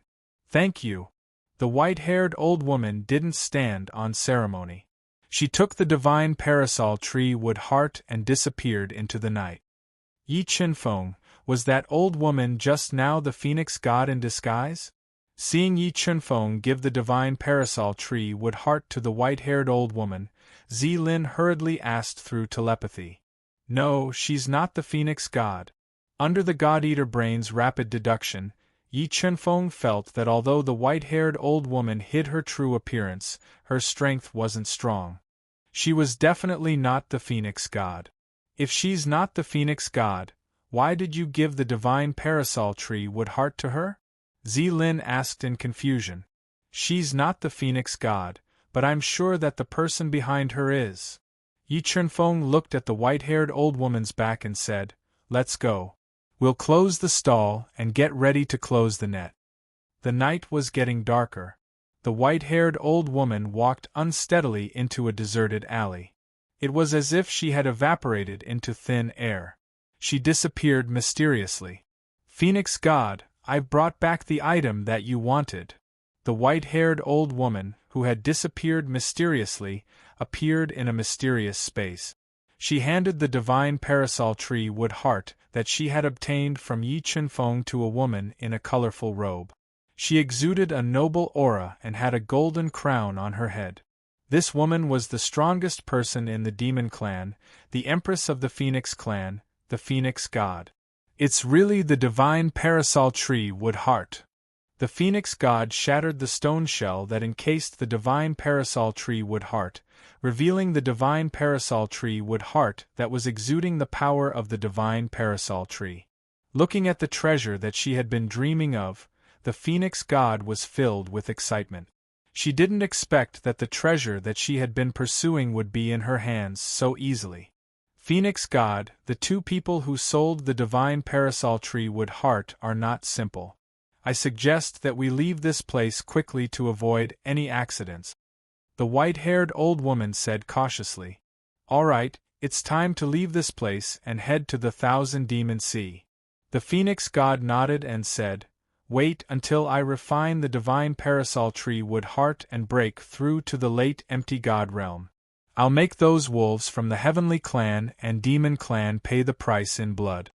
Thank you. The white-haired old woman didn't stand on ceremony. She took the divine parasol tree wood heart and disappeared into the night. Yi Chunfeng, was that old woman just now the phoenix god in disguise? Seeing Yi Chunfeng give the divine parasol tree wood heart to the white-haired old woman, Zilin hurriedly asked through telepathy. No, she's not the phoenix god. Under the god-eater brain's rapid deduction, Yi Chunfeng felt that although the white-haired old woman hid her true appearance, her strength wasn't strong. She was definitely not the phoenix god. If she's not the phoenix god, why did you give the divine parasol tree wood heart to her? Zilin asked in confusion. She's not the phoenix god, but I'm sure that the person behind her is. Yi Chunfeng looked at the white-haired old woman's back and said, Let's go. We'll close the stall and get ready to close the net. The night was getting darker. The white-haired old woman walked unsteadily into a deserted alley. It was as if she had evaporated into thin air. She disappeared mysteriously. Phoenix God, I've brought back the item that you wanted. The white-haired old woman, who had disappeared mysteriously, appeared in a mysterious space. She handed the divine parasol tree wood heart that she had obtained from Yi Chunfeng to a woman in a colorful robe. She exuded a noble aura and had a golden crown on her head. This woman was the strongest person in the demon clan, the empress of the Phoenix clan, the Phoenix God. It's really the divine parasol tree wood heart. The Phoenix God shattered the stone shell that encased the divine parasol tree wood heart, revealing the divine parasol tree wood heart that was exuding the power of the divine parasol tree. Looking at the treasure that she had been dreaming of, the Phoenix God was filled with excitement. She didn't expect that the treasure that she had been pursuing would be in her hands so easily. Phoenix God, the two people who sold the divine parasol tree wood heart are not simple. I suggest that we leave this place quickly to avoid any accidents. The white-haired old woman said cautiously. All right, it's time to leave this place and head to the Thousand Demon Sea. The Phoenix God nodded and said, Wait until I refine the divine parasol tree wood heart and break through to the late empty god realm. I'll make those wolves from the heavenly clan and demon clan pay the price in blood.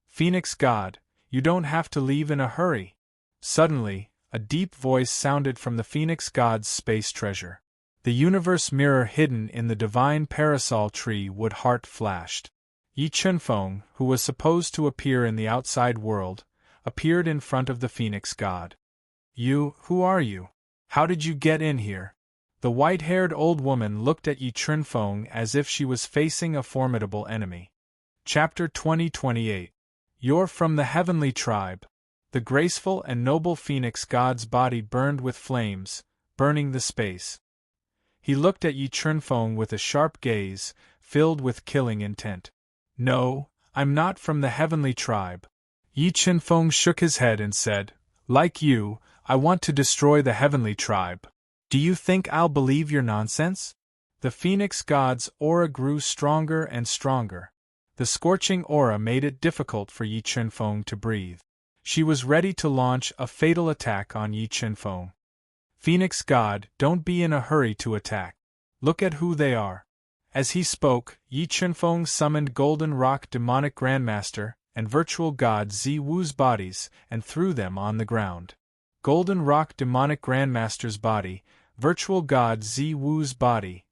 Phoenix God, you don't have to leave in a hurry. Suddenly, a deep voice sounded from the Phoenix God's space treasure. The universe mirror hidden in the divine parasol tree wood heart flashed. Yi Chunfeng, who was supposed to appear in the outside world, appeared in front of the Phoenix God. Who are you? How did you get in here? The white-haired old woman looked at Yi Chunfeng as if she was facing a formidable enemy. Chapter 2028. You're from the heavenly tribe. The graceful and noble Phoenix God's body burned with flames, burning the space. He looked at Yi Chunfeng with a sharp gaze, filled with killing intent. No, I'm not from the heavenly tribe. Yi Chunfeng shook his head and said, like you, I want to destroy the heavenly tribe. Do you think I'll believe your nonsense? The Phoenix God's aura grew stronger and stronger. The scorching aura made it difficult for Yi Chunfeng to breathe. She was ready to launch a fatal attack on Yi Chunfeng. Phoenix God, don't be in a hurry to attack. Look at who they are. As he spoke, Yi Chunfeng summoned Golden Rock Demonic Grandmaster and Virtual God Ziwu's bodies and threw them on the ground. Golden Rock Demonic Grandmaster's body, Virtual God Ziwu's body.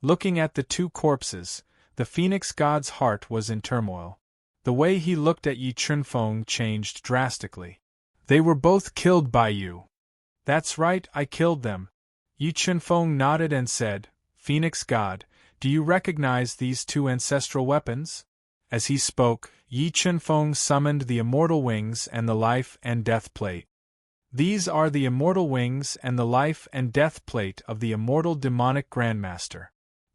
Looking at the two corpses, the Phoenix God's heart was in turmoil. The way he looked at Yi Chunfeng changed drastically. They were both killed by you. That's right, I killed them. Yi Chunfeng nodded and said, Phoenix God, do you recognize these two ancestral weapons? As he spoke, Yi Chunfeng summoned the immortal wings and the life and death plate. These are the immortal wings and the life and death plate of the immortal demonic grandmaster.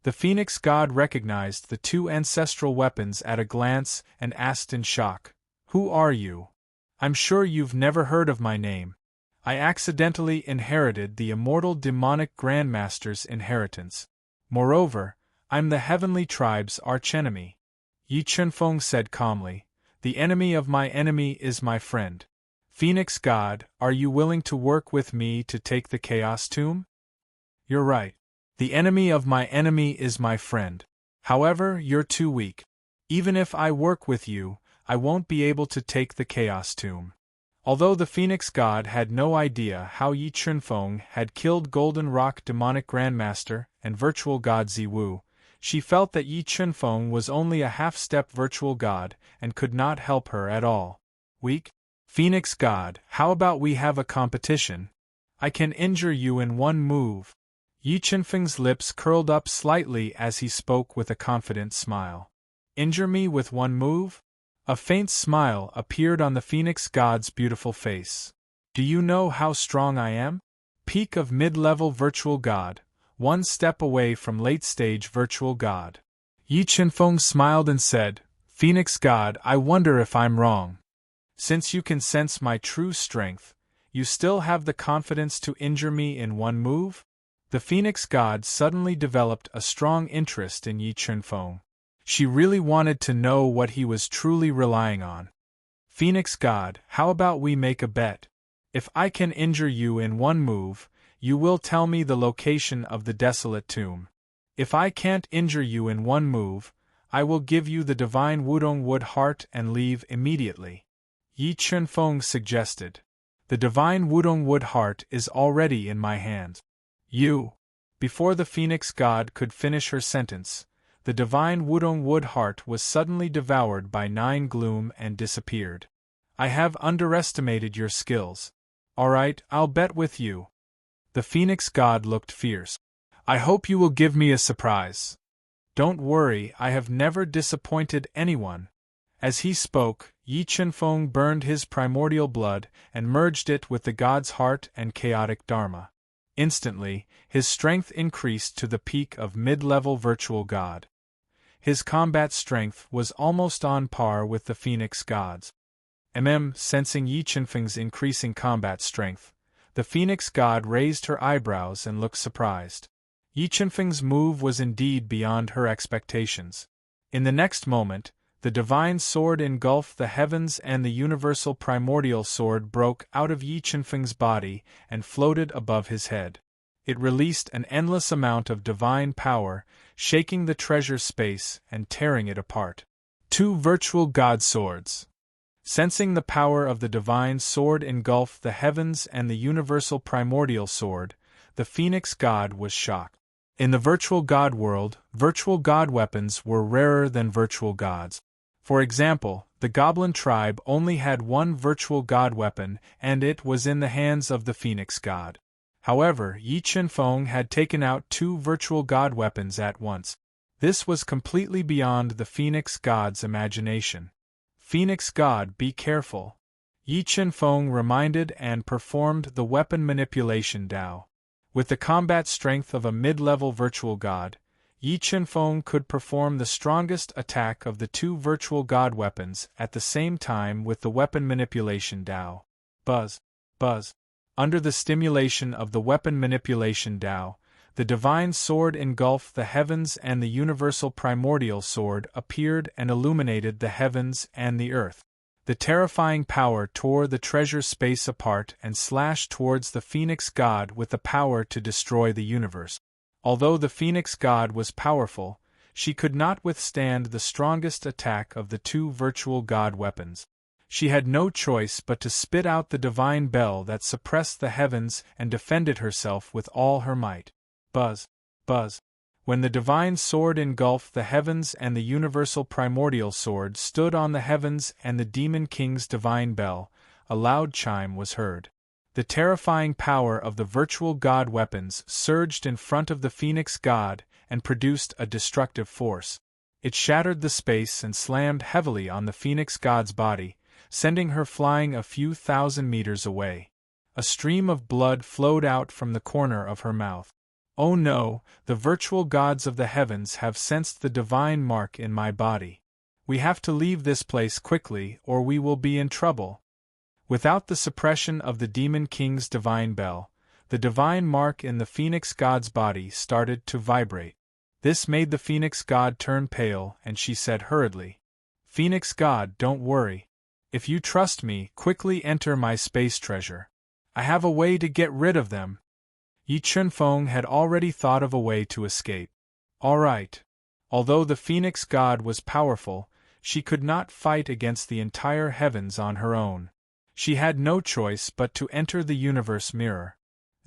The Phoenix God recognized the two ancestral weapons at a glance and asked in shock, Who are you? I'm sure you've never heard of my name. I accidentally inherited the immortal demonic grandmaster's inheritance. Moreover, I'm the heavenly tribe's archenemy. Yi Chunfeng said calmly, The enemy of my enemy is my friend. Phoenix God, are you willing to work with me to take the Chaos Tomb? You're right. The enemy of my enemy is my friend. However, you're too weak. Even if I work with you, I won't be able to take the Chaos Tomb. Although the Phoenix God had no idea how Yi Chunfeng had killed Golden Rock Demonic Grandmaster and Virtual God Ziwu, she felt that Yi Chunfeng was only a half-step Virtual God and could not help her at all. Weak? Phoenix God, how about we have a competition? I can injure you in one move. Yi Chunfeng's lips curled up slightly as he spoke with a confident smile. Injure me with one move? A faint smile appeared on the Phoenix God's beautiful face. Do you know how strong I am? Peak of mid-level Virtual God, one step away from late-stage Virtual God. Yi Chunfeng smiled and said, Phoenix God, I wonder if I'm wrong. Since you can sense my true strength, you still have the confidence to injure me in one move? The Phoenix God suddenly developed a strong interest in Yi Chunfeng. She really wanted to know what he was truly relying on. Phoenix God, how about we make a bet? If I can injure you in one move, you will tell me the location of the desolate tomb. If I can't injure you in one move, I will give you the divine Wudong Wood heart and leave immediately. Yi Chunfeng suggested. The divine Wudong Wood heart is already in my hands. Before the Phoenix God could finish her sentence, the divine Wudong Wood heart was suddenly devoured by 9 gloom and disappeared. I have underestimated your skills. Alright, I'll bet with you. The Phoenix God looked fierce. I hope you will give me a surprise. Don't worry, I have never disappointed anyone. As he spoke, Yi Chunfeng burned his primordial blood and merged it with the god's heart and chaotic dharma. Instantly, his strength increased to the peak of mid-level Virtual God. His combat strength was almost on par with the Phoenix God's. Sensing Yi Chunfeng's increasing combat strength, the Phoenix God raised her eyebrows and looked surprised. Yi Chunfeng's move was indeed beyond her expectations. In the next moment, the divine sword engulfed the heavens and the universal primordial sword broke out of Yi Chunfeng's body and floated above his head. It released an endless amount of divine power, shaking the treasure space and tearing it apart. 2 Virtual God Swords. Sensing the power of the divine sword engulf the heavens and the universal primordial sword, the Phoenix God was shocked. In the virtual god world, virtual god weapons were rarer than virtual gods. For example, the goblin tribe only had one virtual god weapon, and it was in the hands of the phoenix god. However, Yi Qinfeng had taken out two virtual god weapons at once. This was completely beyond the phoenix god's imagination. Phoenix god, be careful. Yi Qinfeng reminded and performed the weapon manipulation Dao. With the combat strength of a mid-level virtual god, Yi Qinfeng could perform the strongest attack of the two virtual god weapons at the same time with the weapon manipulation Dao. Buzz, buzz. Under the stimulation of the weapon manipulation Dao, the divine sword engulfed the heavens and the universal primordial sword appeared and illuminated the heavens and the earth. The terrifying power tore the treasure space apart and slashed towards the phoenix god with the power to destroy the universe. Although the phoenix god was powerful, she could not withstand the strongest attack of the two virtual god weapons. She had no choice but to spit out the divine bell that suppressed the heavens and defended herself with all her might. Buzz, buzz. When the divine sword engulfed the heavens and the universal primordial sword stood on the heavens and the demon king's divine bell, a loud chime was heard. The terrifying power of the virtual god weapons surged in front of the phoenix god and produced a destructive force. It shattered the space and slammed heavily on the phoenix god's body, sending her flying a few thousand meters away. A stream of blood flowed out from the corner of her mouth. Oh no, the virtual gods of the heavens have sensed the divine mark in my body. We have to leave this place quickly or we will be in trouble. Without the suppression of the demon king's divine bell, the divine mark in the phoenix god's body started to vibrate. This made the phoenix god turn pale and she said hurriedly, "Phoenix god, don't worry. If you trust me, quickly enter my space treasure. I have a way to get rid of them." Yi Qinfeng had already thought of a way to escape. All right. Although the phoenix god was powerful, she could not fight against the entire heavens on her own. She had no choice but to enter the universe mirror.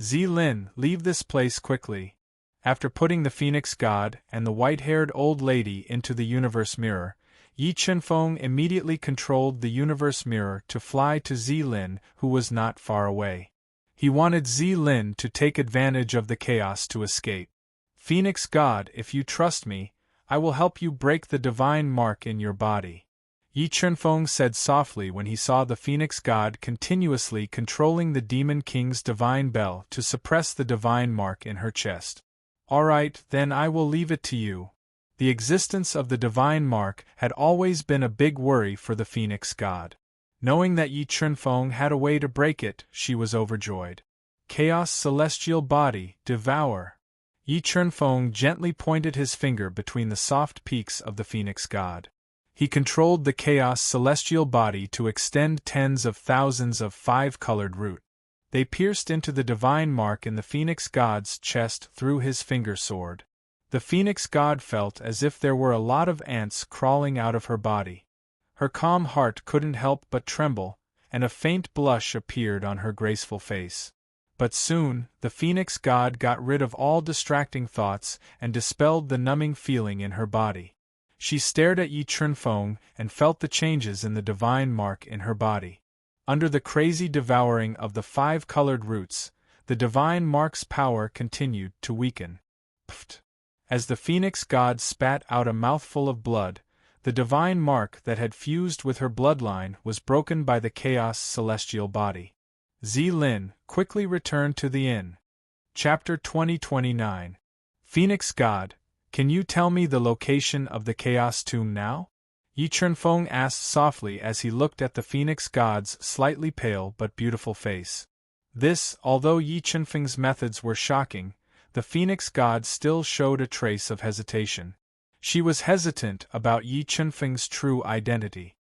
Zilin, leave this place quickly. After putting the phoenix god and the white-haired old lady into the universe mirror, Yi Qinfeng immediately controlled the universe mirror to fly to Zilin, who was not far away. He wanted Zilin to take advantage of the chaos to escape. "Phoenix god, if you trust me, I will help you break the divine mark in your body," Yi Qinfeng said softly when he saw the phoenix god continuously controlling the demon king's divine bell to suppress the divine mark in her chest. "All right, then I will leave it to you." The existence of the divine mark had always been a big worry for the phoenix god. Knowing that Yi Qinfeng had a way to break it, she was overjoyed. "Chaos celestial body, devour." Yi Qinfeng gently pointed his finger between the soft peaks of the phoenix god. He controlled the chaos celestial body to extend tens of thousands of five-colored root. They pierced into the divine mark in the phoenix god's chest through his finger sword. The phoenix god felt as if there were a lot of ants crawling out of her body. Her calm heart couldn't help but tremble, and a faint blush appeared on her graceful face. But soon, the phoenix god got rid of all distracting thoughts and dispelled the numbing feeling in her body. She stared at Yi Qinfeng and felt the changes in the divine mark in her body. Under the crazy devouring of the five-colored roots, the divine mark's power continued to weaken. Pft! As the phoenix god spat out a mouthful of blood, the divine mark that had fused with her bloodline was broken by the chaos celestial body. Zilin quickly returned to the inn. Chapter 2029. Phoenix God, can you tell me the location of the chaos tomb now? Yi Qinfeng asked softly as he looked at the phoenix god's slightly pale but beautiful face. Although Yi Qinfeng's methods were shocking, the phoenix god still showed a trace of hesitation. She was hesitant about Yi Qinfeng's true identity.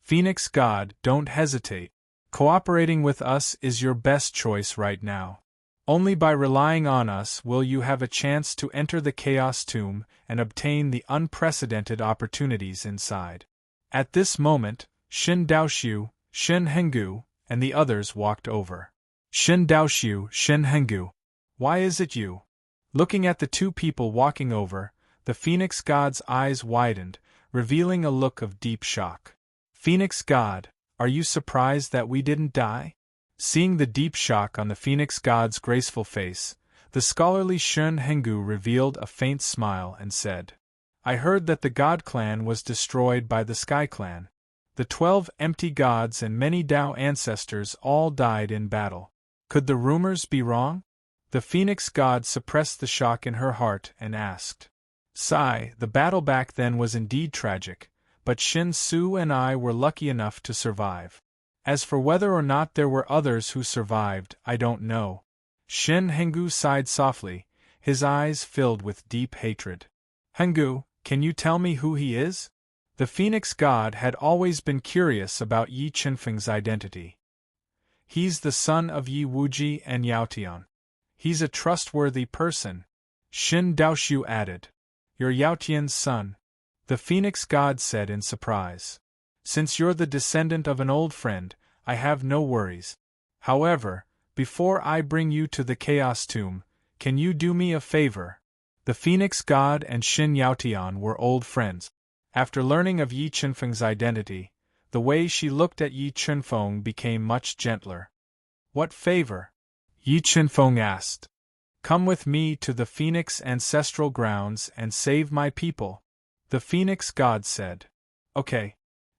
"Phoenix God, don't hesitate. Cooperating with us is your best choice right now. Only by relying on us will you have a chance to enter the Chaos Tomb and obtain the unprecedented opportunities inside." At this moment, Shin Daoxiu, Shin Henggu, and the others walked over. "Shin Daoxiu, Shin Henggu. Why is it you? Looking at the two people walking over, the Phoenix God's eyes widened, revealing a look of deep shock. Phoenix God, are you surprised that we didn't die? Seeing the deep shock on the Phoenix God's graceful face, the scholarly Shun Hengu revealed a faint smile and said, I heard that the God clan was destroyed by the Sky clan. The 12 empty gods and many Tao ancestors all died in battle. Could the rumors be wrong? The Phoenix God suppressed the shock in her heart and asked. Sigh, the battle back then was indeed tragic, but Shin Su and I were lucky enough to survive. As for whether or not there were others who survived, I don't know. Shin Hengu sighed softly, his eyes filled with deep hatred. Hengu, can you tell me who he is? The Phoenix God had always been curious about Yi Qinfeng's identity. He's the son of Yi Wuji and Yao Tian. He's a trustworthy person, Shin Daoshu added. You're Yao Tian's son, the Phoenix God said in surprise. Since you're the descendant of an old friend, I have no worries. However, before I bring you to the Chaos Tomb, can you do me a favor? The Phoenix God and Shin Yaotian were old friends. After learning of Yi Qinfeng's identity, the way she looked at Yi Qinfeng became much gentler. What favor? Yi Qinfeng asked. Come with me to the Phoenix ancestral grounds and save my people, the Phoenix God said. Okay.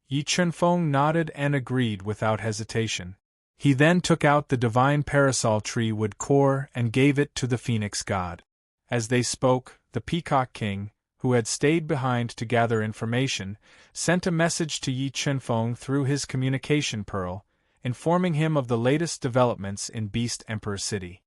Yi Qinfeng nodded and agreed without hesitation. He then took out the divine parasol tree wood core and gave it to the Phoenix God. As they spoke, the Peacock King, who had stayed behind to gather information, sent a message to Yi Qinfeng through his communication pearl, informing him of the latest developments in Beast Emperor City.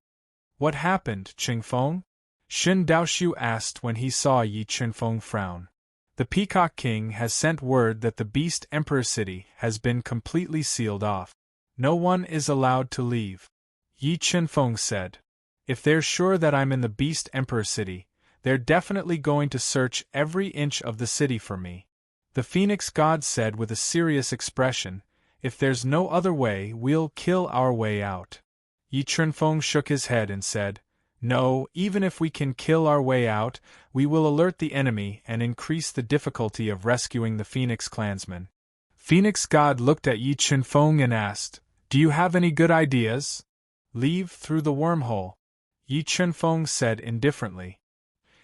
What happened, Qingfeng? Shin Daoshu asked when he saw Yi Qinfeng frown. The Peacock King has sent word that the Beast Emperor City has been completely sealed off. No one is allowed to leave, Yi Qinfeng said. If they're sure that I'm in the Beast Emperor City, they're definitely going to search every inch of the city for me. The Phoenix God said with a serious expression, if there's no other way, we'll kill our way out. Yi Qinfeng shook his head and said, no, even if we can kill our way out, we will alert the enemy and increase the difficulty of rescuing the Phoenix clansmen. Phoenix God looked at Yi Qinfeng and asked, do you have any good ideas? Leave through the wormhole, Yi Qinfeng said indifferently.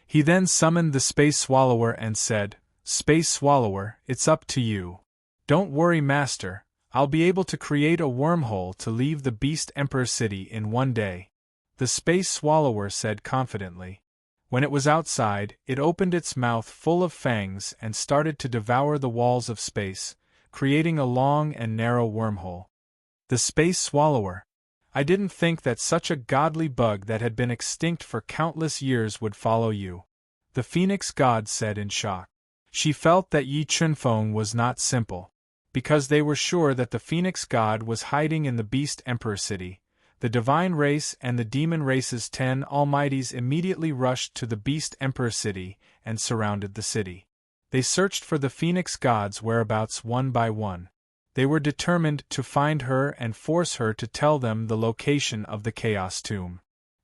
He then summoned the Space Swallower and said, Space Swallower, it's up to you. Don't worry, Master, I'll be able to create a wormhole to leave the Beast Emperor City in one day. The Space Swallower said confidently. When it was outside, it opened its mouth full of fangs and started to devour the walls of space, creating a long and narrow wormhole. The Space Swallower. I didn't think that such a godly bug that had been extinct for countless years would follow you, the Phoenix God said in shock. She felt that Yi Qinfeng was not simple. Because they were sure that the Phoenix God was hiding in the Beast Emperor City, the Divine Race and the Demon Race's 10 Almighties immediately rushed to the Beast Emperor City and surrounded the city. They searched for the Phoenix God's whereabouts one by one. They were determined to find her and force her to tell them the location of the Chaos Tomb.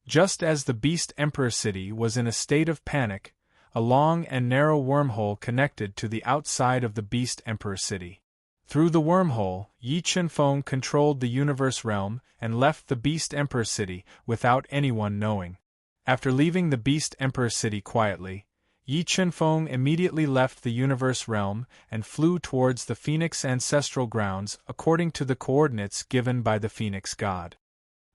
Just as the Beast Emperor City was in a state of panic, a long and narrow wormhole connected to the outside of the Beast Emperor City. Through the wormhole, Yi Qinfeng controlled the universe realm and left the Beast Emperor City without anyone knowing. After leaving the Beast Emperor City quietly, Yi Qinfeng immediately left the universe realm and flew towards the Phoenix ancestral grounds according to the coordinates given by the Phoenix God.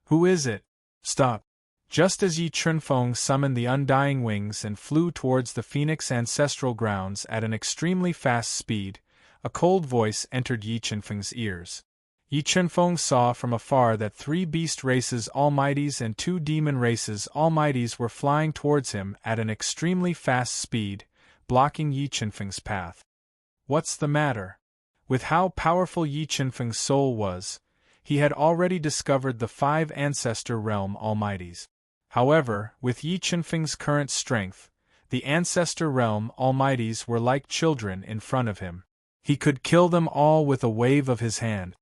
Who is it? Stop! Just as Yi Qinfeng summoned the undying wings and flew towards the Phoenix ancestral grounds at an extremely fast speed, a cold voice entered Yi Qinfeng's ears. Yi Qinfeng saw from afar that 3 beast races almighties and 2 demon races almighties were flying towards him at an extremely fast speed, blocking Yi Qinfeng's path. What's the matter? With how powerful Yi Qinfeng's soul was, he had already discovered the 5 ancestor realm almighties. However, with Yi Qinfeng's current strength, the ancestor realm almighties were like children in front of him. He could kill them all with a wave of his hand.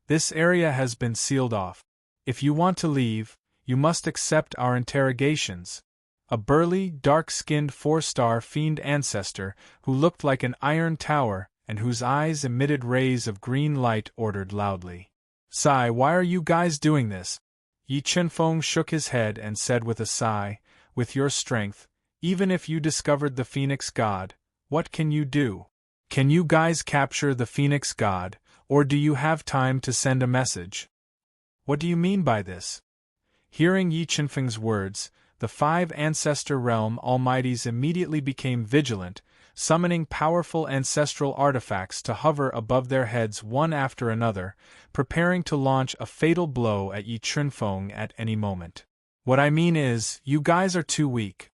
This area has been sealed off. If you want to leave, you must accept our interrogations. a burly, dark-skinned 4-star fiend ancestor who looked like an iron tower and whose eyes emitted rays of green light, ordered loudly. "Sigh, why are you guys doing this?" Yi Chenfeng shook his head and said with a sigh, "With your strength, even if you discovered the Phoenix God, what can you do? Can you guys capture the Phoenix God, or do you have time to send a message?" "What do you mean by this?" Hearing Yi Chenfeng's words, the 5 Ancestor Realm Almighties immediately became vigilant, summoning powerful ancestral artifacts to hover above their heads one after another, preparing to launch a fatal blow at Yi Chenfeng at any moment. "What I mean is, you guys are too weak."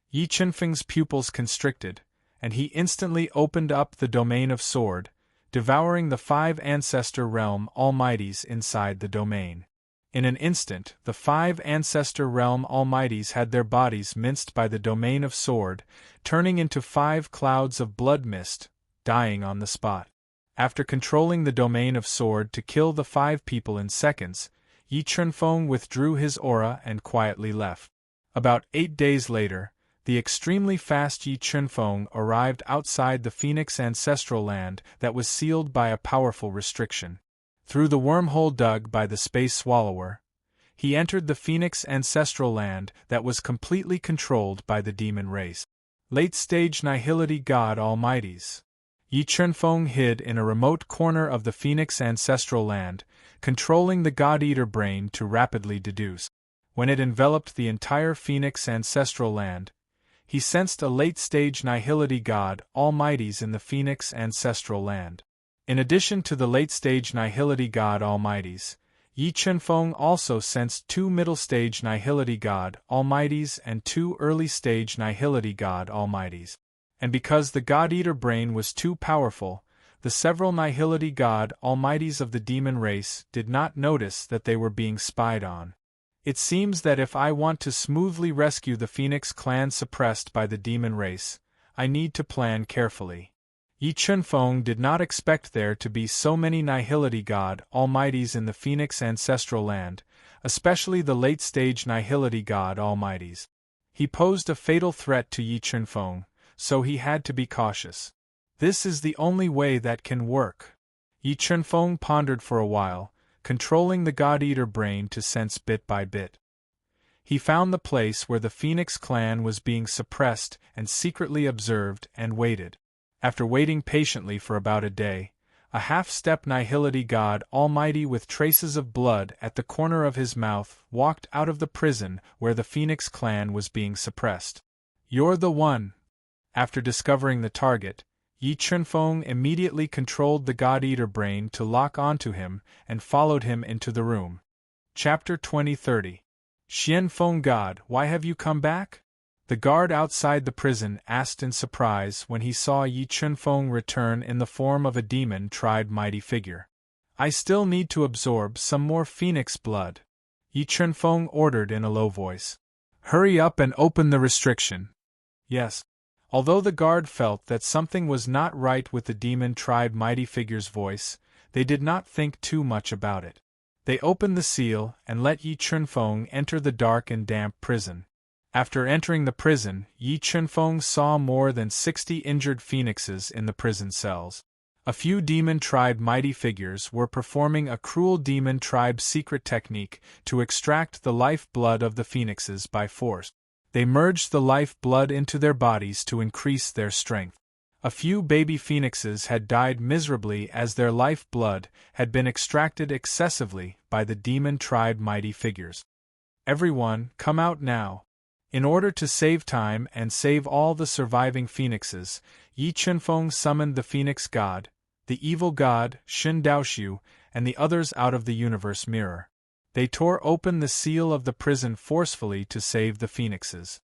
Yi Chenfeng's pupils constricted, and he instantly opened up the domain of sword, devouring the 5 Ancestor Realm Almighties inside the domain. In an instant, the 5 Ancestor Realm Almighties had their bodies minced by the domain of sword, turning into 5 clouds of blood mist, dying on the spot. After controlling the domain of sword to kill the 5 people in seconds, Yi Chenfeng withdrew his aura and quietly left. About 8 days later, the extremely fast Yi Chenfeng arrived outside the Phoenix ancestral land that was sealed by a powerful restriction. Through the wormhole dug by the space swallower, he entered the Phoenix ancestral land that was completely controlled by the demon race. Late-stage Nihility God Almighties. Yi Chenfeng hid in a remote corner of the Phoenix ancestral land, controlling the God-Eater brain to rapidly deduce. When it enveloped the entire Phoenix ancestral land, he sensed a late-stage Nihility God Almighties in the Phoenix ancestral land. In addition to the late-stage Nihility God Almighties, Yi Chenfeng also sensed 2 middle-stage Nihility God Almighties and 2 early-stage Nihility God Almighties. And because the God-Eater brain was too powerful, the several Nihility God Almighties of the demon race did not notice that they were being spied on. It seems that if I want to smoothly rescue the Phoenix clan suppressed by the demon race, I need to plan carefully. Yi Chenfeng did not expect there to be so many Nihility God Almighties in the Phoenix ancestral land, especially the late-stage Nihility God Almighties. He posed a fatal threat to Yi Chenfeng, so he had to be cautious. This is the only way that can work. Yi Chenfeng pondered for a while, controlling the God-Eater brain to sense bit by bit. He found the place where the Phoenix clan was being suppressed and secretly observed and waited. After waiting patiently for about a day, a half-step Nihility God Almighty with traces of blood at the corner of his mouth walked out of the prison where the Phoenix clan was being suppressed. "You're the one." After discovering the target, Yi Chenfeng immediately controlled the God-Eater brain to lock onto him and followed him into the room. Chapter 2030. Xian Feng God, why have you come back? The guard outside the prison asked in surprise when he saw Yi Chenfeng return in the form of a demon tribe mighty figure. "I still need to absorb some more phoenix blood," Yi Chenfeng ordered in a low voice. "Hurry up and open the restriction." "Yes." Although the guard felt that something was not right with the demon tribe mighty figure's voice, they did not think too much about it. They opened the seal and let Yi Chenfeng enter the dark and damp prison. After entering the prison, Yi Chenfeng saw more than 60 injured phoenixes in the prison cells. A few demon tribe mighty figures were performing a cruel demon tribe secret technique to extract the life blood of the phoenixes by force. They merged the life blood into their bodies to increase their strength. A few baby phoenixes had died miserably as their life blood had been extracted excessively by the demon tribe mighty figures. "Everyone, come out now." In order to save time and save all the surviving phoenixes, Yi Chenfeng summoned the Phoenix God, the evil god, Shin Daoshu, and the others out of the universe mirror. They tore open the seal of the prison forcefully to save the phoenixes.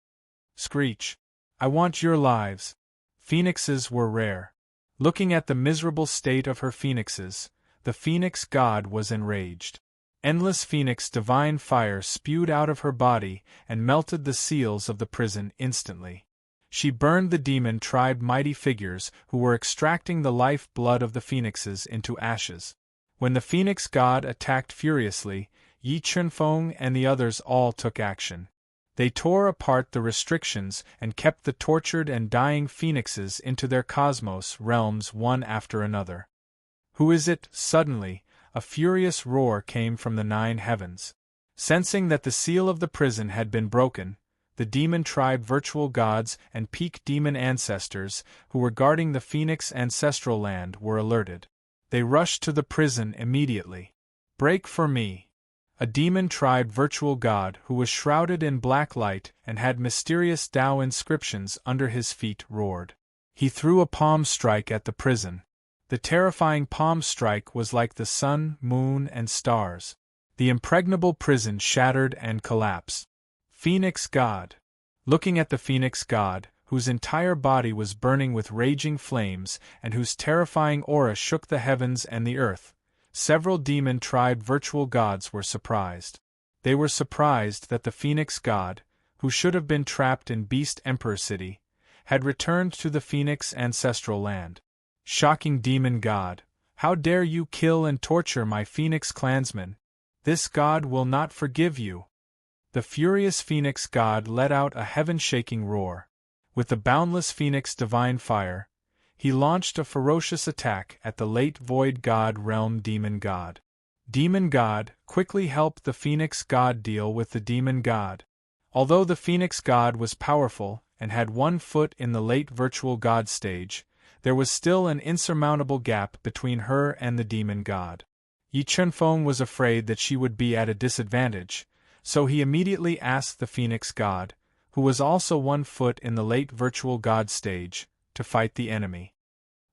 Screech. "I want your lives." Phoenixes were rare. Looking at the miserable state of her phoenixes, the Phoenix God was enraged. Endless Phoenix divine fire spewed out of her body and melted the seals of the prison instantly. She burned the demon tribe mighty figures who were extracting the life blood of the phoenixes into ashes. When the Phoenix God attacked furiously, Yi Chenfeng and the others all took action. They tore apart the restrictions and kept the tortured and dying phoenixes into their cosmos realms one after another. Who is it? Suddenly, a furious roar came from the 9 heavens. Sensing that the seal of the prison had been broken, the demon tribe virtual gods and peak demon ancestors who were guarding the Phoenix ancestral land were alerted. They rushed to the prison immediately. "Break for me!" A demon tribe virtual god who was shrouded in black light and had mysterious Tao inscriptions under his feet roared. He threw a palm strike at the prison. The terrifying palm strike was like the sun, moon, and stars. The impregnable prison shattered and collapsed. Phoenix God. Looking at the Phoenix God, whose entire body was burning with raging flames and whose terrifying aura shook the heavens and the earth, several demon tribe virtual gods were surprised. They were surprised that the Phoenix God, who should have been trapped in Beast Emperor City, had returned to the Phoenix ancestral land. Shocking demon god, how dare you kill and torture my Phoenix clansmen? This god will not forgive you. The furious Phoenix god let out a heaven-shaking roar. With the boundless Phoenix divine fire, he launched a ferocious attack at the late void god realm demon god. Demon god, quickly help the Phoenix god deal with the demon god. Although the Phoenix god was powerful and had 1 foot in the late virtual god stage, there was still an insurmountable gap between her and the demon god. Yi Chunfeng was afraid that she would be at a disadvantage, so he immediately asked the Phoenix god, who was also 1 foot in the late virtual god stage, to fight the enemy.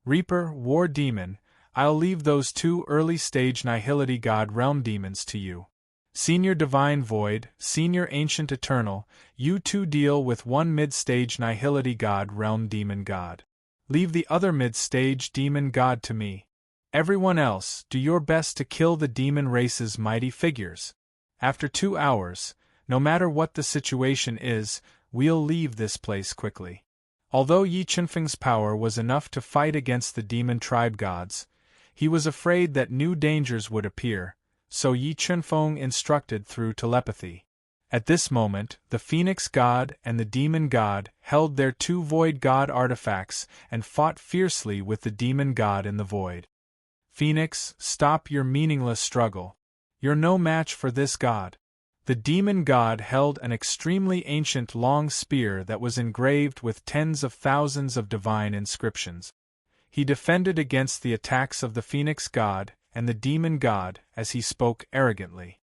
Reaper, War Demon, I'll leave those 2 early-stage Nihility God Realm demons to you. Senior Divine Void, Senior Ancient Eternal, you 2 deal with 1 mid-stage Nihility God Realm Demon God. Leave the other mid-stage Demon God to me. Everyone else, do your best to kill the demon race's mighty figures. After 2 hours, no matter what the situation is, we'll leave this place quickly. Although Yi Chunfeng's power was enough to fight against the demon tribe gods, he was afraid that new dangers would appear, so Yi Chunfeng instructed through telepathy. At this moment, the Phoenix God and the Demon God held their 2 Void God artifacts and fought fiercely with the Demon God in the Void. Phoenix, stop your meaningless struggle. You're no match for this god. The Demon God held an extremely ancient long spear that was engraved with tens of thousands of divine inscriptions. He defended against the attacks of the Phoenix God and the Demon God as he spoke arrogantly.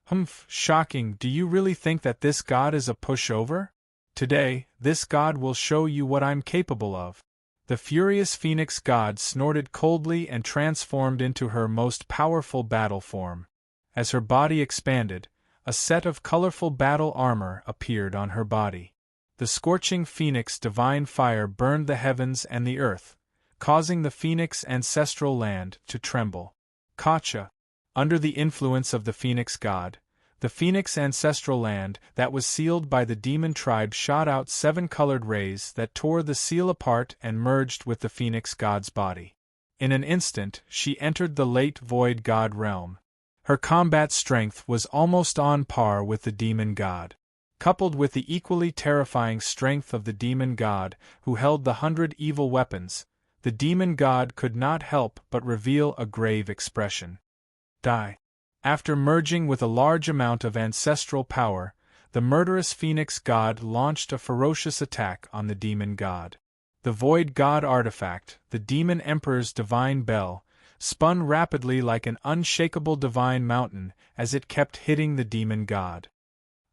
Humph, shocking, do you really think that this god is a pushover? Today, this god will show you what I'm capable of. The furious Phoenix God snorted coldly and transformed into her most powerful battle form. As her body expanded, a set of colorful battle armor appeared on her body. The scorching Phoenix divine fire burned the heavens and the earth, causing the Phoenix ancestral land to tremble. Kacha. Under the influence of the Phoenix God, the Phoenix ancestral land that was sealed by the demon tribe shot out 7 colored rays that tore the seal apart and merged with the Phoenix God's body. In an instant, she entered the late void god realm. Her combat strength was almost on par with the demon god. Coupled with the equally terrifying strength of the demon god who held the 100 evil weapons, the demon god could not help but reveal a grave expression. Die. After merging with a large amount of ancestral power, the murderous Phoenix God launched a ferocious attack on the demon god. The Void God artifact, the Demon Emperor's divine bell, spun rapidly like an unshakable divine mountain as it kept hitting the demon god.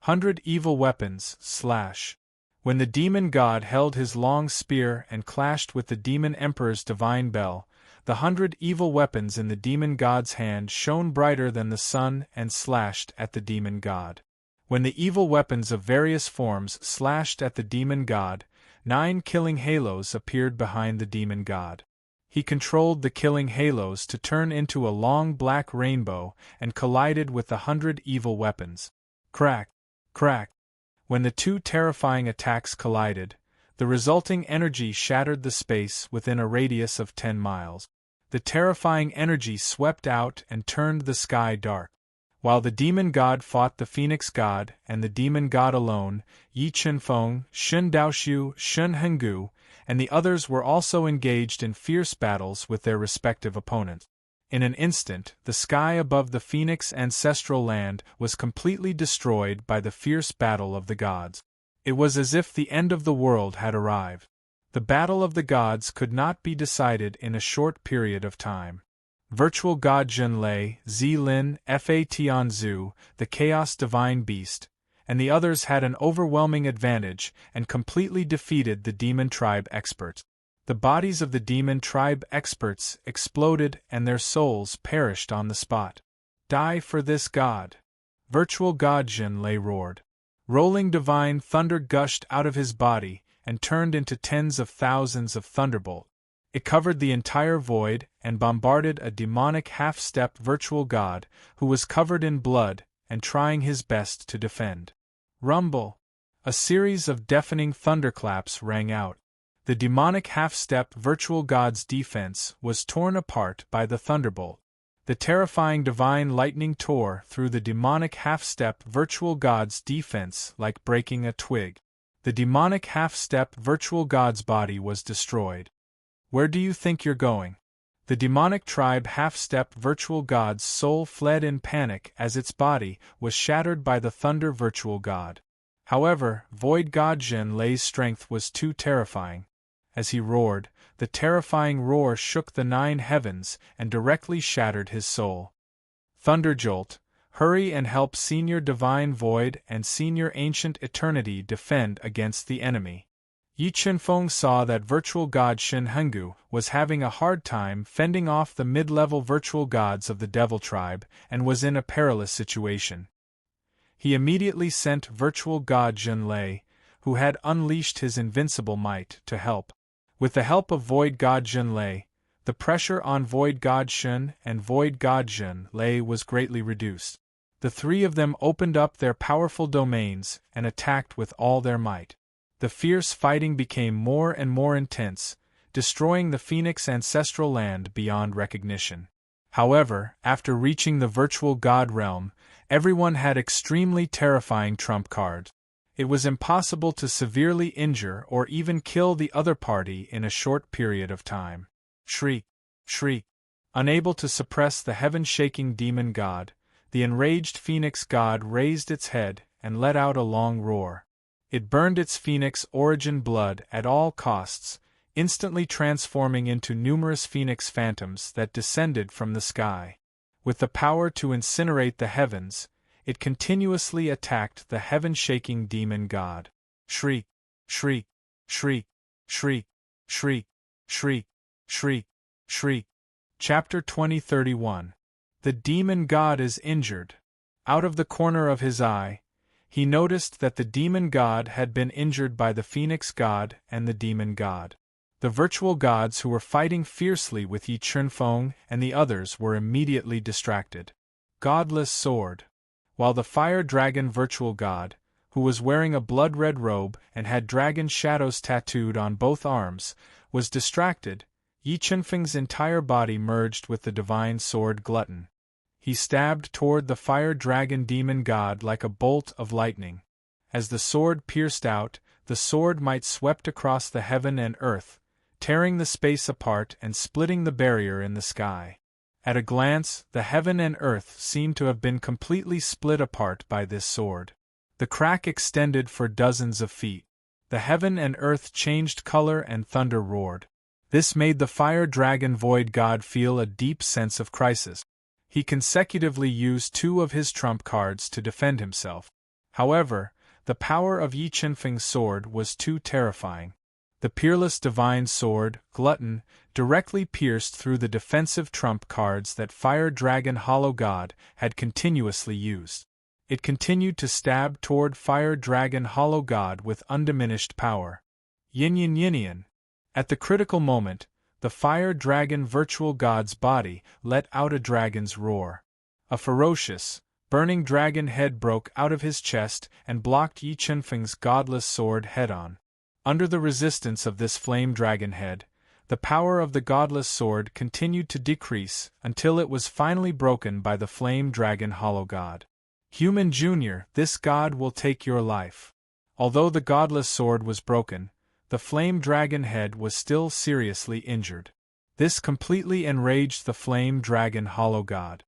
100 evil weapons, slash. When the demon god held his long spear and clashed with the demon emperor's divine bell, the 100 evil weapons in the demon god's hand shone brighter than the sun and slashed at the demon god. When the evil weapons of various forms slashed at the demon god, 9 killing halos appeared behind the demon god. He controlled the killing halos to turn into a long black rainbow and collided with the 100 evil weapons. Crack! Crack! When the 2 terrifying attacks collided, the resulting energy shattered the space within a radius of 10 miles. The terrifying energy swept out and turned the sky dark. While the demon god fought the phoenix god and the demon god alone, Yi Qinfeng, Shun Daoxiu, Shun Hengu, and the others were also engaged in fierce battles with their respective opponents. In an instant, the sky above the phoenix ancestral land was completely destroyed by the fierce battle of the gods. It was as if the end of the world had arrived. The battle of the gods could not be decided in a short period of time. Virtual God Zhenlei, Zilin, Fa Tianzu, the Chaos Divine Beast, and the others had an overwhelming advantage and completely defeated the demon tribe experts. The bodies of the demon tribe experts exploded and their souls perished on the spot. Die for this god! Virtual God Zhenlei roared. Rolling divine thunder gushed out of his body and turned into tens of thousands of thunderbolts. It covered the entire void and bombarded a demonic half-stepped virtual god who was covered in blood and trying his best to defend. Rumble! A series of deafening thunderclaps rang out. The demonic half-stepped virtual god's defense was torn apart by the thunderbolt. The terrifying divine lightning tore through the demonic half-stepped virtual god's defense like breaking a twig. The demonic half-stepped virtual god's body was destroyed. Where do you think you're going? The demonic tribe half-stepped virtual god's soul fled in panic as its body was shattered by the thunder virtual god. However, void god Zhenlei's strength was too terrifying. As he roared, the terrifying roar shook the 9 heavens and directly shattered his soul. Thunderjolt, hurry and help Senior Divine Void and Senior Ancient Eternity defend against the enemy. Yi Qinfeng saw that virtual god Shen Hengu was having a hard time fending off the mid-level virtual gods of the Devil Tribe and was in a perilous situation. He immediately sent virtual god Zhenlei, who had unleashed his invincible might, to help. With the help of void god Zhenlei, the pressure on void god Shen and void god Zhenlei was greatly reduced. The three of them opened up their powerful domains and attacked with all their might. The fierce fighting became more and more intense, destroying the Phoenix ancestral land beyond recognition. However, after reaching the virtual god realm, everyone had extremely terrifying trump cards. It was impossible to severely injure or even kill the other party in a short period of time. Shriek! Shriek! Unable to suppress the heaven-shaking demon god, the enraged phoenix god raised its head and let out a long roar. It burned its phoenix origin blood at all costs, instantly transforming into numerous phoenix phantoms that descended from the sky. With the power to incinerate the heavens, it continuously attacked the heaven-shaking demon god. Shriek! Shriek! Shriek! Shriek! Shriek! Shriek! Shriek! Shriek! Chapter 2031. The demon god is injured. Out of the corner of his eye, he noticed that the demon god had been injured by the phoenix god and the demon god. The virtual gods who were fighting fiercely with Yi Qinfeng and the others were immediately distracted. Godless sword. While the fire dragon virtual god, who was wearing a blood-red robe and had dragon shadows tattooed on both arms, was distracted, Yi Qinfeng's entire body merged with the divine sword glutton. He stabbed toward the fire dragon demon god like a bolt of lightning. As the sword pierced out, the sword might swept across the heaven and earth, tearing the space apart and splitting the barrier in the sky. At a glance, the heaven and earth seemed to have been completely split apart by this sword. The crack extended for dozens of feet. The heaven and earth changed color and thunder roared. This made the fire dragon void god feel a deep sense of crisis. He consecutively used 2 of his trump cards to defend himself. However, the power of Yi Qinfeng's sword was too terrifying. The peerless divine sword, Glutton, directly pierced through the defensive trump cards that Fire Dragon Hollow God had continuously used. It continued to stab toward Fire Dragon Hollow God with undiminished power. Yin yin yin yin. At the critical moment, the Fire Dragon Virtual God's body let out a dragon's roar. A ferocious, burning dragon head broke out of his chest and blocked Yi Qinfeng's godless sword head-on. Under the resistance of this flame dragon head, the The power of the godless sword continued to decrease until it was finally broken by the flame dragon hollow god. Human Jr., this god will take your life. Although the godless sword was broken, the flame dragon head was still seriously injured. This completely enraged the flame dragon hollow god.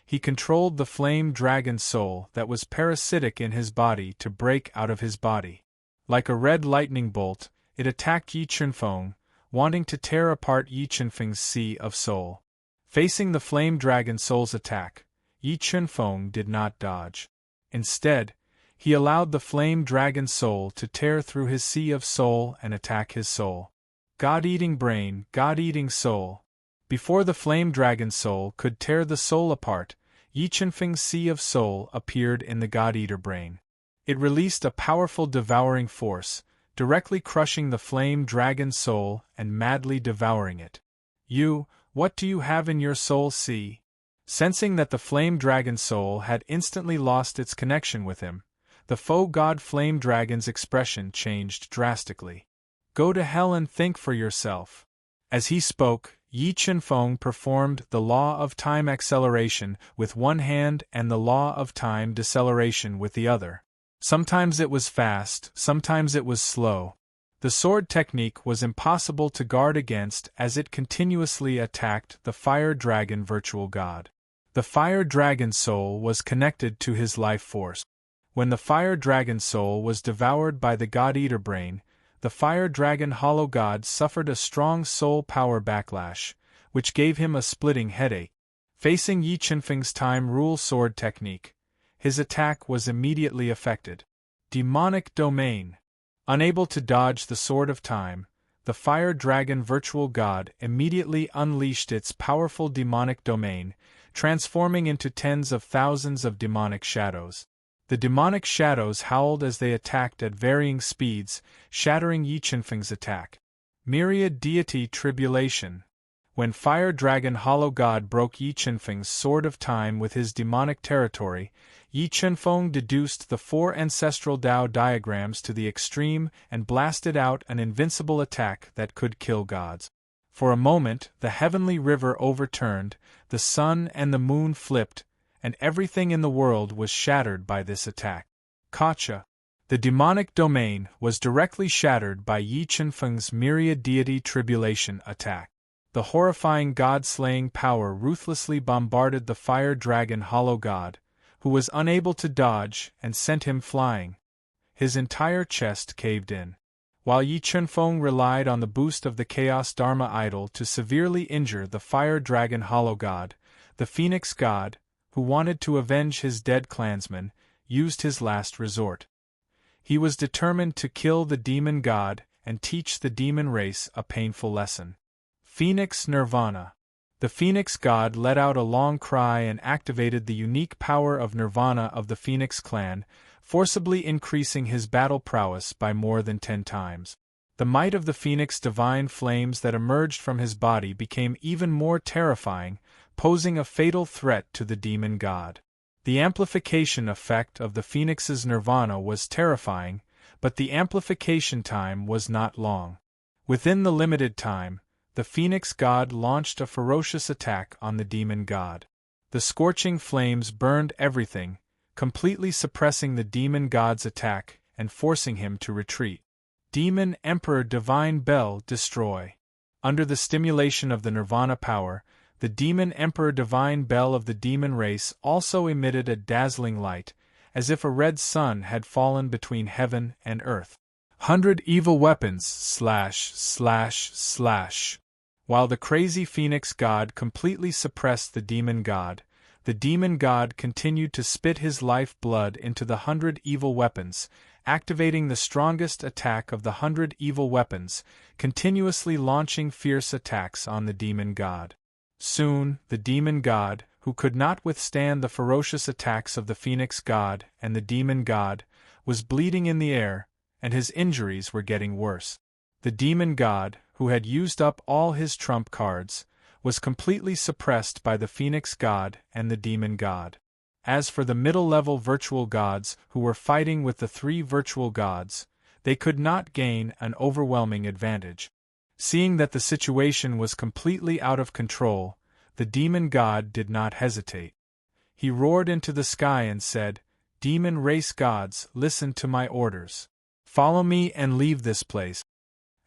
He controlled the flame dragon soul that was parasitic in his body to break out of his body. Like a red lightning bolt, it attacked Yi Chunfeng, wanting to tear apart Yi Chunfeng's sea of soul. Facing the flame dragon soul's attack, Yi Chunfeng did not dodge. Instead, he allowed the flame dragon soul to tear through his sea of soul and attack his soul. God-eating brain, God-eating soul. Before the flame dragon soul could tear the soul apart, Yi Chunfeng's sea of soul appeared in the God-eater brain. It released a powerful devouring force, directly crushing the flame dragon soul and madly devouring it. What do you have in your soul? See? Sensing that the flame dragon soul had instantly lost its connection with him, the faux god flame dragon's expression changed drastically. Go to hell and think for yourself. As he spoke, Yi Chunfeng performed the law of time acceleration with one hand and the law of time deceleration with the other. Sometimes it was fast, sometimes it was slow. The sword technique was impossible to guard against as it continuously attacked the fire dragon virtual god. The fire dragon soul was connected to his life force. When the fire dragon soul was devoured by the god-eater brain, the fire dragon hollow god suffered a strong soul power backlash, which gave him a splitting headache. Facing Yi Chunfeng's time rule sword technique, his attack was immediately affected. Demonic domain. Unable to dodge the sword of time, the fire dragon virtual god immediately unleashed its powerful demonic domain, transforming into tens of thousands of demonic shadows. The demonic shadows howled as they attacked at varying speeds, shattering Yi Chunfeng's attack. Myriad Deity Tribulation. When Fire Dragon Hollow God broke Yi Chunfeng's Sword of Time with his demonic territory, Yi Chunfeng deduced the 4 ancestral Dao diagrams to the extreme and blasted out an invincible attack that could kill gods. For a moment, the heavenly river overturned, the sun and the moon flipped, and everything in the world was shattered by this attack. Gotcha. The demonic domain was directly shattered by Yi Chunfeng's Myriad Deity Tribulation attack. The horrifying god-slaying power ruthlessly bombarded the fire dragon hollow god, who was unable to dodge, and sent him flying. His entire chest caved in. While Yi Chunfeng relied on the boost of the Chaos Dharma idol to severely injure the fire dragon hollow god, the Phoenix god, who wanted to avenge his dead clansmen, used his last resort. He was determined to kill the demon god and teach the demon race a painful lesson. Phoenix Nirvana. The Phoenix god let out a long cry and activated the unique power of Nirvana of the Phoenix clan, forcibly increasing his battle prowess by more than 10 times. The might of the Phoenix divine flames that emerged from his body became even more terrifying, posing a fatal threat to the demon god. The amplification effect of the Phoenix's Nirvana was terrifying, but the amplification time was not long. Within the limited time, the Phoenix god launched a ferocious attack on the demon god. The scorching flames burned everything, completely suppressing the demon god's attack and forcing him to retreat. Demon Emperor Divine Bell Destroy. Under the stimulation of the Nirvana power, the Demon Emperor Divine Bell of the demon race also emitted a dazzling light, as if a red sun had fallen between heaven and earth. 100 evil weapons ///. While the crazy Phoenix god completely suppressed the demon god continued to spit his life blood into the 100 evil weapons, activating the strongest attack of the 100 evil weapons, continuously launching fierce attacks on the demon god. Soon, the demon god, who could not withstand the ferocious attacks of the Phoenix god and the demon god, was bleeding in the air, and his injuries were getting worse. The demon god, who had used up all his trump cards, was completely suppressed by the Phoenix god and the demon god. As for the middle-level virtual gods who were fighting with the 3 virtual gods, they could not gain an overwhelming advantage. Seeing that the situation was completely out of control, the demon god did not hesitate. He roared into the sky and said, "Demon race gods, listen to my orders. Follow me and leave this place."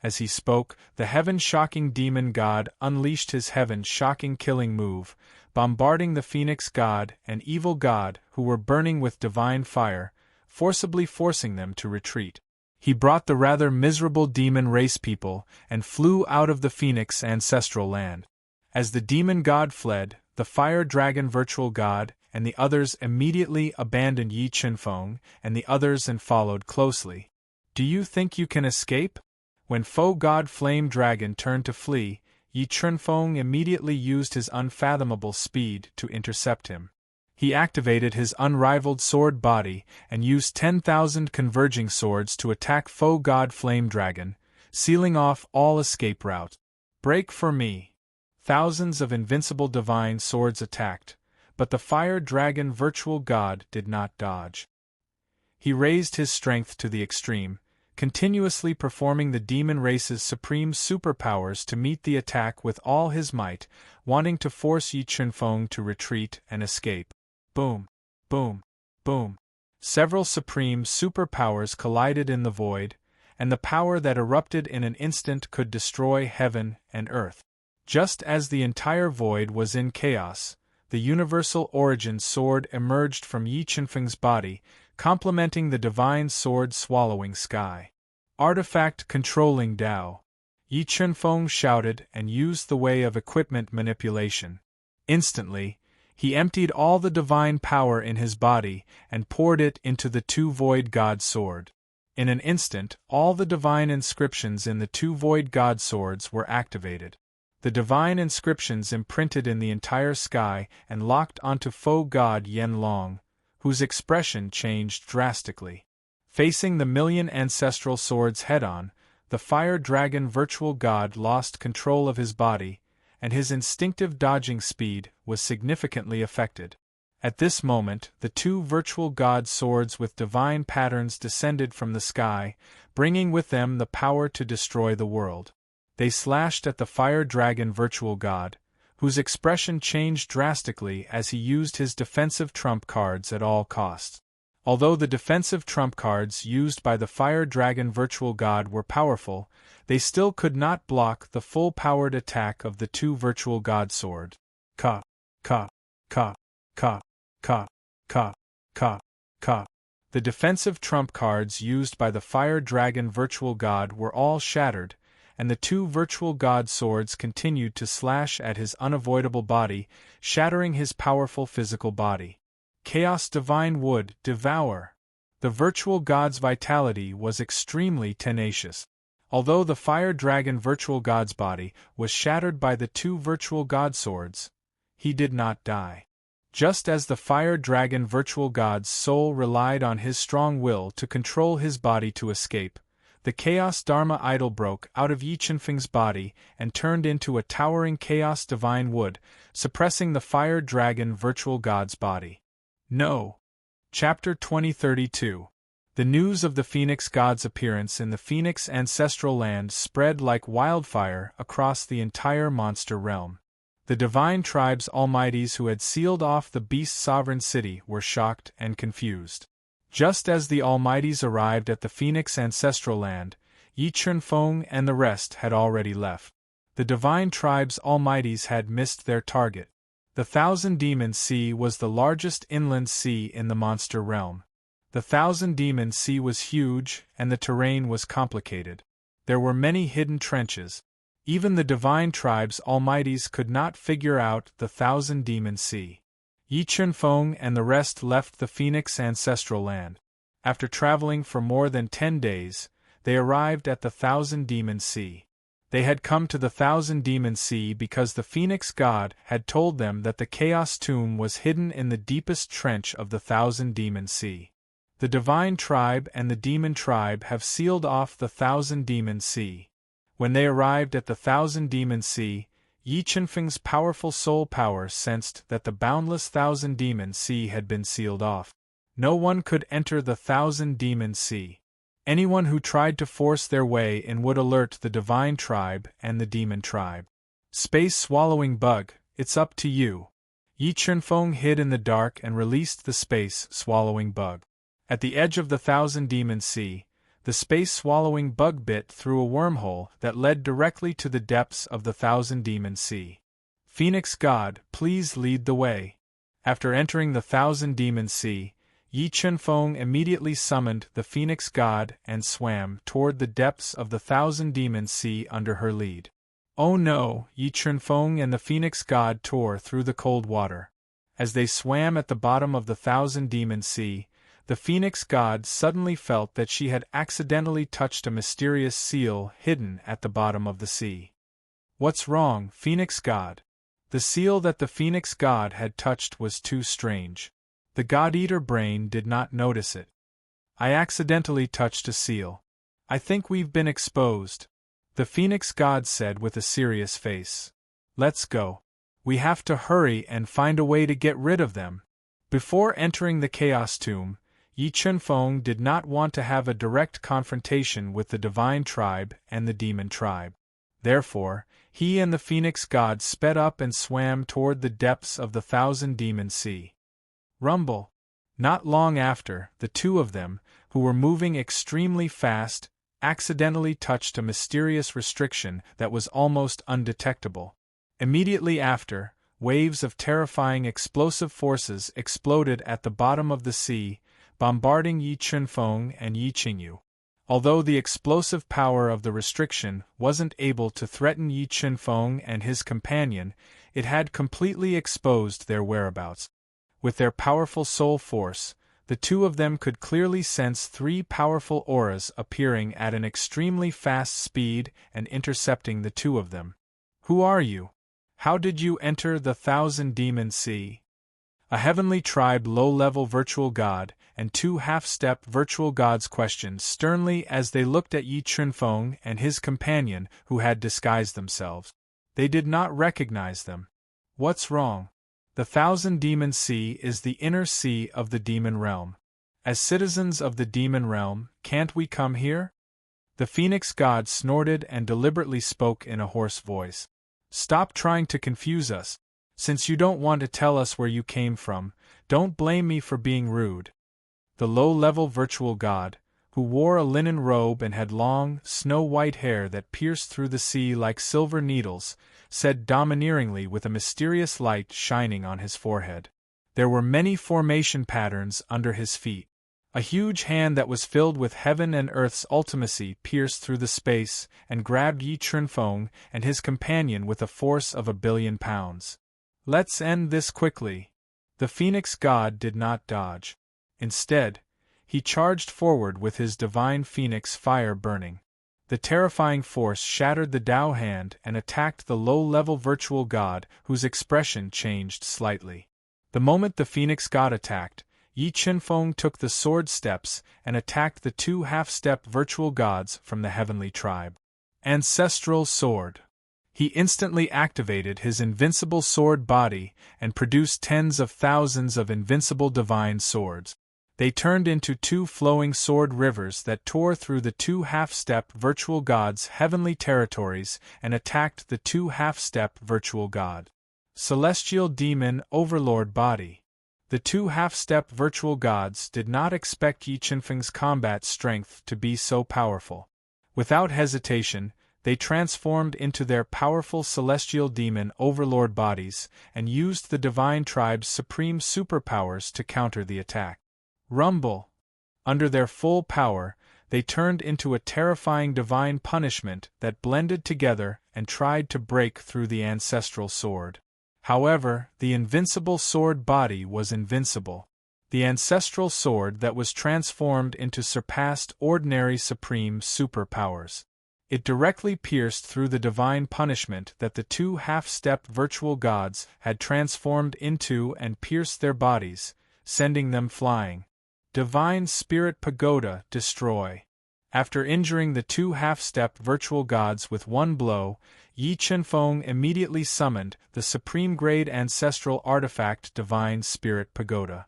As he spoke, the heaven-shocking demon god unleashed his heaven-shocking killing move, bombarding the phoenix god and evil god who were burning with divine fire, forcibly forcing them to retreat. He brought the rather miserable demon race people and flew out of the phoenix ancestral land. As the demon god fled, the fire dragon virtual god and the others immediately abandoned Yi Qinfeng and the others and followed closely. "Do you think you can escape?" When foe god Flame Dragon turned to flee, Yi Qinfeng immediately used his unfathomable speed to intercept him. He activated his unrivaled sword body and used 10,000 converging swords to attack foe god Flame Dragon, sealing off all escape routes. "Break for me!" Thousands of invincible divine swords attacked, but the fire dragon virtual god did not dodge. He raised his strength to the extreme, continuously performing the demon race's supreme superpowers to meet the attack with all his might, wanting to force Yi Qinfeng to retreat and escape. Boom! Boom! Boom! Several supreme superpowers collided in the void, and the power that erupted in an instant could destroy heaven and earth. Just as the entire void was in chaos, the universal origin sword emerged from Yi Qinfeng's body, complementing the divine sword-swallowing sky. "Artifact controlling Tao." Yi Qinfeng shouted and used the way of equipment manipulation. Instantly, he emptied all the divine power in his body and poured it into the two void god sword. In an instant, all the divine inscriptions in the two void god swords were activated. The divine inscriptions imprinted in the entire sky and locked onto foe god Yanlong, whose expression changed drastically. Facing the million ancestral swords head-on, the fire dragon virtual god lost control of his body, and his instinctive dodging speed was significantly affected. At this moment, the two virtual god swords with divine patterns descended from the sky, bringing with them the power to destroy the world. They slashed at the fire dragon virtual god, whose expression changed drastically as he used his defensive trump cards at all costs. Although the defensive trump cards used by the fire dragon virtual god were powerful, they still could not block the full-powered attack of the two virtual god sword. Ka, ka, ka, ka, ka, ka, ka, ka. The defensive trump cards used by the fire dragon virtual god were all shattered, and the two virtual god swords continued to slash at his unavoidable body, shattering his powerful physical body. Chaos Divine Wood, devour! The virtual god's vitality was extremely tenacious. Although the fire dragon virtual god's body was shattered by the two virtual god swords, he did not die. Just as the fire dragon virtual god's soul relied on his strong will to control his body to escape, the Chaos Dharma idol broke out of Yi Qinfeng's body and turned into a towering Chaos Divine Wood, suppressing the fire dragon virtual god's body. No. Chapter 2032. The news of the Phoenix God's appearance in the Phoenix ancestral land spread like wildfire across the entire monster realm. The divine tribes almighties who had sealed off the beast's sovereign city were shocked and confused. Just as the almighties arrived at the Phoenix ancestral land, Yi Qinfeng and the rest had already left. The divine tribes almighties had missed their target. The Thousand Demon Sea was the largest inland sea in the monster realm. The Thousand Demon Sea was huge, and the terrain was complicated. There were many hidden trenches. Even the divine tribes almighties could not figure out the Thousand Demon Sea. Yi Qinfeng and the rest left the Phoenix ancestral land. After traveling for more than 10 days, they arrived at the Thousand Demon Sea. They had come to the Thousand Demon Sea because the Phoenix God had told them that the Chaos Tomb was hidden in the deepest trench of the Thousand Demon Sea. The Divine Tribe and the Demon Tribe have sealed off the Thousand Demon Sea. When they arrived at the Thousand Demon Sea, Yi Qinfeng's powerful soul power sensed that the boundless Thousand Demon Sea had been sealed off. No one could enter the Thousand Demon Sea. Anyone who tried to force their way in would alert the divine tribe and the demon tribe. Space-swallowing bug, it's up to you. Yi Chunfeng hid in the dark and released the space-swallowing bug. At the edge of the Thousand Demon Sea, the space-swallowing bug bit through a wormhole that led directly to the depths of the Thousand Demon Sea. Phoenix God, please lead the way. After entering the Thousand Demon Sea, Yi Chunfeng immediately summoned the Phoenix God and swam toward the depths of the Thousand Demon Sea under her lead. Oh no! Yi Chunfeng and the Phoenix God tore through the cold water. As they swam at the bottom of the Thousand Demon Sea, the Phoenix God suddenly felt that she had accidentally touched a mysterious seal hidden at the bottom of the sea. What's wrong, Phoenix God? The seal that the Phoenix God had touched was too strange. The God-Eater brain did not notice it. I accidentally touched a seal. I think we've been exposed, the Phoenix God said with a serious face. Let's go. We have to hurry and find a way to get rid of them. Before entering the Chaos Tomb, Yi Chunfeng did not want to have a direct confrontation with the Divine Tribe and the Demon Tribe. Therefore, he and the Phoenix God sped up and swam toward the depths of the Thousand Demon Sea. Rumble. Not long after, the two of them, who were moving extremely fast, accidentally touched a mysterious restriction that was almost undetectable. Immediately after, waves of terrifying explosive forces exploded at the bottom of the sea, bombarding Yi Chunfeng and Yi Qingyu. Although the explosive power of the restriction wasn't able to threaten Yi Chunfeng and his companion, it had completely exposed their whereabouts. With their powerful soul force, the two of them could clearly sense three powerful auras appearing at an extremely fast speed and intercepting the two of them. Who are you? How did you enter the Thousand Demon Sea? A heavenly tribe low-level virtual god and two half-step virtual gods questioned sternly as they looked at Yi Chunfeng and his companion who had disguised themselves. They did not recognize them. What's wrong? The Thousand Demon Sea is the inner sea of the demon realm. As citizens of the demon realm, can't we come here? The Phoenix God snorted and deliberately spoke in a hoarse voice. Stop trying to confuse us. Since you don't want to tell us where you came from, don't blame me for being rude. The low-level virtual god, who wore a linen robe and had long, snow-white hair that pierced through the sea like silver needles, said domineeringly with a mysterious light shining on his forehead. There were many formation patterns under his feet. A huge hand that was filled with heaven and earth's ultimacy pierced through the space and grabbed Yi Chunfeng and his companion with a force of 1 billion pounds. Let's end this quickly. The Phoenix God did not dodge. Instead, he charged forward with his divine phoenix fire burning. The terrifying force shattered the Tao hand and attacked the low-level virtual god, whose expression changed slightly. The moment the Phoenix God attacked, Yi Chunfeng took the sword steps and attacked the two half-step virtual gods from the heavenly tribe. Ancestral Sword. He instantly activated his invincible sword body and produced tens of thousands of invincible divine swords. They turned into two flowing sword rivers that tore through the two half-step virtual gods' heavenly territories and attacked the two half-step virtual god. Celestial Demon Overlord Body. The two half-step virtual gods did not expect Yi Chunfeng's combat strength to be so powerful. Without hesitation, they transformed into their powerful celestial demon overlord bodies and used the divine tribe's supreme superpowers to counter the attack. Rumble. Under their full power, they turned into a terrifying divine punishment that blended together and tried to break through the ancestral sword. However, the invincible sword body was invincible. The ancestral sword that was transformed into surpassed ordinary supreme superpowers. It directly pierced through the divine punishment that the two half-step virtual gods had transformed into and pierced their bodies, sending them flying. Divine Spirit Pagoda Destroy. After injuring the two half-step virtual gods with one blow, Yi Chunfeng immediately summoned the supreme-grade ancestral artifact Divine Spirit Pagoda.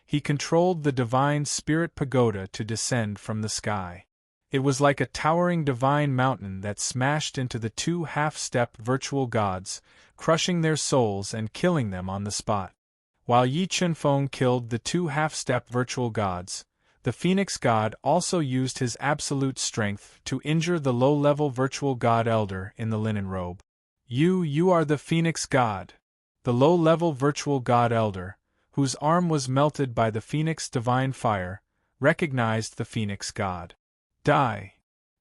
He controlled the divine spirit pagoda to descend from the sky. It was like a towering divine mountain that smashed into the two half-stepped virtual gods, crushing their souls and killing them on the spot. While Yi Chunfeng killed the two half-stepped virtual gods, the Phoenix God also used his absolute strength to injure the low-level virtual god elder in the linen robe. You are the Phoenix God. The low-level virtual god elder, whose arm was melted by the Phoenix divine fire, recognized the Phoenix God. Die.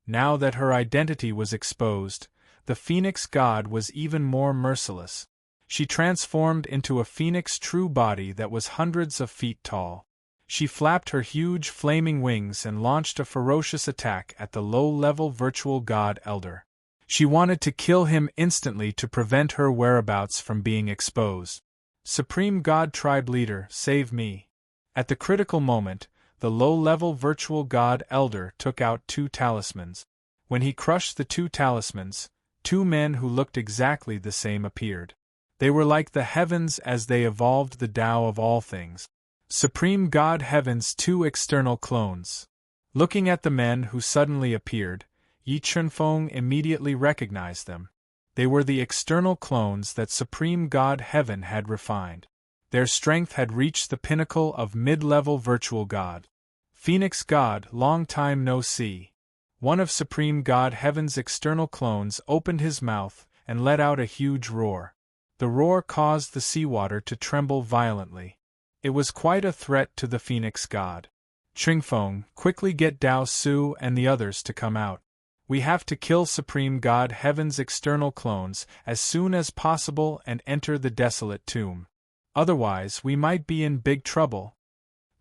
Now that her identity was exposed, the Phoenix God was even more merciless. She transformed into a phoenix true body that was hundreds of feet tall. She flapped her huge flaming wings and launched a ferocious attack at the low-level virtual god elder. She wanted to kill him instantly to prevent her whereabouts from being exposed. Supreme God Tribe Leader, save me. At the critical moment, the low-level virtual god elder took out two talismans. When he crushed the two talismans, two men who looked exactly the same appeared. They were like the heavens as they evolved the Tao of all things. Supreme God Heaven's two external clones. Looking at the men who suddenly appeared, Yi Chunfeng immediately recognized them. They were the external clones that Supreme God Heaven had refined. Their strength had reached the pinnacle of mid-level virtual God. Phoenix God, long time no see. One of Supreme God Heaven's external clones opened his mouth and let out a huge roar. The roar caused the seawater to tremble violently. It was quite a threat to the Phoenix God. Chunfeng, quickly get Dao Su and the others to come out. We have to kill Supreme God Heaven's external clones as soon as possible and enter the desolate tomb. Otherwise, we might be in big trouble.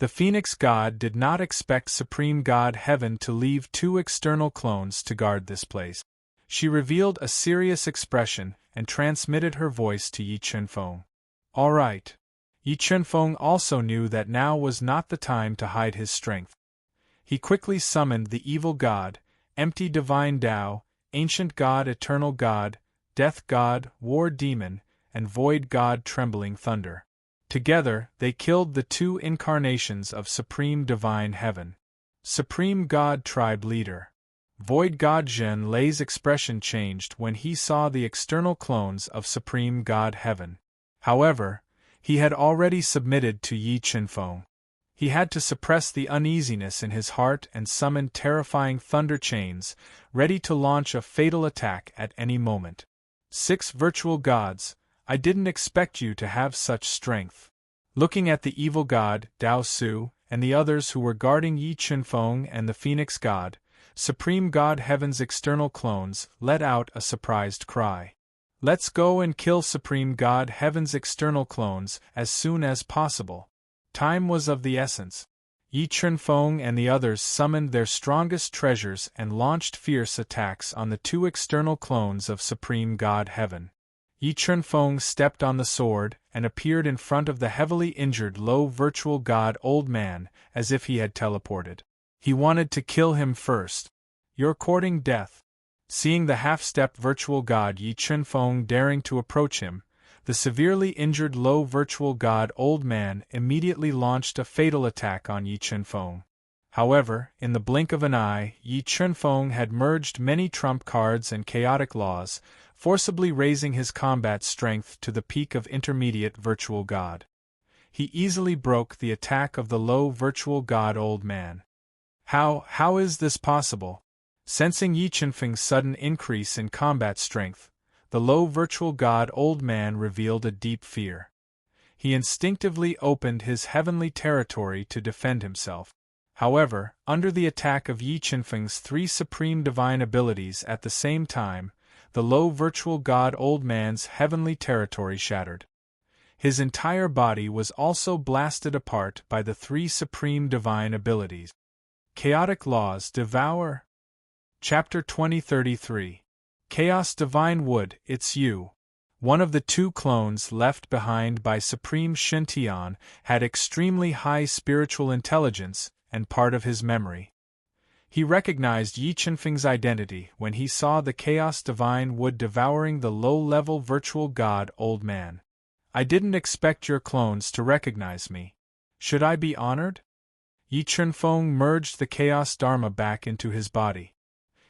The Phoenix God did not expect Supreme God Heaven to leave two external clones to guard this place. She revealed a serious expression and transmitted her voice to Yi Chunfeng. All right. Yi Chunfeng also knew that now was not the time to hide his strength. He quickly summoned the evil god, empty divine Tao, ancient god, eternal god, death god, war demon, and void god, trembling thunder. Together, they killed the two incarnations of Supreme Divine Heaven. Supreme God Tribe Leader. Void God Zhen Lei's expression changed when he saw the external clones of Supreme God Heaven. However, he had already submitted to Yi Chunfeng. He had to suppress the uneasiness in his heart and summoned terrifying thunder chains, ready to launch a fatal attack at any moment. 6 virtual gods, I didn't expect you to have such strength. Looking at the evil god, Dao Su, and the others who were guarding Yi Chunfeng and the Phoenix God, Supreme God Heaven's external clones let out a surprised cry. Let's go and kill Supreme God Heaven's external clones as soon as possible. Time was of the essence. Yi Chunfeng and the others summoned their strongest treasures and launched fierce attacks on the two external clones of Supreme God Heaven. Yi Chunfeng stepped on the sword and appeared in front of the heavily injured low virtual god old man as if he had teleported. He wanted to kill him first. You're courting death. Seeing the half-stepped virtual god Yi Chunfeng daring to approach him, the severely injured low virtual god old man immediately launched a fatal attack on Yi Chunfeng. However, in the blink of an eye, Yi Chunfeng had merged many trump cards and chaotic laws, forcibly raising his combat strength to the peak of intermediate virtual god. He easily broke the attack of the low virtual god old man. How is this possible? Sensing Yi Chunfeng's sudden increase in combat strength, the low virtual god old man revealed a deep fear. He instinctively opened his heavenly territory to defend himself. However, under the attack of Yi Chunfeng's 3 supreme divine abilities at the same time, the low virtual god old man's heavenly territory shattered. His entire body was also blasted apart by the 3 supreme divine abilities. Chaotic Laws Devour. Chapter 2033. Chaos Divine Wood, it's you. One of the 2 clones left behind by Supreme Shintian had extremely high spiritual intelligence and part of his memory. He recognized Yi Chunfeng's identity when he saw the Chaos Divine Wood devouring the low-level virtual god old man. I didn't expect your clones to recognize me. Should I be honored? Yi Chunfeng merged the Chaos Dharma back into his body.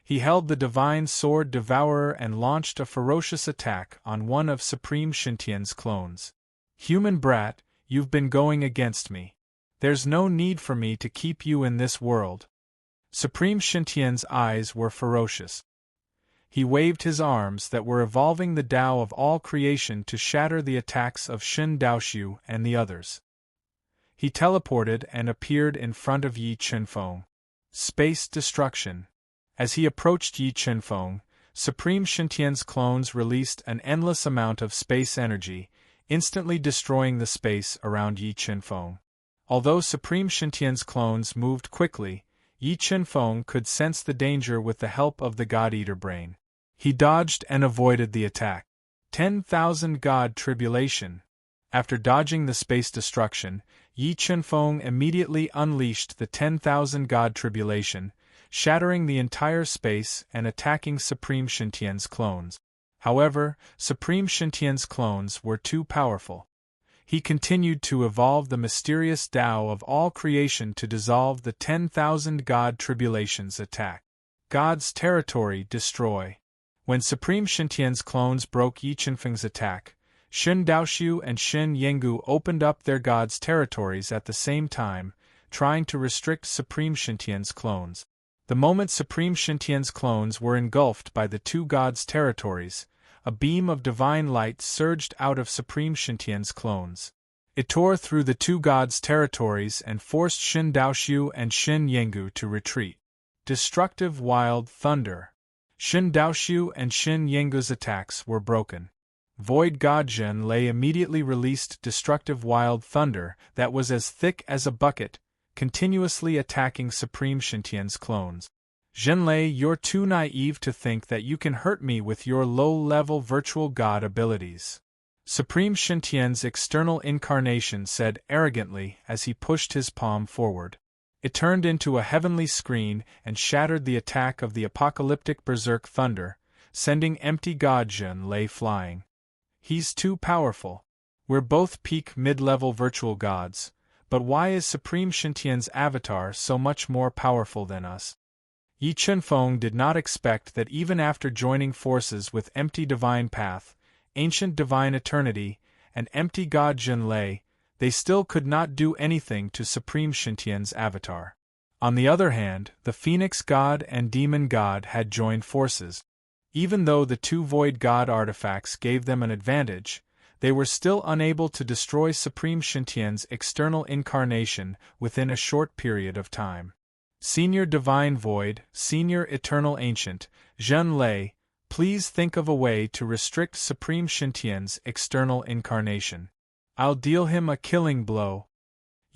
He held the divine sword Devourer and launched a ferocious attack on one of Supreme Shintian's clones. Human brat, you've been going against me. There's no need for me to keep you in this world. Supreme Shintian's eyes were ferocious. He waved his arms that were evolving the Tao of all creation to shatter the attacks of Shin Daoshu and the others. He teleported and appeared in front of Yi Chunfeng. Space destruction. As he approached Yi Chunfeng, Supreme Shintian's clones released an endless amount of space energy, instantly destroying the space around Yi Chunfeng. Although Supreme Shintian's clones moved quickly, Yi Chunfeng could sense the danger with the help of the God-Eater brain. He dodged and avoided the attack. 10,000 God Tribulation. After dodging the space destruction, Yi Chunfeng immediately unleashed the 10,000 God Tribulation, shattering the entire space and attacking Supreme Shintian's clones. However, Supreme Shintian's clones were too powerful. He continued to evolve the mysterious Tao of all creation to dissolve the 10,000 God Tribulation's attack. God's territory destroy. When Supreme Shintian's clones broke Yi Chunfeng's attack, Shin Daoshu and Shin Yengu opened up their God's territories at the same time, trying to restrict Supreme Shintian's clones. The moment Supreme Shintian's clones were engulfed by the two Gods' territories, a beam of divine light surged out of Supreme Shintian's clones. It tore through the two Gods' territories and forced Shin Daoshu and Shin Yengu to retreat. Destructive Wild Thunder. Shin Daoshu and Shin Yengu's attacks were broken. Void God Zhenlei immediately released destructive wild thunder that was as thick as a bucket, continuously attacking Supreme Shintian's clones. Zhenlei, you're too naive to think that you can hurt me with your low-level virtual god abilities. Supreme Shintian's external incarnation said arrogantly as he pushed his palm forward. It turned into a heavenly screen and shattered the attack of the apocalyptic berserk thunder, sending empty God Zhenlei flying. He's too powerful. We're both peak mid-level virtual gods, but why is Supreme Shintian's avatar so much more powerful than us? Yi Chunfeng did not expect that even after joining forces with Empty Divine Path, Ancient Divine Eternity, and Empty God Zhenlei, they still could not do anything to Supreme Shintian's avatar. On the other hand, the Phoenix God and Demon God had joined forces. Even though the two Void God artifacts gave them an advantage, they were still unable to destroy Supreme Shintian's external incarnation within a short period of time. Senior Divine Void, Senior Eternal Ancient, Zhenlei, please think of a way to restrict Supreme Shintian's external incarnation. I'll deal him a killing blow.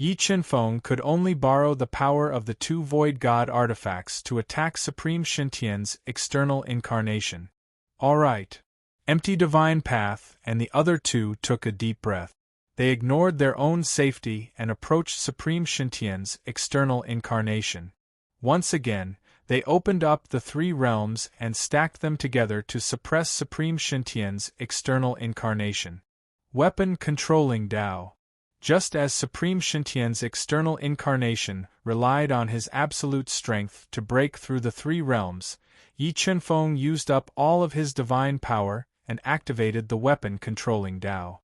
Yi Chunfeng could only borrow the power of the two Void God artifacts to attack Supreme Shintian's external incarnation. All right. Empty Divine Path and the other two took a deep breath. They ignored their own safety and approached Supreme Shintian's external incarnation. Once again, they opened up the three realms and stacked them together to suppress Supreme Shintian's external incarnation. Weapon Controlling Tao. Just as Supreme Shintian's external incarnation relied on his absolute strength to break through the three realms, Yi Chunfeng used up all of his divine power and activated the weapon controlling Tao.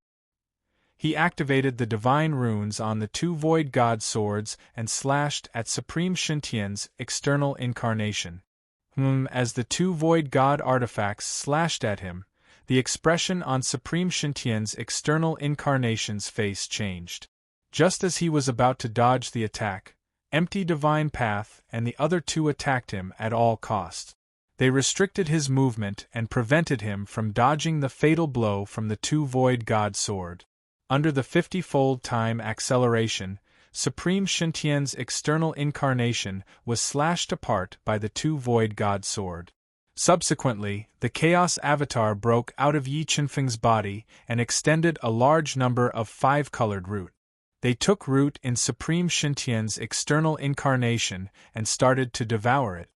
He activated the divine runes on the two Void God swords and slashed at Supreme Shintian's external incarnation. As the two Void God artifacts slashed at him, the expression on Supreme Shintian's external incarnation's face changed. Just as he was about to dodge the attack, Empty Divine Path and the other two attacked him at all costs. They restricted his movement and prevented him from dodging the fatal blow from the two Void God sword. Under the 50-fold time acceleration, Supreme Shintian's external incarnation was slashed apart by the two Void God sword. Subsequently, the Chaos Avatar broke out of Yi Chunfeng's body and extended a large number of five-colored root. They took root in Supreme Shintian's external incarnation and started to devour it.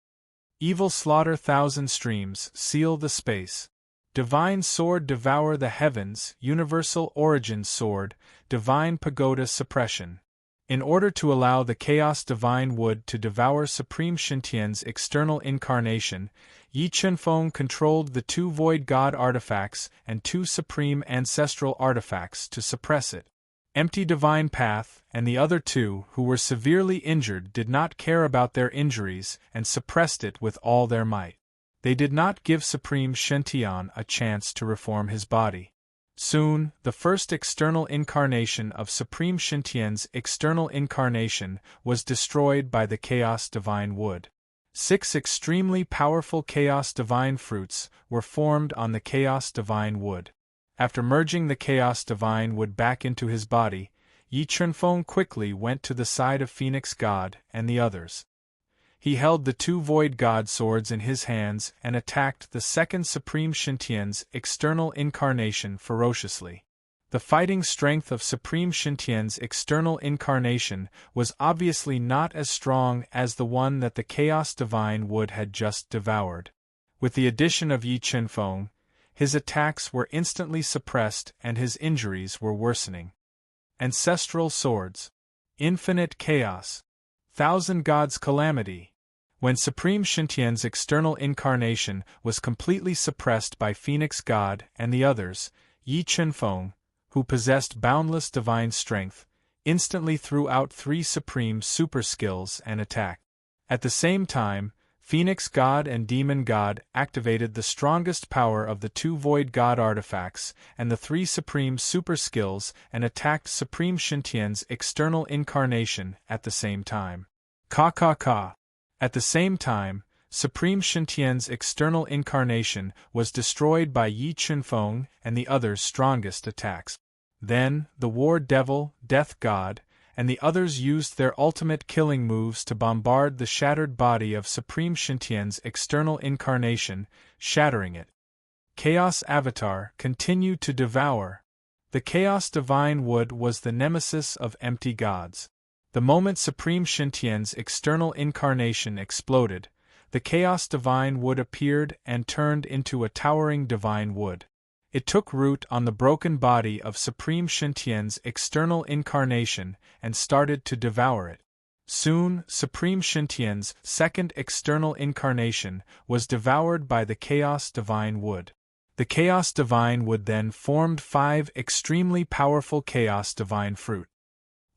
Evil Slaughter Thousand Streams, Seal the Space. Divine Sword Devour the Heavens, Universal Origin Sword, Divine Pagoda Suppression. In order to allow the Chaos Divine Wood to devour Supreme Shintian's external incarnation, Yi Chunfeng controlled the 2 Void God artifacts and 2 Supreme Ancestral artifacts to suppress it. Empty Divine Path and the other 2 who were severely injured did not care about their injuries and suppressed it with all their might. They did not give Supreme Shintian a chance to reform his body. Soon, the first external incarnation of Supreme Shintian's external incarnation was destroyed by the Chaos Divine Wood. 6 extremely powerful Chaos Divine Fruits were formed on the Chaos Divine Wood. After merging the Chaos Divine Wood back into his body, Yi Chunfeng quickly went to the side of Phoenix God and the others. He held the 2 Void God swords in his hands and attacked the second Supreme Shintian's external incarnation ferociously. The fighting strength of Supreme Shintian's external incarnation was obviously not as strong as the one that the Chaos Divine Wood had just devoured. With the addition of Yi Chunfeng, his attacks were instantly suppressed and his injuries were worsening. Ancestral Swords. Infinite Chaos. Thousand Gods' Calamity. When Supreme Shintian's external incarnation was completely suppressed by Phoenix God and the others, Yi Chunfeng, who possessed boundless divine strength, instantly threw out 3 supreme super skills and attacked. At the same time, Phoenix God and Demon God activated the strongest power of the 2 Void God artifacts and the 3 supreme super skills and attacked Supreme Shintian's external incarnation at the same time. Ka. At the same time, Supreme Shintian's external incarnation was destroyed by Yi Chunfeng and the others' strongest attacks. Then, the War Devil, Death God, and the others used their ultimate killing moves to bombard the shattered body of Supreme Shintian's external incarnation, shattering it. Chaos Avatar continued to devour. The Chaos Divine Wood was the nemesis of empty gods. The moment Supreme Shintian's external incarnation exploded, the Chaos Divine Wood appeared and turned into a towering Divine Wood. It took root on the broken body of Supreme Shintian's external incarnation and started to devour it. Soon, Supreme Shintian's second external incarnation was devoured by the Chaos Divine Wood. The Chaos Divine Wood then formed 5 extremely powerful Chaos Divine Fruit.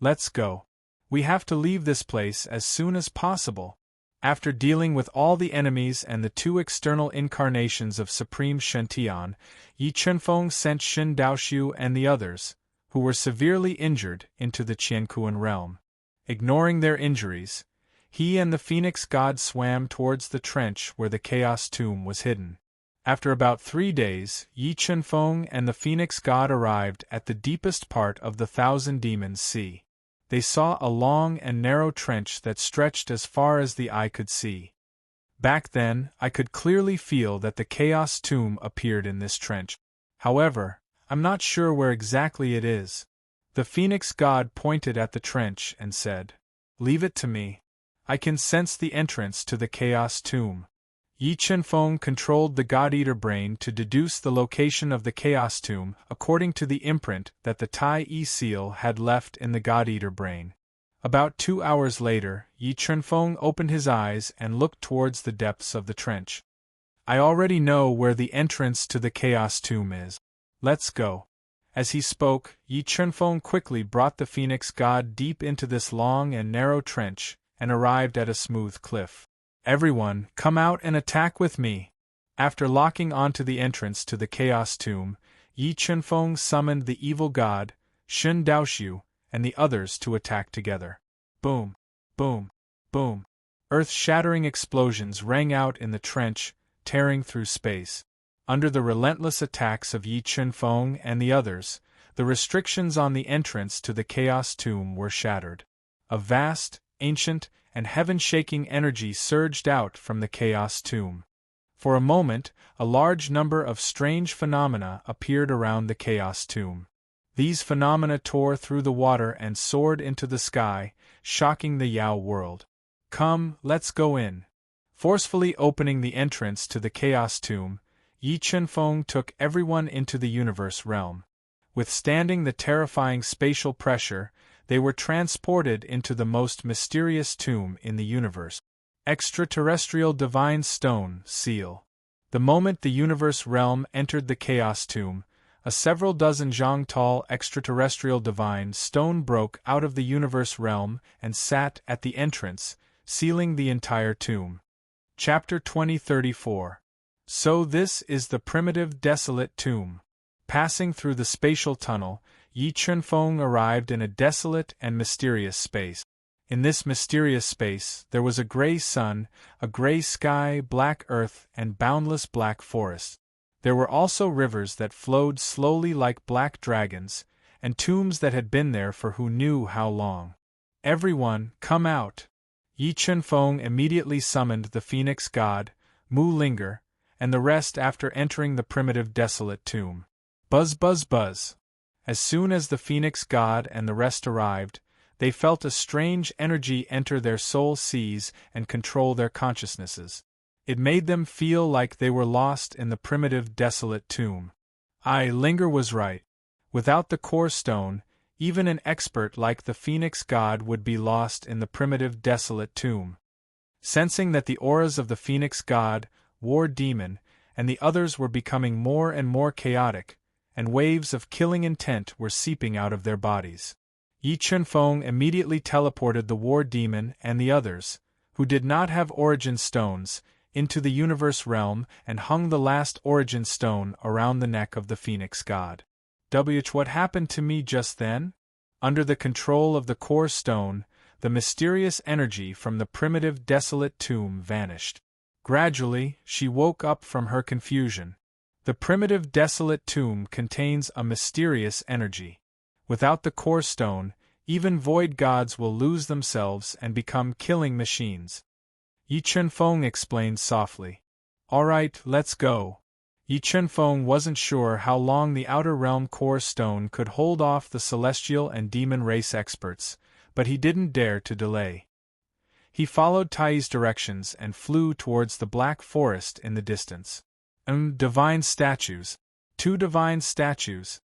Let's go. We have to leave this place as soon as possible. After dealing with all the enemies and the 2 external incarnations of Supreme Shintian, Yi Chunfeng sent Shin Daoxiu and the others, who were severely injured, into the Qiankuan realm. Ignoring their injuries, he and the Phoenix God swam towards the trench where the Chaos Tomb was hidden. After about 3 days, Yi Chunfeng and the Phoenix God arrived at the deepest part of the Thousand Demons Sea. They saw a long and narrow trench that stretched as far as the eye could see. Back then, I could clearly feel that the Chaos Tomb appeared in this trench. However, I'm not sure where exactly it is. The Phoenix God pointed at the trench and said, "Leave it to me. I can sense the entrance to the Chaos Tomb." Yi Chunfeng controlled the God-Eater brain to deduce the location of the Chaos Tomb according to the imprint that the Tai Yi seal had left in the God-Eater brain. About 2 hours later, Yi Chunfeng opened his eyes and looked towards the depths of the trench. "I already know where the entrance to the Chaos Tomb is. Let's go." As he spoke, Yi Chunfeng quickly brought the Phoenix God deep into this long and narrow trench and arrived at a smooth cliff. "Everyone, come out and attack with me." After locking onto the entrance to the Chaos Tomb, Yi Chunfeng summoned the evil god, Shin Daoxiu, and the others to attack together. Boom! Boom! Boom! Earth-shattering explosions rang out in the trench, tearing through space. Under the relentless attacks of Yi Chunfeng and the others, the restrictions on the entrance to the Chaos Tomb were shattered. A vast, ancient, and heaven-shaking energy surged out from the Chaos Tomb. For a moment, a large number of strange phenomena appeared around the Chaos Tomb. These phenomena tore through the water and soared into the sky, shocking the Yao world. "Come, let's go in." Forcefully opening the entrance to the Chaos Tomb, Yi Chunfeng took everyone into the universe realm. Withstanding the terrifying spatial pressure, they were transported into the most mysterious tomb in the universe. Extraterrestrial Divine Stone Seal. The moment the universe realm entered the Chaos Tomb, a several dozen zhang tall extraterrestrial divine stone broke out of the universe realm and sat at the entrance, sealing the entire tomb. Chapter 2034. So this is the primitive desolate tomb. Passing through the spatial tunnel, Yi Chunfeng arrived in a desolate and mysterious space. In this mysterious space, there was a gray sun, a gray sky, black earth, and boundless black forests. There were also rivers that flowed slowly like black dragons, and tombs that had been there for who knew how long. Everyone, come out! Yi Chunfeng immediately summoned the Phoenix God, Mu Linger, and the rest after entering the primitive desolate tomb. Buzz buzz buzz! As soon as the Phoenix God and the rest arrived, they felt a strange energy enter their soul seas and control their consciousnesses. It made them feel like they were lost in the primitive desolate tomb. Linger was right. Without the core stone, even an expert like the Phoenix God would be lost in the primitive desolate tomb. Sensing that the auras of the Phoenix God, War Demon, and the others were becoming more and more chaotic, and waves of killing intent were seeping out of their bodies, Yi Chunfeng immediately teleported the War Demon and the others, who did not have origin stones, into the universe realm and hung the last origin stone around the neck of the Phoenix God. What happened to me just then? Under the control of the core stone, the mysterious energy from the primitive desolate tomb vanished. Gradually, she woke up from her confusion. The primitive desolate tomb contains a mysterious energy. Without the core stone, even void gods will lose themselves and become killing machines. Yi Chunfeng explained softly. Alright, let's go. Yi Chunfeng wasn't sure how long the Outer Realm core stone could hold off the celestial and demon race experts, but he didn't dare to delay. He followed Tai's directions and flew towards the black forest in the distance. Divine statues. 2 divine statues.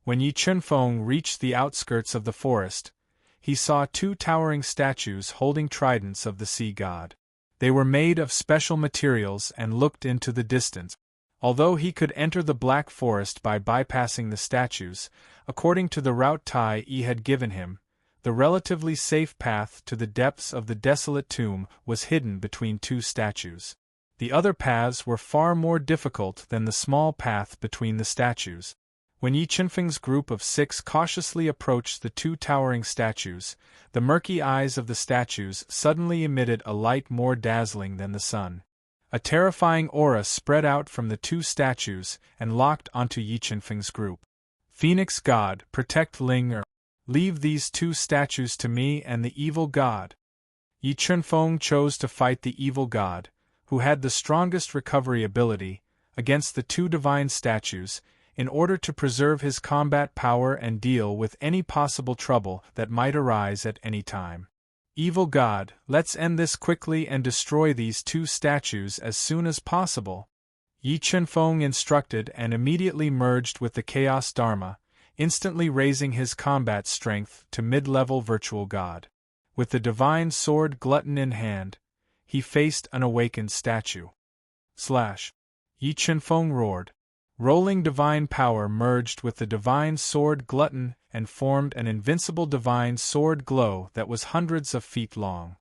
When Yi Chunfeng reached the outskirts of the forest, he saw 2 towering statues holding tridents of the sea god. They were made of special materials and looked into the distance. Although he could enter the black forest by bypassing the statues, according to the route Tai had given him, the relatively safe path to the depths of the desolate tomb was hidden between 2 statues. The other paths were far more difficult than the small path between the statues. When Yi Chunfeng's group of 6 cautiously approached the 2 towering statues, the murky eyes of the statues suddenly emitted a light more dazzling than the sun. A terrifying aura spread out from the 2 statues and locked onto Yi Chunfeng's group. Phoenix God, protect Linger. Leave these 2 statues to me and the evil god. Yi Chunfeng chose to fight the evil god, who had the strongest recovery ability, against the 2 divine statues, in order to preserve his combat power and deal with any possible trouble that might arise at any time. Evil God, let's end this quickly and destroy these 2 statues as soon as possible. Yi Chunfeng instructed and immediately merged with the Chaos Dharma, instantly raising his combat strength to mid-level virtual god. With the divine sword Glutton in hand, he faced an awakened statue. Yi Chunfeng roared. Rolling divine power merged with the divine sword Glutton and formed an invincible divine sword glow that was hundreds of feet long.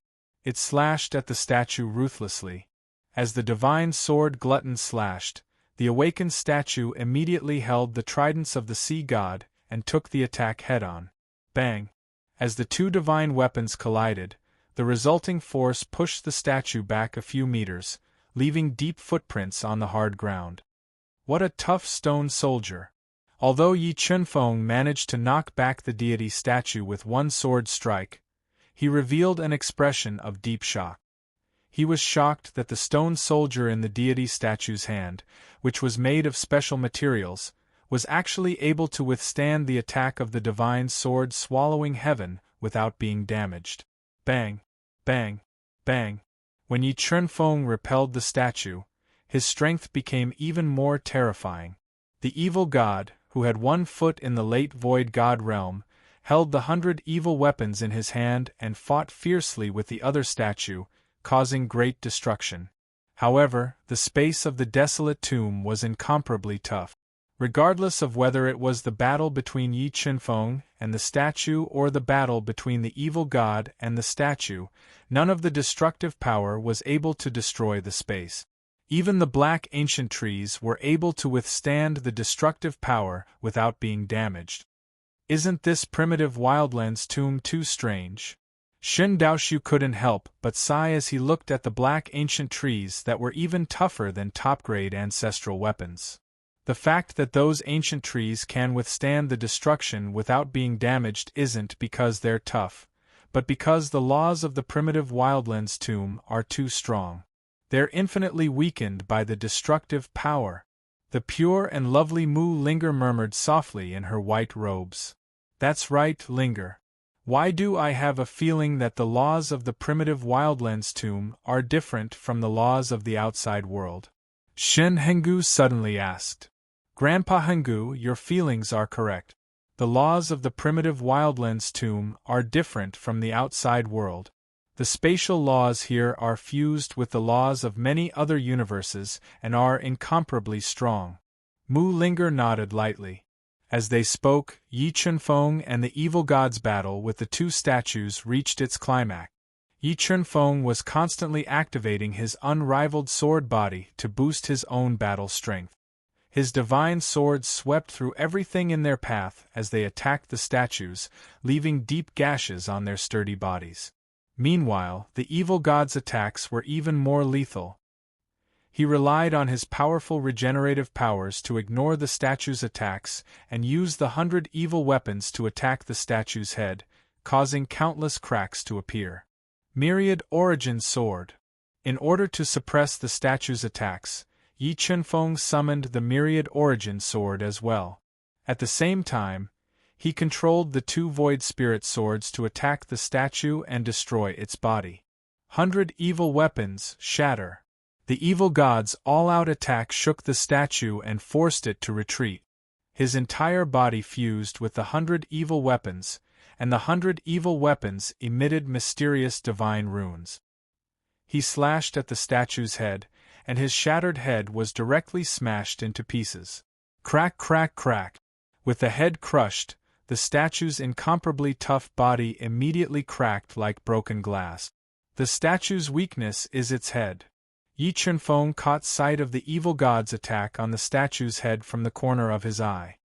It slashed at the statue ruthlessly. As the divine sword Glutton slashed, the awakened statue immediately held the tridents of the sea god and took the attack head-on. Bang! As the 2 divine weapons collided, the resulting force pushed the statue back a few meters, leaving deep footprints on the hard ground. What a tough stone soldier! Although Yi Chunfeng managed to knock back the deity statue with 1 sword strike, he revealed an expression of deep shock. He was shocked that the stone soldier in the deity statue's hand, which was made of special materials, was actually able to withstand the attack of the divine sword swallowing heaven without being damaged. Bang! Bang! Bang! When Yi Chunfeng repelled the statue, his strength became even more terrifying. The evil god, who had 1 foot in the late void god realm, held the 100 evil weapons in his hand and fought fiercely with the other statue, causing great destruction. However, the space of the desolate tomb was incomparably tough. Regardless of whether it was the battle between Yi Chunfeng and the statue or the battle between the evil god and the statue, none of the destructive power was able to destroy the space. Even the black ancient trees were able to withstand the destructive power without being damaged. Isn't this primitive wildlands tomb too strange? Shen Daoshu couldn't help but sigh as he looked at the black ancient trees that were even tougher than top-grade ancestral weapons. The fact that those ancient trees can withstand the destruction without being damaged isn't because they're tough, but because the laws of the primitive wildlands tomb are too strong. They're infinitely weakened by the destructive power. The pure and lovely Mu Linger murmured softly in her white robes. That's right, Linger. Why do I have a feeling that the laws of the primitive wildlands tomb are different from the laws of the outside world? Shen Hengu suddenly asked. Grandpa Hengu, your feelings are correct. The laws of the primitive wildlands tomb are different from the outside world. The spatial laws here are fused with the laws of many other universes and are incomparably strong. Mu Linger nodded lightly. As they spoke, Yi Chunfeng and the evil god's battle with the two statues reached its climax. Yi Chunfeng was constantly activating his unrivaled sword body to boost his own battle strength. His divine sword swept through everything in their path as they attacked the statues, leaving deep gashes on their sturdy bodies. Meanwhile, the evil god's attacks were even more lethal. He relied on his powerful regenerative powers to ignore the statue's attacks and use the 100 evil weapons to attack the statue's head, causing countless cracks to appear. Myriad Origin Sword. In order to suppress the statue's attacks, Yi Chunfeng summoned the Myriad Origin Sword as well. At the same time, he controlled the two Void Spirit Swords to attack the statue and destroy its body. 100 evil weapons, shatter. The evil god's all-out attack shook the statue and forced it to retreat. His entire body fused with the 100 evil weapons, and the 100 evil weapons emitted mysterious divine runes. He slashed at the statue's head, and his shattered head was directly smashed into pieces. Crack, crack, crack. With the head crushed, the statue's incomparably tough body immediately cracked like broken glass. The statue's weakness is its head. Yi Chunfeng caught sight of the evil god's attack on the statue's head from the corner of his eye.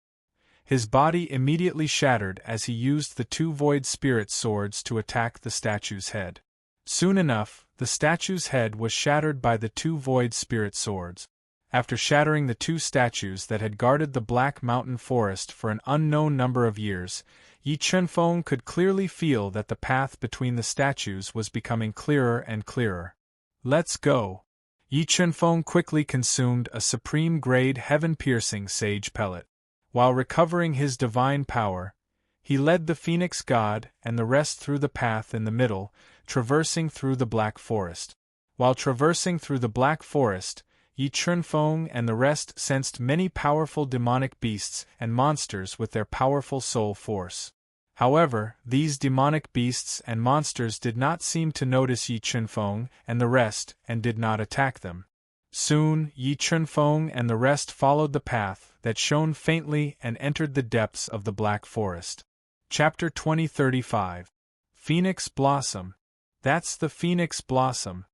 His body immediately shattered as he used the two Void Spirit Swords to attack the statue's head. Soon enough, the statue's head was shattered by the two Void Spirit Swords. After shattering the two statues that had guarded the Black Mountain Forest for an unknown number of years, Yi Chunfeng could clearly feel that the path between the statues was becoming clearer and clearer. Let's go. Yi Chunfeng quickly consumed a supreme-grade heaven-piercing sage pellet. While recovering his divine power, he led the Phoenix God and the rest through the path in the middle, traversing through the Black Forest. While traversing through the Black Forest, Yi Chunfeng and the rest sensed many powerful demonic beasts and monsters with their powerful soul force. However, these demonic beasts and monsters did not seem to notice Yi Chunfeng and the rest and did not attack them. Soon, Yi Chunfeng and the rest followed the path that shone faintly and entered the depths of the Black Forest. Chapter 2035. Phoenix Blossom. That's the Phoenix Blossom.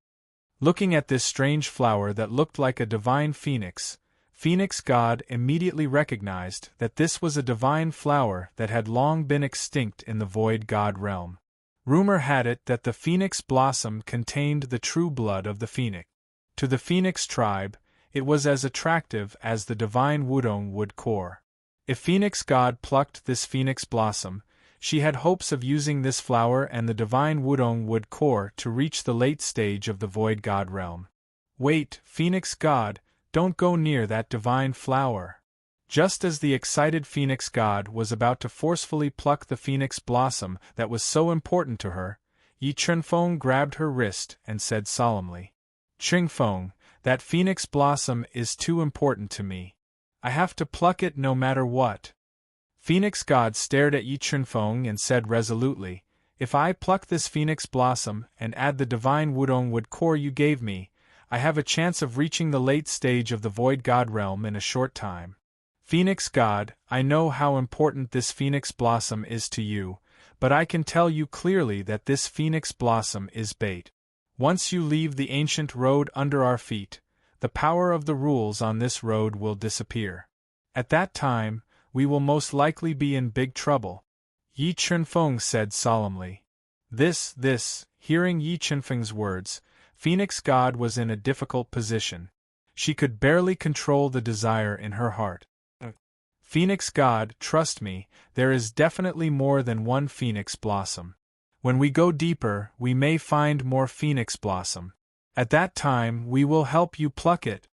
Looking at this strange flower that looked like a divine phoenix, Phoenix God immediately recognized that this was a divine flower that had long been extinct in the Void God realm. Rumor had it that the Phoenix Blossom contained the true blood of the Phoenix. To the Phoenix tribe, it was as attractive as the divine Wudong wood core. If Phoenix God plucked this Phoenix Blossom, she had hopes of using this flower and the divine Wudong wood core to reach the late stage of the Void God realm. Wait, Phoenix God, don't go near that divine flower. Just as the excited Phoenix God was about to forcefully pluck the Phoenix Blossom that was so important to her, Yi Chunfeng grabbed her wrist and said solemnly, "Chunfeng, that Phoenix Blossom is too important to me. I have to pluck it no matter what." Phoenix God stared at Yi Chunfeng and said resolutely, "If I pluck this phoenix blossom and add the divine Wudong wood core you gave me, I have a chance of reaching the late stage of the Void God realm in a short time. Phoenix God, I know how important this phoenix blossom is to you, but I can tell you clearly that this phoenix blossom is bait. Once you leave the ancient road under our feet, the power of the rules on this road will disappear. At that time, we will most likely be in big trouble," Yi Chunfeng said solemnly. Hearing Yi Chunfeng's words, Phoenix God was in a difficult position. She could barely control the desire in her heart. "Phoenix God, trust me, there is definitely more than one phoenix blossom. When we go deeper, we may find more phoenix blossom. At that time, we will help you pluck it."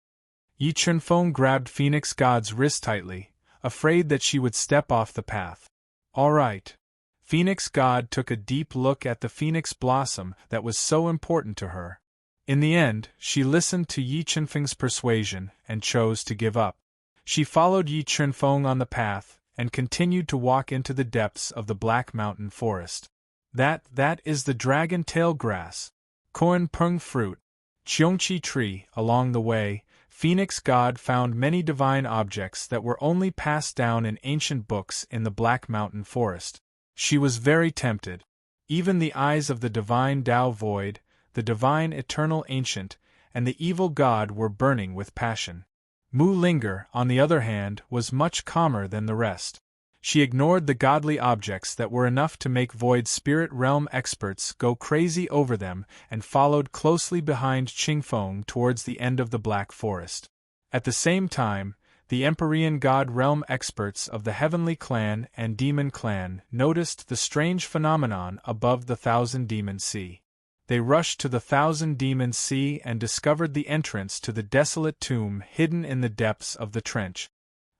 Yi Chunfeng grabbed Phoenix God's wrist tightly, afraid that she would step off the path. "All right." Phoenix God took a deep look at the phoenix blossom that was so important to her. In the end, she listened to Yi Chunfeng's persuasion and chose to give up. She followed Yi Chunfeng on the path and continued to walk into the depths of the Black Mountain Forest. That is the dragon tail grass. Koan Pung fruit. Cheongchi tree. Along the way, Phoenix God found many divine objects that were only passed down in ancient books in the Black Mountain Forest. She was very tempted. Even the eyes of the divine Tao Void, the divine eternal ancient, and the evil god were burning with passion. Mu Linger, on the other hand, was much calmer than the rest. She ignored the godly objects that were enough to make Void Spirit Realm experts go crazy over them and followed closely behind Qingfeng towards the end of the Black Forest. At the same time, the Empyrean God Realm experts of the Heavenly Clan and Demon Clan noticed the strange phenomenon above the Thousand Demon Sea. They rushed to the Thousand Demon Sea and discovered the entrance to the desolate tomb hidden in the depths of the trench.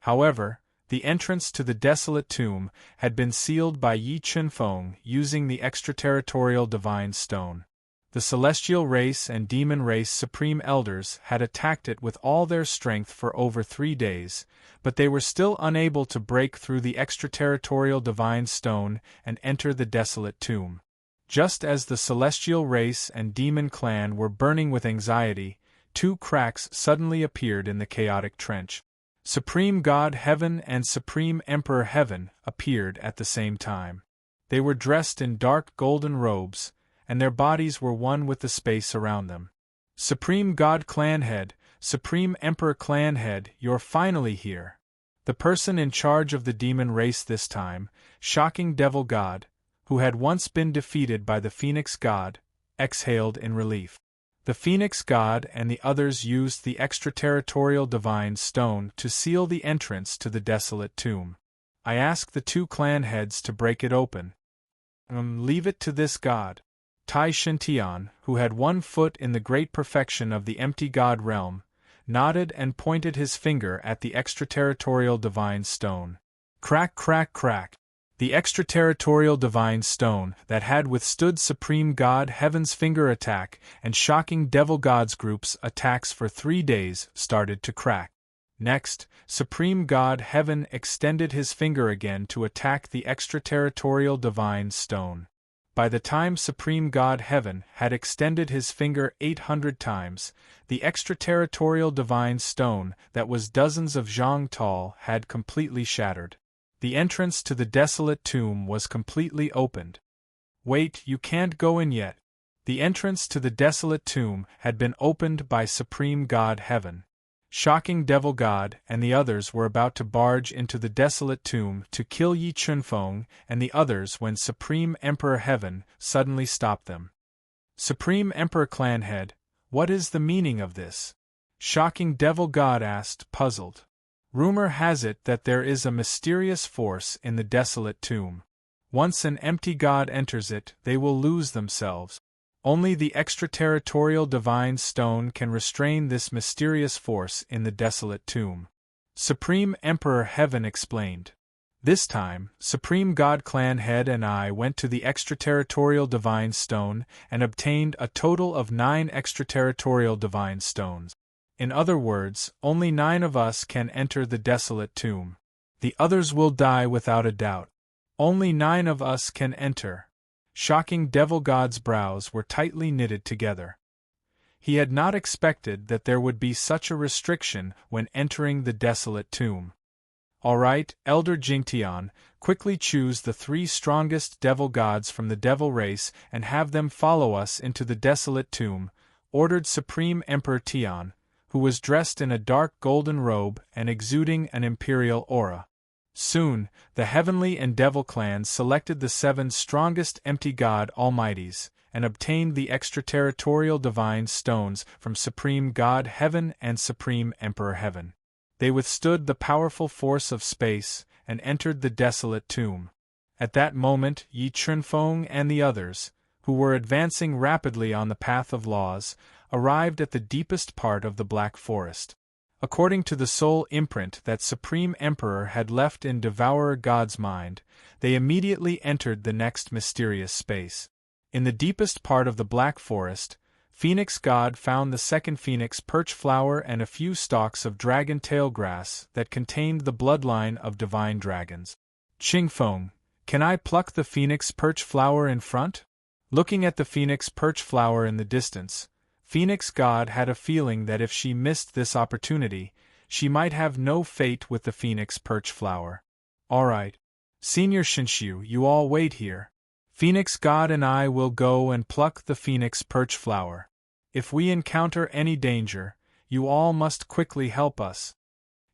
However, the entrance to the desolate tomb had been sealed by Yi Chunfeng using the extraterritorial divine stone. The celestial race and demon race supreme elders had attacked it with all their strength for over 3 days, but they were still unable to break through the extraterritorial divine stone and enter the desolate tomb. Just as the celestial race and demon clan were burning with anxiety, 2 cracks suddenly appeared in the chaotic trench. Supreme God Heaven and Supreme Emperor Heaven appeared at the same time. They were dressed in dark golden robes, and their bodies were one with the space around them. "Supreme God Clan Head, Supreme Emperor Clan Head, you're finally here." The person in charge of the demon race this time, Shocking Devil God, who had once been defeated by the Phoenix God, exhaled in relief. The Phoenix God and the others used the extraterritorial divine stone to seal the entrance to the desolate tomb. I asked the 2 clan heads to break it open. Leave it to this god. Tai Shintian, who had 1 foot in the great perfection of the empty god realm, nodded and pointed his finger at the extraterritorial divine stone. Crack, crack, crack. The extraterritorial divine stone that had withstood Supreme God Heaven's finger attack and Shocking Devil God's group's attacks for 3 days started to crack. Next, Supreme God Heaven extended his finger again to attack the extraterritorial divine stone. By the time Supreme God Heaven had extended his finger 800 times, the extraterritorial divine stone that was dozens of zhang tall had completely shattered. The entrance to the desolate tomb was completely opened. Wait, you can't go in yet. The entrance to the desolate tomb had been opened by Supreme God Heaven. Shocking Devil God and the others were about to barge into the desolate tomb to kill Yi Chunfeng and the others when Supreme Emperor Heaven suddenly stopped them. Supreme Emperor Clan Head, what is the meaning of this? Shocking Devil God asked, puzzled. Rumor has it that there is a mysterious force in the desolate tomb. Once an empty god enters it, they will lose themselves. Only the extraterritorial divine stone can restrain this mysterious force in the desolate tomb. Supreme Emperor Heaven explained. This time, Supreme God Clan Head and I went to the extraterritorial divine stone and obtained a total of 9 extraterritorial divine stones. In other words, only 9 of us can enter the desolate tomb. The others will die without a doubt. Only 9 of us can enter. Shocking devil god's brows were tightly knitted together. He had not expected that there would be such a restriction when entering the desolate tomb. All right, Elder Jingtian, quickly choose the 3 strongest devil gods from the devil race and have them follow us into the desolate tomb, ordered Supreme Emperor Tian, who was dressed in a dark golden robe and exuding an imperial aura. Soon, the heavenly and devil clans selected the 7 strongest empty god almighties, and obtained the extraterritorial divine stones from Supreme God Heaven and Supreme Emperor Heaven. They withstood the powerful force of space, and entered the desolate tomb. At that moment Yi Chunfeng and the others, who were advancing rapidly on the path of laws, arrived at the deepest part of the Black Forest. According to the soul imprint that Supreme Emperor had left in Devourer God's mind, they immediately entered the next mysterious space. In the deepest part of the Black Forest, Phoenix God found the second phoenix perch flower and a few stalks of dragon tail grass that contained the bloodline of divine dragons. Qingfeng, can I pluck the phoenix perch flower in front? Looking at the phoenix perch flower in the distance, Phoenix God had a feeling that if she missed this opportunity, she might have no fate with the phoenix perch flower. All right. Senior Shinshu, you all wait here. Phoenix God and I will go and pluck the phoenix perch flower. If we encounter any danger, you all must quickly help us.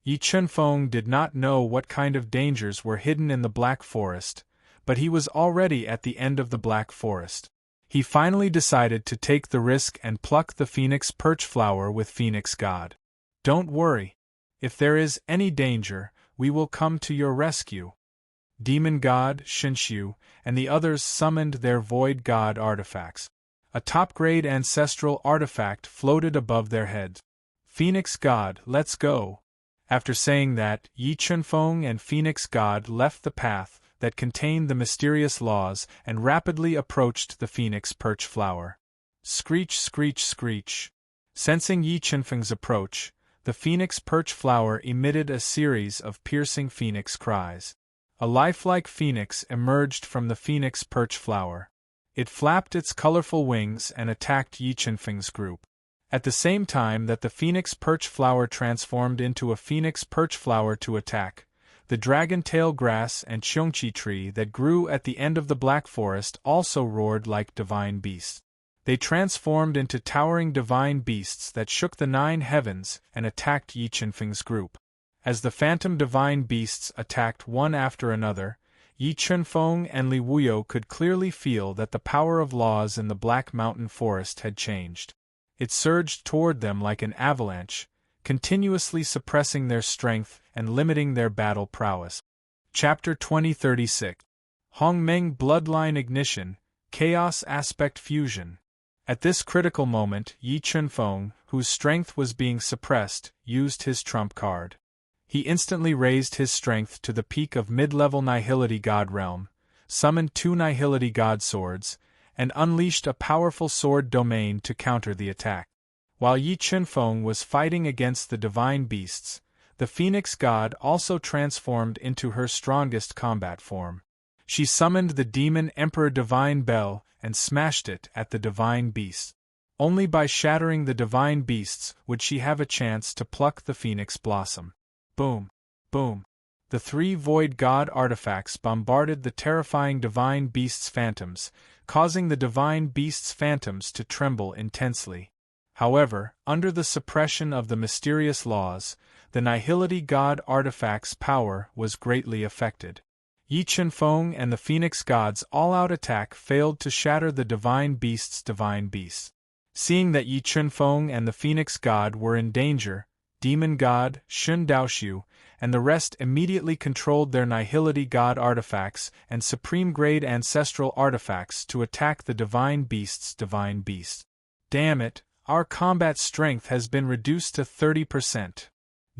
Yi Chunfeng did not know what kind of dangers were hidden in the Black Forest, but he was already at the end of the Black Forest. He finally decided to take the risk and pluck the phoenix perch flower with Phoenix God. Don't worry. If there is any danger, we will come to your rescue. Demon God, Shinshu, and the others summoned their Void God artifacts. A top-grade ancestral artifact floated above their heads. Phoenix God, let's go. After saying that, Yi Chunfeng and Phoenix God left the path that contained the mysterious laws and rapidly approached the phoenix perch flower. Screech, screech, screech. Sensing Yi Chunfeng's approach, the phoenix perch flower emitted a series of piercing phoenix cries. A lifelike phoenix emerged from the phoenix perch flower. It flapped its colorful wings and attacked Yi Chunfeng's group. At the same time that the phoenix perch flower transformed into a phoenix perch flower to attack, the dragon tail grass and Cheongqi tree that grew at the end of the Black Forest also roared like divine beasts. They transformed into towering divine beasts that shook the 9 heavens and attacked Yi Chunfeng's group. As the phantom divine beasts attacked one after another, Yi Chunfeng and Li Wuyo could clearly feel that the power of laws in the Black Mountain Forest had changed. It surged toward them like an avalanche, continuously suppressing their strength and limiting their battle prowess. Chapter 2036. Hongmeng Bloodline Ignition, Chaos Aspect Fusion. At this critical moment, Yi Chunfeng, whose strength was being suppressed, used his trump card. He instantly raised his strength to the peak of mid-level Nihility God Realm, summoned 2 Nihility God Swords, and unleashed a powerful sword domain to counter the attack. While Yi Chunfeng was fighting against the divine beasts, the Phoenix God also transformed into her strongest combat form. She summoned the demon Emperor Divine Bell and smashed it at the divine beasts. Only by shattering the divine beasts would she have a chance to pluck the Phoenix Blossom. Boom! Boom! The 3 Void God artifacts bombarded the terrifying divine beasts' phantoms, causing the divine beasts' phantoms to tremble intensely. However, under the suppression of the mysterious laws, the Nihility God artifact's power was greatly affected. Yi Chunfeng and the Phoenix God's all-out attack failed to shatter the divine beasts' divine beasts. Seeing that Yi Chunfeng and the Phoenix God were in danger, Demon God, Shun Daoshu, and the rest immediately controlled their Nihility God artifacts and supreme-grade ancestral artifacts to attack the divine beasts' divine beasts. Damn it, our combat strength has been reduced to 30%.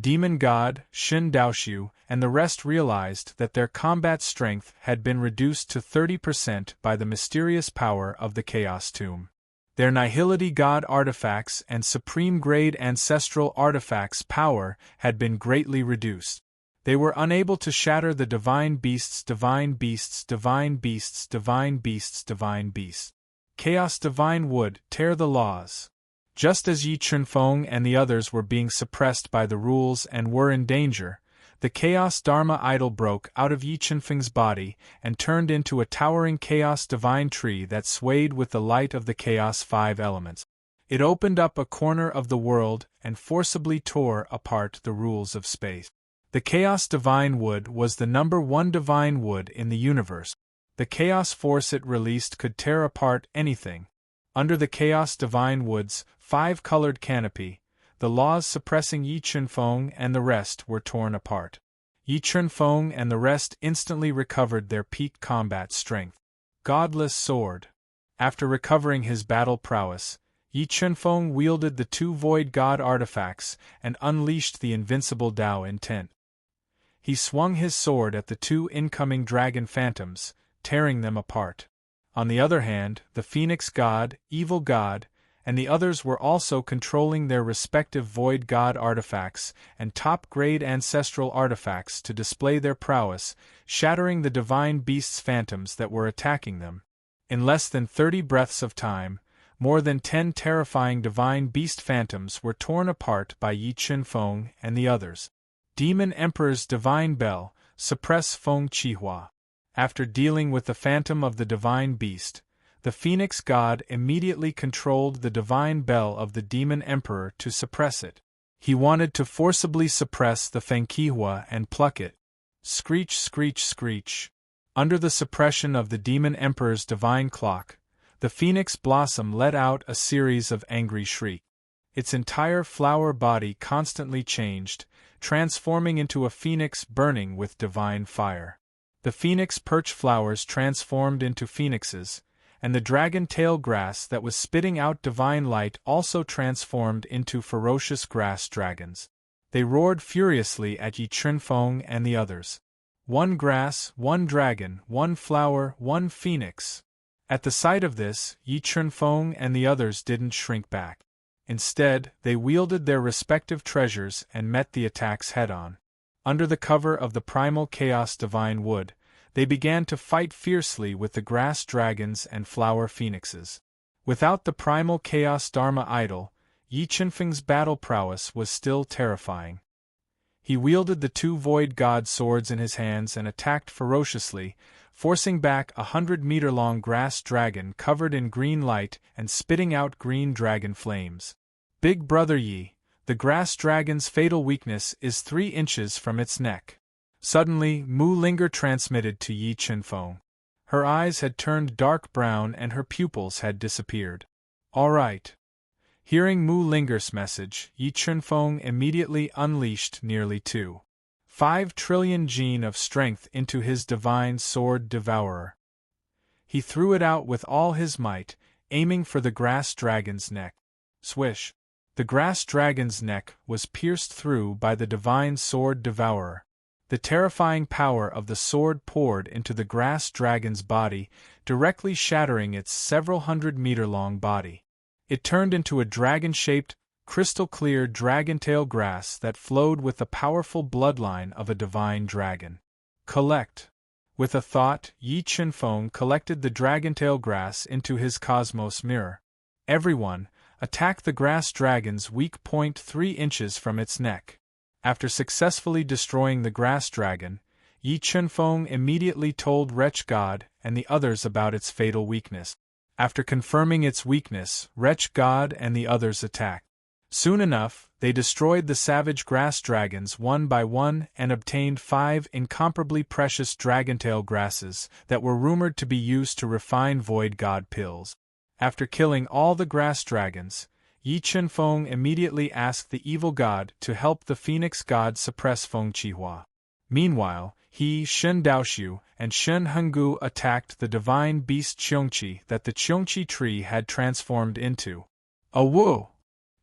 Demon God, Shun Daoshu, and the rest realized that their combat strength had been reduced to 30% by the mysterious power of the Chaos Tomb. Their Nihility God artifacts and supreme-grade ancestral artifacts' power had been greatly reduced. They were unable to shatter the divine beasts, divine beasts, divine beasts, divine beasts, divine beasts. Chaos divine would tear the laws. Just as Yi Chunfeng and the others were being suppressed by the rules and were in danger, the Chaos Dharma idol broke out of Yi Chunfeng's body and turned into a towering Chaos divine tree that swayed with the light of the Chaos Five Elements. It opened up a corner of the world and forcibly tore apart the rules of space. The Chaos Divine Wood was the #1 divine wood in the universe. The chaos force it released could tear apart anything. Under the Chaos Divine Wood's 5-colored canopy, the laws suppressing Yi Chunfeng and the rest were torn apart. Yi Chunfeng and the rest instantly recovered their peak combat strength. Godless Sword. After recovering his battle prowess, Yi Chunfeng wielded the 2 Void God artifacts and unleashed the invincible Tao intent. He swung his sword at the 2 incoming dragon phantoms, tearing them apart. On the other hand, the Phoenix God, Evil God, and the others were also controlling their respective Void God artifacts and top-grade ancestral artifacts to display their prowess, shattering the divine beasts' phantoms that were attacking them. In less than 30 breaths of time, more than 10 terrifying divine beast phantoms were torn apart by Yi Chunfeng and the others. Demon Emperor's Divine Bell, suppress Feng Qihua. After dealing with the phantom of the divine beast, the Phoenix God immediately controlled the divine bell of the Demon Emperor to suppress it. He wanted to forcibly suppress the Feng Qihua and pluck it. Screech, screech, screech. Under the suppression of the Demon Emperor's divine clock, the Phoenix Blossom let out a series of angry shrieks. Its entire flower body constantly changed, transforming into a phoenix burning with divine fire. The phoenix perch flowers transformed into phoenixes, and the dragon tail grass that was spitting out divine light also transformed into ferocious grass dragons. They roared furiously at Yi Chunfeng and the others. 1 grass, 1 dragon, 1 flower, 1 phoenix. At the sight of this, Yi Chunfeng and the others didn't shrink back. Instead, they wielded their respective treasures and met the attacks head-on. Under the cover of the primal Chaos Divine Wood, they began to fight fiercely with the grass dragons and flower phoenixes. Without the primal Chaos Dharma idol, Yi Chunfeng's battle prowess was still terrifying. He wielded the 2 Void God swords in his hands and attacked ferociously, forcing back a 100-meter-long grass dragon covered in green light and spitting out green dragon flames. Big Brother Yi, the grass dragon's fatal weakness is 3 inches from its neck. Suddenly, Mu Linger transmitted to Yi Chunfeng. Her eyes had turned dark brown and her pupils had disappeared. All right. Hearing Mu Linger's message, Yi Chunfeng immediately unleashed nearly 2.5 trillion gene of strength into his divine sword Devourer. He threw it out with all his might, aiming for the grass dragon's neck. Swish! The grass dragon's neck was pierced through by the divine sword Devourer. The terrifying power of the sword poured into the grass dragon's body, directly shattering its several 100-meter-long body. It turned into a dragon-shaped, crystal-clear dragon-tail grass that flowed with the powerful bloodline of a divine dragon. Collect. With a thought, Yi Chunfeng collected the dragon-tail grass into his cosmos mirror. Everyone, attack the grass dragon's weak point 3 inches from its neck. After successfully destroying the grass dragon, Yi Chunfeng immediately told Wretch God and the others about its fatal weakness. After confirming its weakness, Wretch God and the others attacked. Soon enough, they destroyed the savage grass dragons one by one and obtained 5 incomparably precious dragontail grasses that were rumored to be used to refine Void God pills. After killing all the grass dragons, Yi Chunfeng immediately asked the evil god to help the Phoenix God suppress Feng Qihua. Meanwhile, he, Shen Daoxiu, and Shen Henggu attacked the divine beast Qiongqi that the Qiongqi tree had transformed into. Awoo!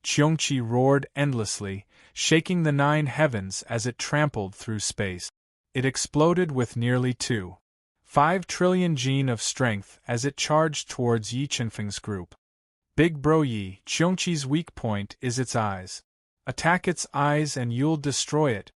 Qiongqi roared endlessly, shaking the 9 heavens as it trampled through space. It exploded with nearly 2.5 trillion gene of strength as it charged towards Yi Chunfeng's group. Big Bro Yi, Qiongqi's weak point is its eyes. Attack its eyes and you'll destroy it.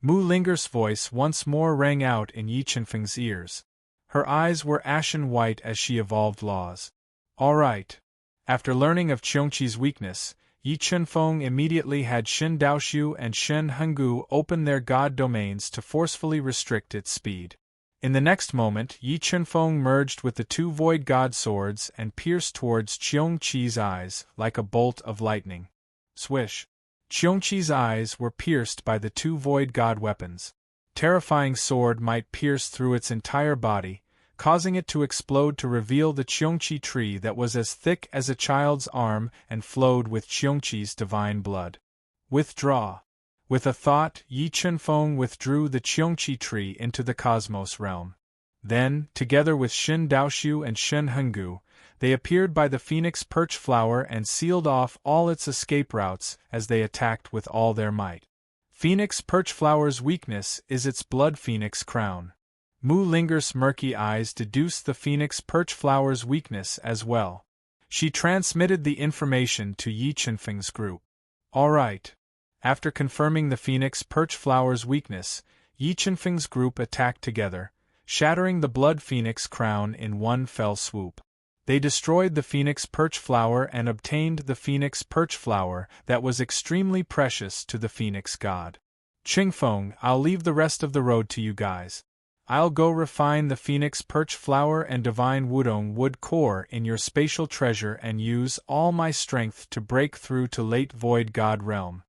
Mu Linger's voice once more rang out in Yi Chenfeng's ears. Her eyes were ashen white as she evolved laws. All right. After learning of Qiongqi's weakness, Yi Chenfeng immediately had Shen Daoxiu and Shen Henggu open their god domains to forcefully restrict its speed. In the next moment, Yi Chenfeng merged with the two void god swords and pierced towards Qiongqi's eyes like a bolt of lightning. Swish! Qiongqi's eyes were pierced by the two void god weapons. Terrifying sword might pierce through its entire body, causing it to explode to reveal the Qiongqi tree that was as thick as a child's arm and flowed with Qiongqi's divine blood. Withdraw. With a thought, Yi Chenfeng withdrew the Qiongqi tree into the cosmos realm. Then, together with Shen Daoxiu and Shen Henggu, they appeared by the phoenix perch flower and sealed off all its escape routes as they attacked with all their might. Phoenix perch flower's weakness is its blood phoenix crown. Mu Linger's murky eyes deduced the phoenix perch flower's weakness as well. She transmitted the information to Yi Chenfeng's group. All right. After confirming the phoenix perch flower's weakness, Yi Chenfeng's group attacked together, shattering the blood phoenix crown in one fell swoop. They destroyed the phoenix perch flower and obtained the phoenix perch flower that was extremely precious to the phoenix god. Qingfeng, I'll leave the rest of the road to you guys. I'll go refine the phoenix perch flower and divine wudong wood core in your spatial treasure and use all my strength to break through to late void god realm.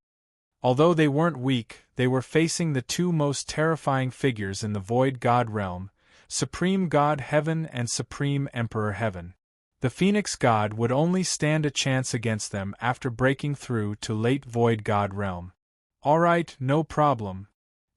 Although they weren't weak, they were facing the two most terrifying figures in the void god realm, Supreme God Heaven and Supreme Emperor Heaven. The Phoenix God would only stand a chance against them after breaking through to late void god realm. All right, no problem.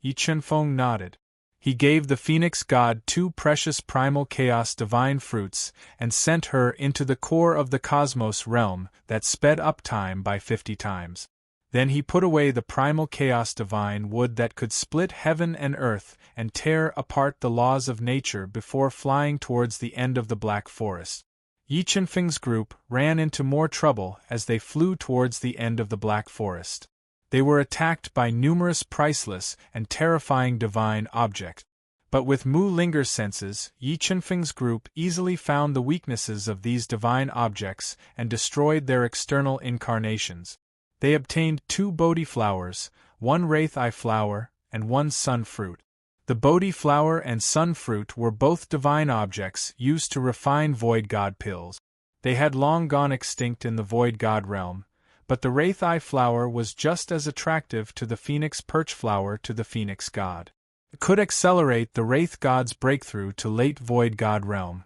Yi Chenfeng nodded. He gave the Phoenix God 2 precious primal chaos divine fruits and sent her into the core of the cosmos realm that sped up time by 50 times. Then he put away the primal chaos divine wood that could split heaven and earth and tear apart the laws of nature before flying towards the end of the Black Forest. Yi Chenfeng's group ran into more trouble as they flew towards the end of the Black Forest. They were attacked by numerous priceless and terrifying divine objects. But with Mu Linger's senses, Yi Chenfeng's group easily found the weaknesses of these divine objects and destroyed their external incarnations. They obtained 2 Bodhi flowers, 1 Wraith Eye flower, and 1 Sun fruit. The Bodhi flower and Sun fruit were both divine objects used to refine Void God pills. They had long gone extinct in the Void God realm, but the Wraith Eye flower was just as attractive to the Phoenix Perch flower to the Phoenix God. It could accelerate the Wraith God's breakthrough to late Void God realm.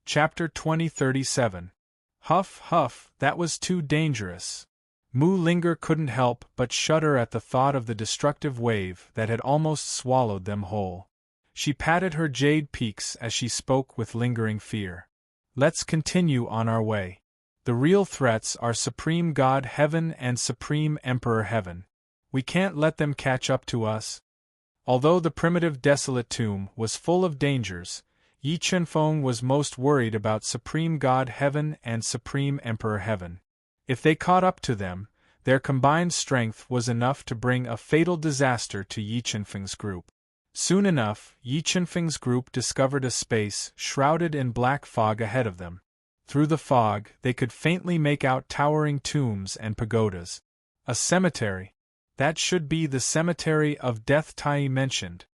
Chapter 2037. Huff, huff, that was too dangerous. Mu Linger couldn't help but shudder at the thought of the destructive wave that had almost swallowed them whole. She patted her jade peaks as she spoke with lingering fear. Let's continue on our way. The real threats are Supreme God Heaven and Supreme Emperor Heaven. We can't let them catch up to us. Although the primitive desolate tomb was full of dangers, Yi Chenfeng was most worried about Supreme God Heaven and Supreme Emperor Heaven. If they caught up to them, their combined strength was enough to bring a fatal disaster to Yi Chenfeng's group. Soon enough, Yi Chenfeng's group discovered a space shrouded in black fog ahead of them. Through the fog, they could faintly make out towering tombs and pagodas. A cemetery. That should be the cemetery of death Tai mentioned.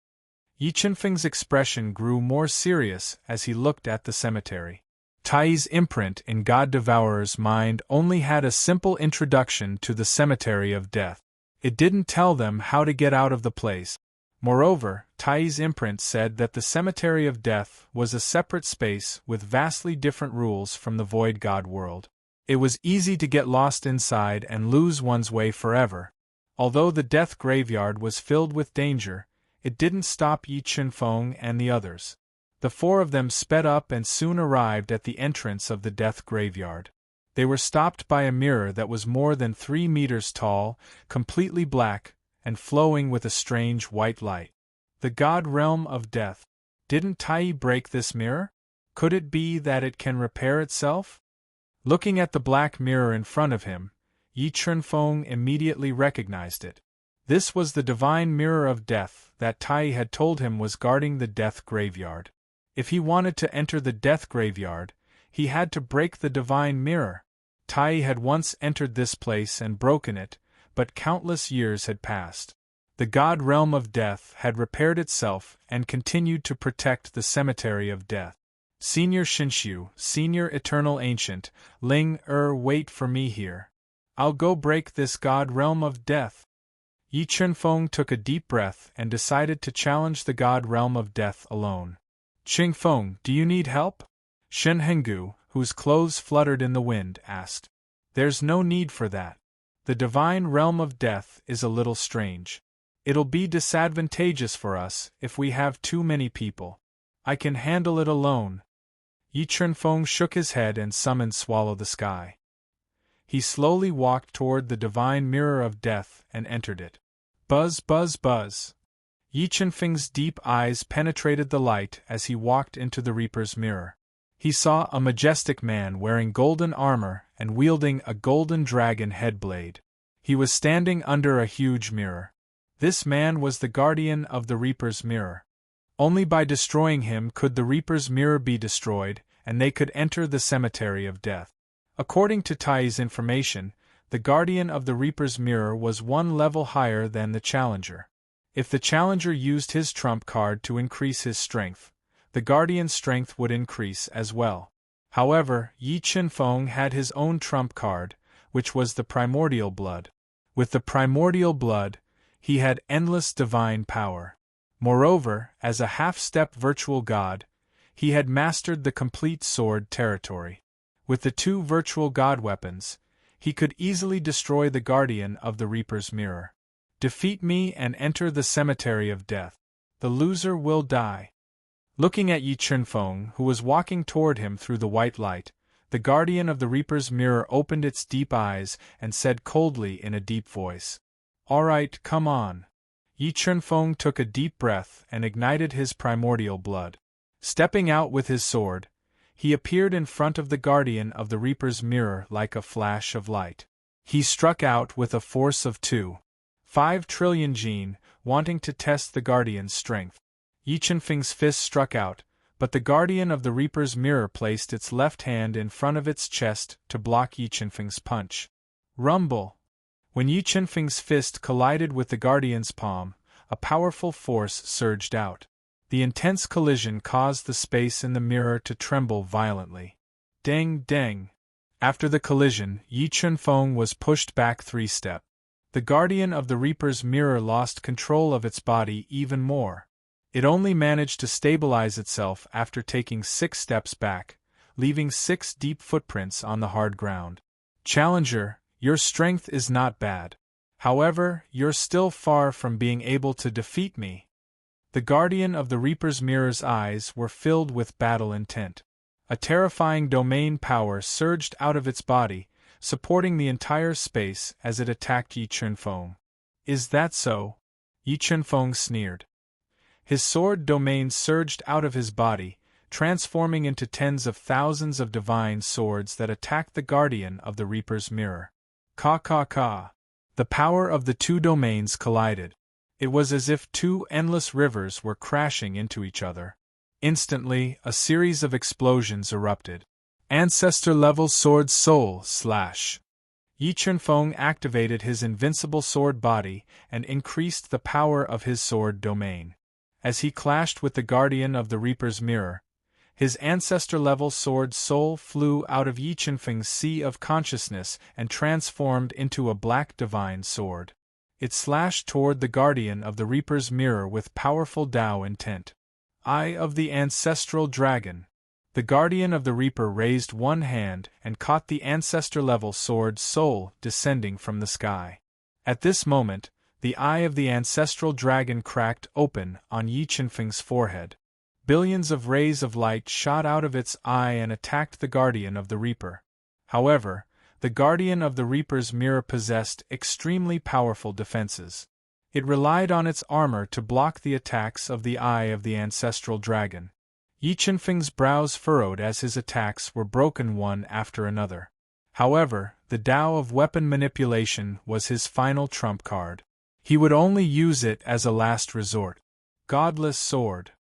Yi Chenfeng's expression grew more serious as he looked at the cemetery. Tai's imprint in God Devourer's mind only had a simple introduction to the cemetery of death. It didn't tell them how to get out of the place. Moreover, Tai's imprint said that the cemetery of death was a separate space with vastly different rules from the Void God world. It was easy to get lost inside and lose one's way forever. Although the death graveyard was filled with danger, it didn't stop Yi Chenfeng and the others. The 4 of them sped up and soon arrived at the entrance of the death graveyard. They were stopped by a mirror that was more than 3 meters tall, completely black, and flowing with a strange white light. The God Realm of Death. Didn't Tai break this mirror? Could it be that it can repair itself? Looking at the black mirror in front of him, Yi Chenfeng immediately recognized it. This was the divine mirror of death that Tai had told him was guarding the death graveyard. If he wanted to enter the death graveyard, he had to break the divine mirror. Tai had once entered this place and broken it, but countless years had passed. The god realm of death had repaired itself and continued to protect the cemetery of death. Senior Shinshu, Senior Eternal Ancient, wait for me here. I'll go break this god realm of death. Yi Chunfeng took a deep breath and decided to challenge the god realm of death alone. Qingfeng, do you need help? Shen Henggu, whose clothes fluttered in the wind, asked. There's no need for that. The divine realm of death is a little strange. It'll be disadvantageous for us if we have too many people. I can handle it alone. Yi Chunfeng shook his head and summoned Swallow the Sky. He slowly walked toward the divine mirror of death and entered it. Buzz, buzz, buzz. Yi Chunfeng's deep eyes penetrated the light as he walked into the Reaper's mirror. He saw a majestic man wearing golden armor and wielding a golden dragon head blade. He was standing under a huge mirror. This man was the guardian of the Reaper's mirror. Only by destroying him could the Reaper's mirror be destroyed, and they could enter the cemetery of death. According to Tai's information, the guardian of the Reaper's mirror was one level higher than the challenger. If the challenger used his trump card to increase his strength, the guardian's strength would increase as well. However, Yi Chunfeng had his own trump card, which was the primordial blood. With the primordial blood, he had endless divine power. Moreover, as a half-step virtual god, he had mastered the complete sword territory. With the two virtual god weapons, he could easily destroy the guardian of the Reaper's mirror. Defeat me and enter the cemetery of death. The loser will die. Looking at Yi Chunfeng, who was walking toward him through the white light, the guardian of the Reaper's mirror opened its deep eyes and said coldly in a deep voice, "All right, come on." Yi Chunfeng took a deep breath and ignited his primordial blood. Stepping out with his sword, he appeared in front of the guardian of the Reaper's mirror like a flash of light. He struck out with a force of 2.5 trillion jin, wanting to test the guardian's strength. Yi Chunfeng's fist struck out, but the guardian of the Reaper's mirror placed its left hand in front of its chest to block Yi Chunfeng's punch. Rumble! When Yi Chunfeng's fist collided with the guardian's palm, a powerful force surged out. The intense collision caused the space in the mirror to tremble violently. Deng, deng! After the collision, Yi Chunfeng was pushed back 3 steps. The guardian of the Reaper's mirror lost control of its body even more. It only managed to stabilize itself after taking 6 steps back, leaving 6 deep footprints on the hard ground. Challenger, your strength is not bad. However, you're still far from being able to defeat me. The guardian of the Reaper's mirror's eyes were filled with battle intent. A terrifying domain power surged out of its body, supporting the entire space as it attacked Yi Chunfeng. Is that so? Yi Chunfeng sneered. His sword domain surged out of his body, transforming into tens of thousands of divine swords that attacked the guardian of the Reaper's mirror. Ka ka ka! The power of the two domains collided. It was as if 2 endless rivers were crashing into each other. Instantly, a series of explosions erupted. Ancestor-level sword soul slash. Yi Chunfeng activated his invincible sword body and increased the power of his sword domain. As he clashed with the guardian of the Reaper's mirror, his ancestor-level sword soul flew out of Yi Chunfeng's sea of consciousness and transformed into a black divine sword. It slashed toward the guardian of the Reaper's mirror with powerful Tao intent. Eye of the Ancestral Dragon. The guardian of the Reaper raised one hand and caught the ancestor-level sword soul descending from the sky. At this moment, the eye of the ancestral dragon cracked open on Yi Chunfeng's forehead. Billions of rays of light shot out of its eye and attacked the guardian of the Reaper. However, the guardian of the Reaper's mirror possessed extremely powerful defenses. It relied on its armor to block the attacks of the eye of the ancestral dragon. Yi Chunfeng's brows furrowed as his attacks were broken one after another. However, the Tao of weapon manipulation was his final trump card. He would only use it as a last resort. Godless sword.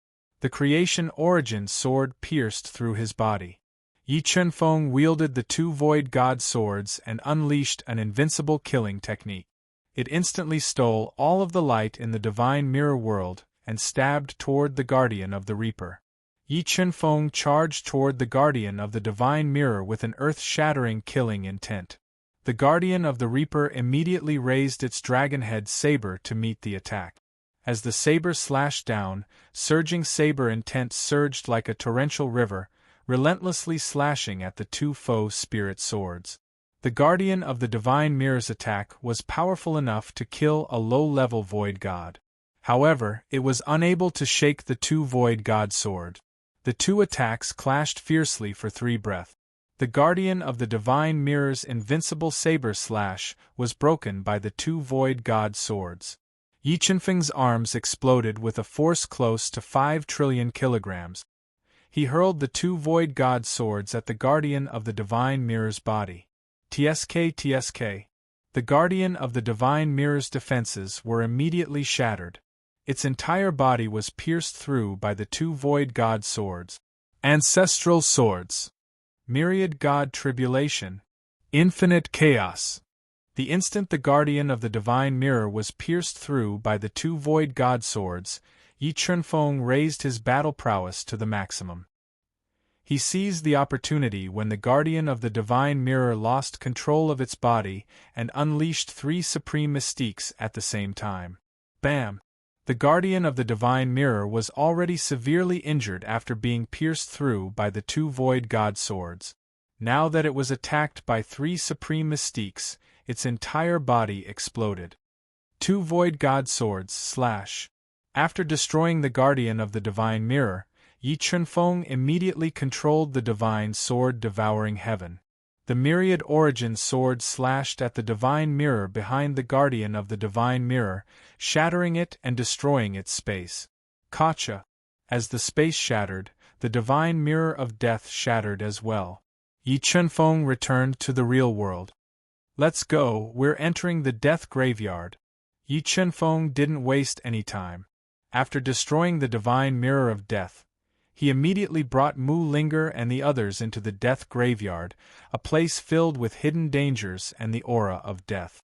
The creation origin sword pierced through his body. Yi Chunfeng wielded the two void god swords and unleashed an invincible killing technique. It instantly stole all of the light in the divine mirror world and stabbed toward the guardian of the Reaper. Yi Chunfeng charged toward the guardian of the divine mirror with an earth-shattering killing intent. The guardian of the Reaper immediately raised its dragon-head saber to meet the attack. As the saber slashed down, surging saber intent surged like a torrential river, relentlessly slashing at the two foe spirit swords. The guardian of the divine mirror's attack was powerful enough to kill a low-level void god. However, it was unable to shake the two void god swords. The two attacks clashed fiercely for 3 breaths. The guardian of the divine mirror's invincible saber slash was broken by the two void god swords. Yi Chunfeng's arms exploded with a force close to 5 trillion kilograms. He hurled the two void god swords at the guardian of the divine mirror's body. TSK. The guardian of the divine mirror's defenses were immediately shattered. Its entire body was pierced through by the two void god swords. Ancestral swords. Myriad god tribulation. Infinite chaos. The instant the guardian of the divine mirror was pierced through by the two void god swords, Yi Chunfeng raised his battle prowess to the maximum. He seized the opportunity when the guardian of the divine mirror lost control of its body and unleashed 3 supreme mystiques at the same time. Bam! The guardian of the divine mirror was already severely injured after being pierced through by the two void god swords. Now that it was attacked by 3 supreme mystiques, its entire body exploded. 2 void god swords slash. After destroying the guardian of the divine mirror, Yi Chunfeng immediately controlled the divine sword devouring heaven. The myriad origin sword slashed at the divine mirror behind the guardian of the divine mirror, shattering it and destroying its space. Kacha. As the space shattered, the divine mirror of death shattered as well. Yi Chunfeng returned to the real world. Let's go, we're entering the death graveyard. Yi Chunfeng didn't waste any time. After destroying the divine mirror of death, he immediately brought Mu Linger and the others into the death graveyard, a place filled with hidden dangers and the aura of death.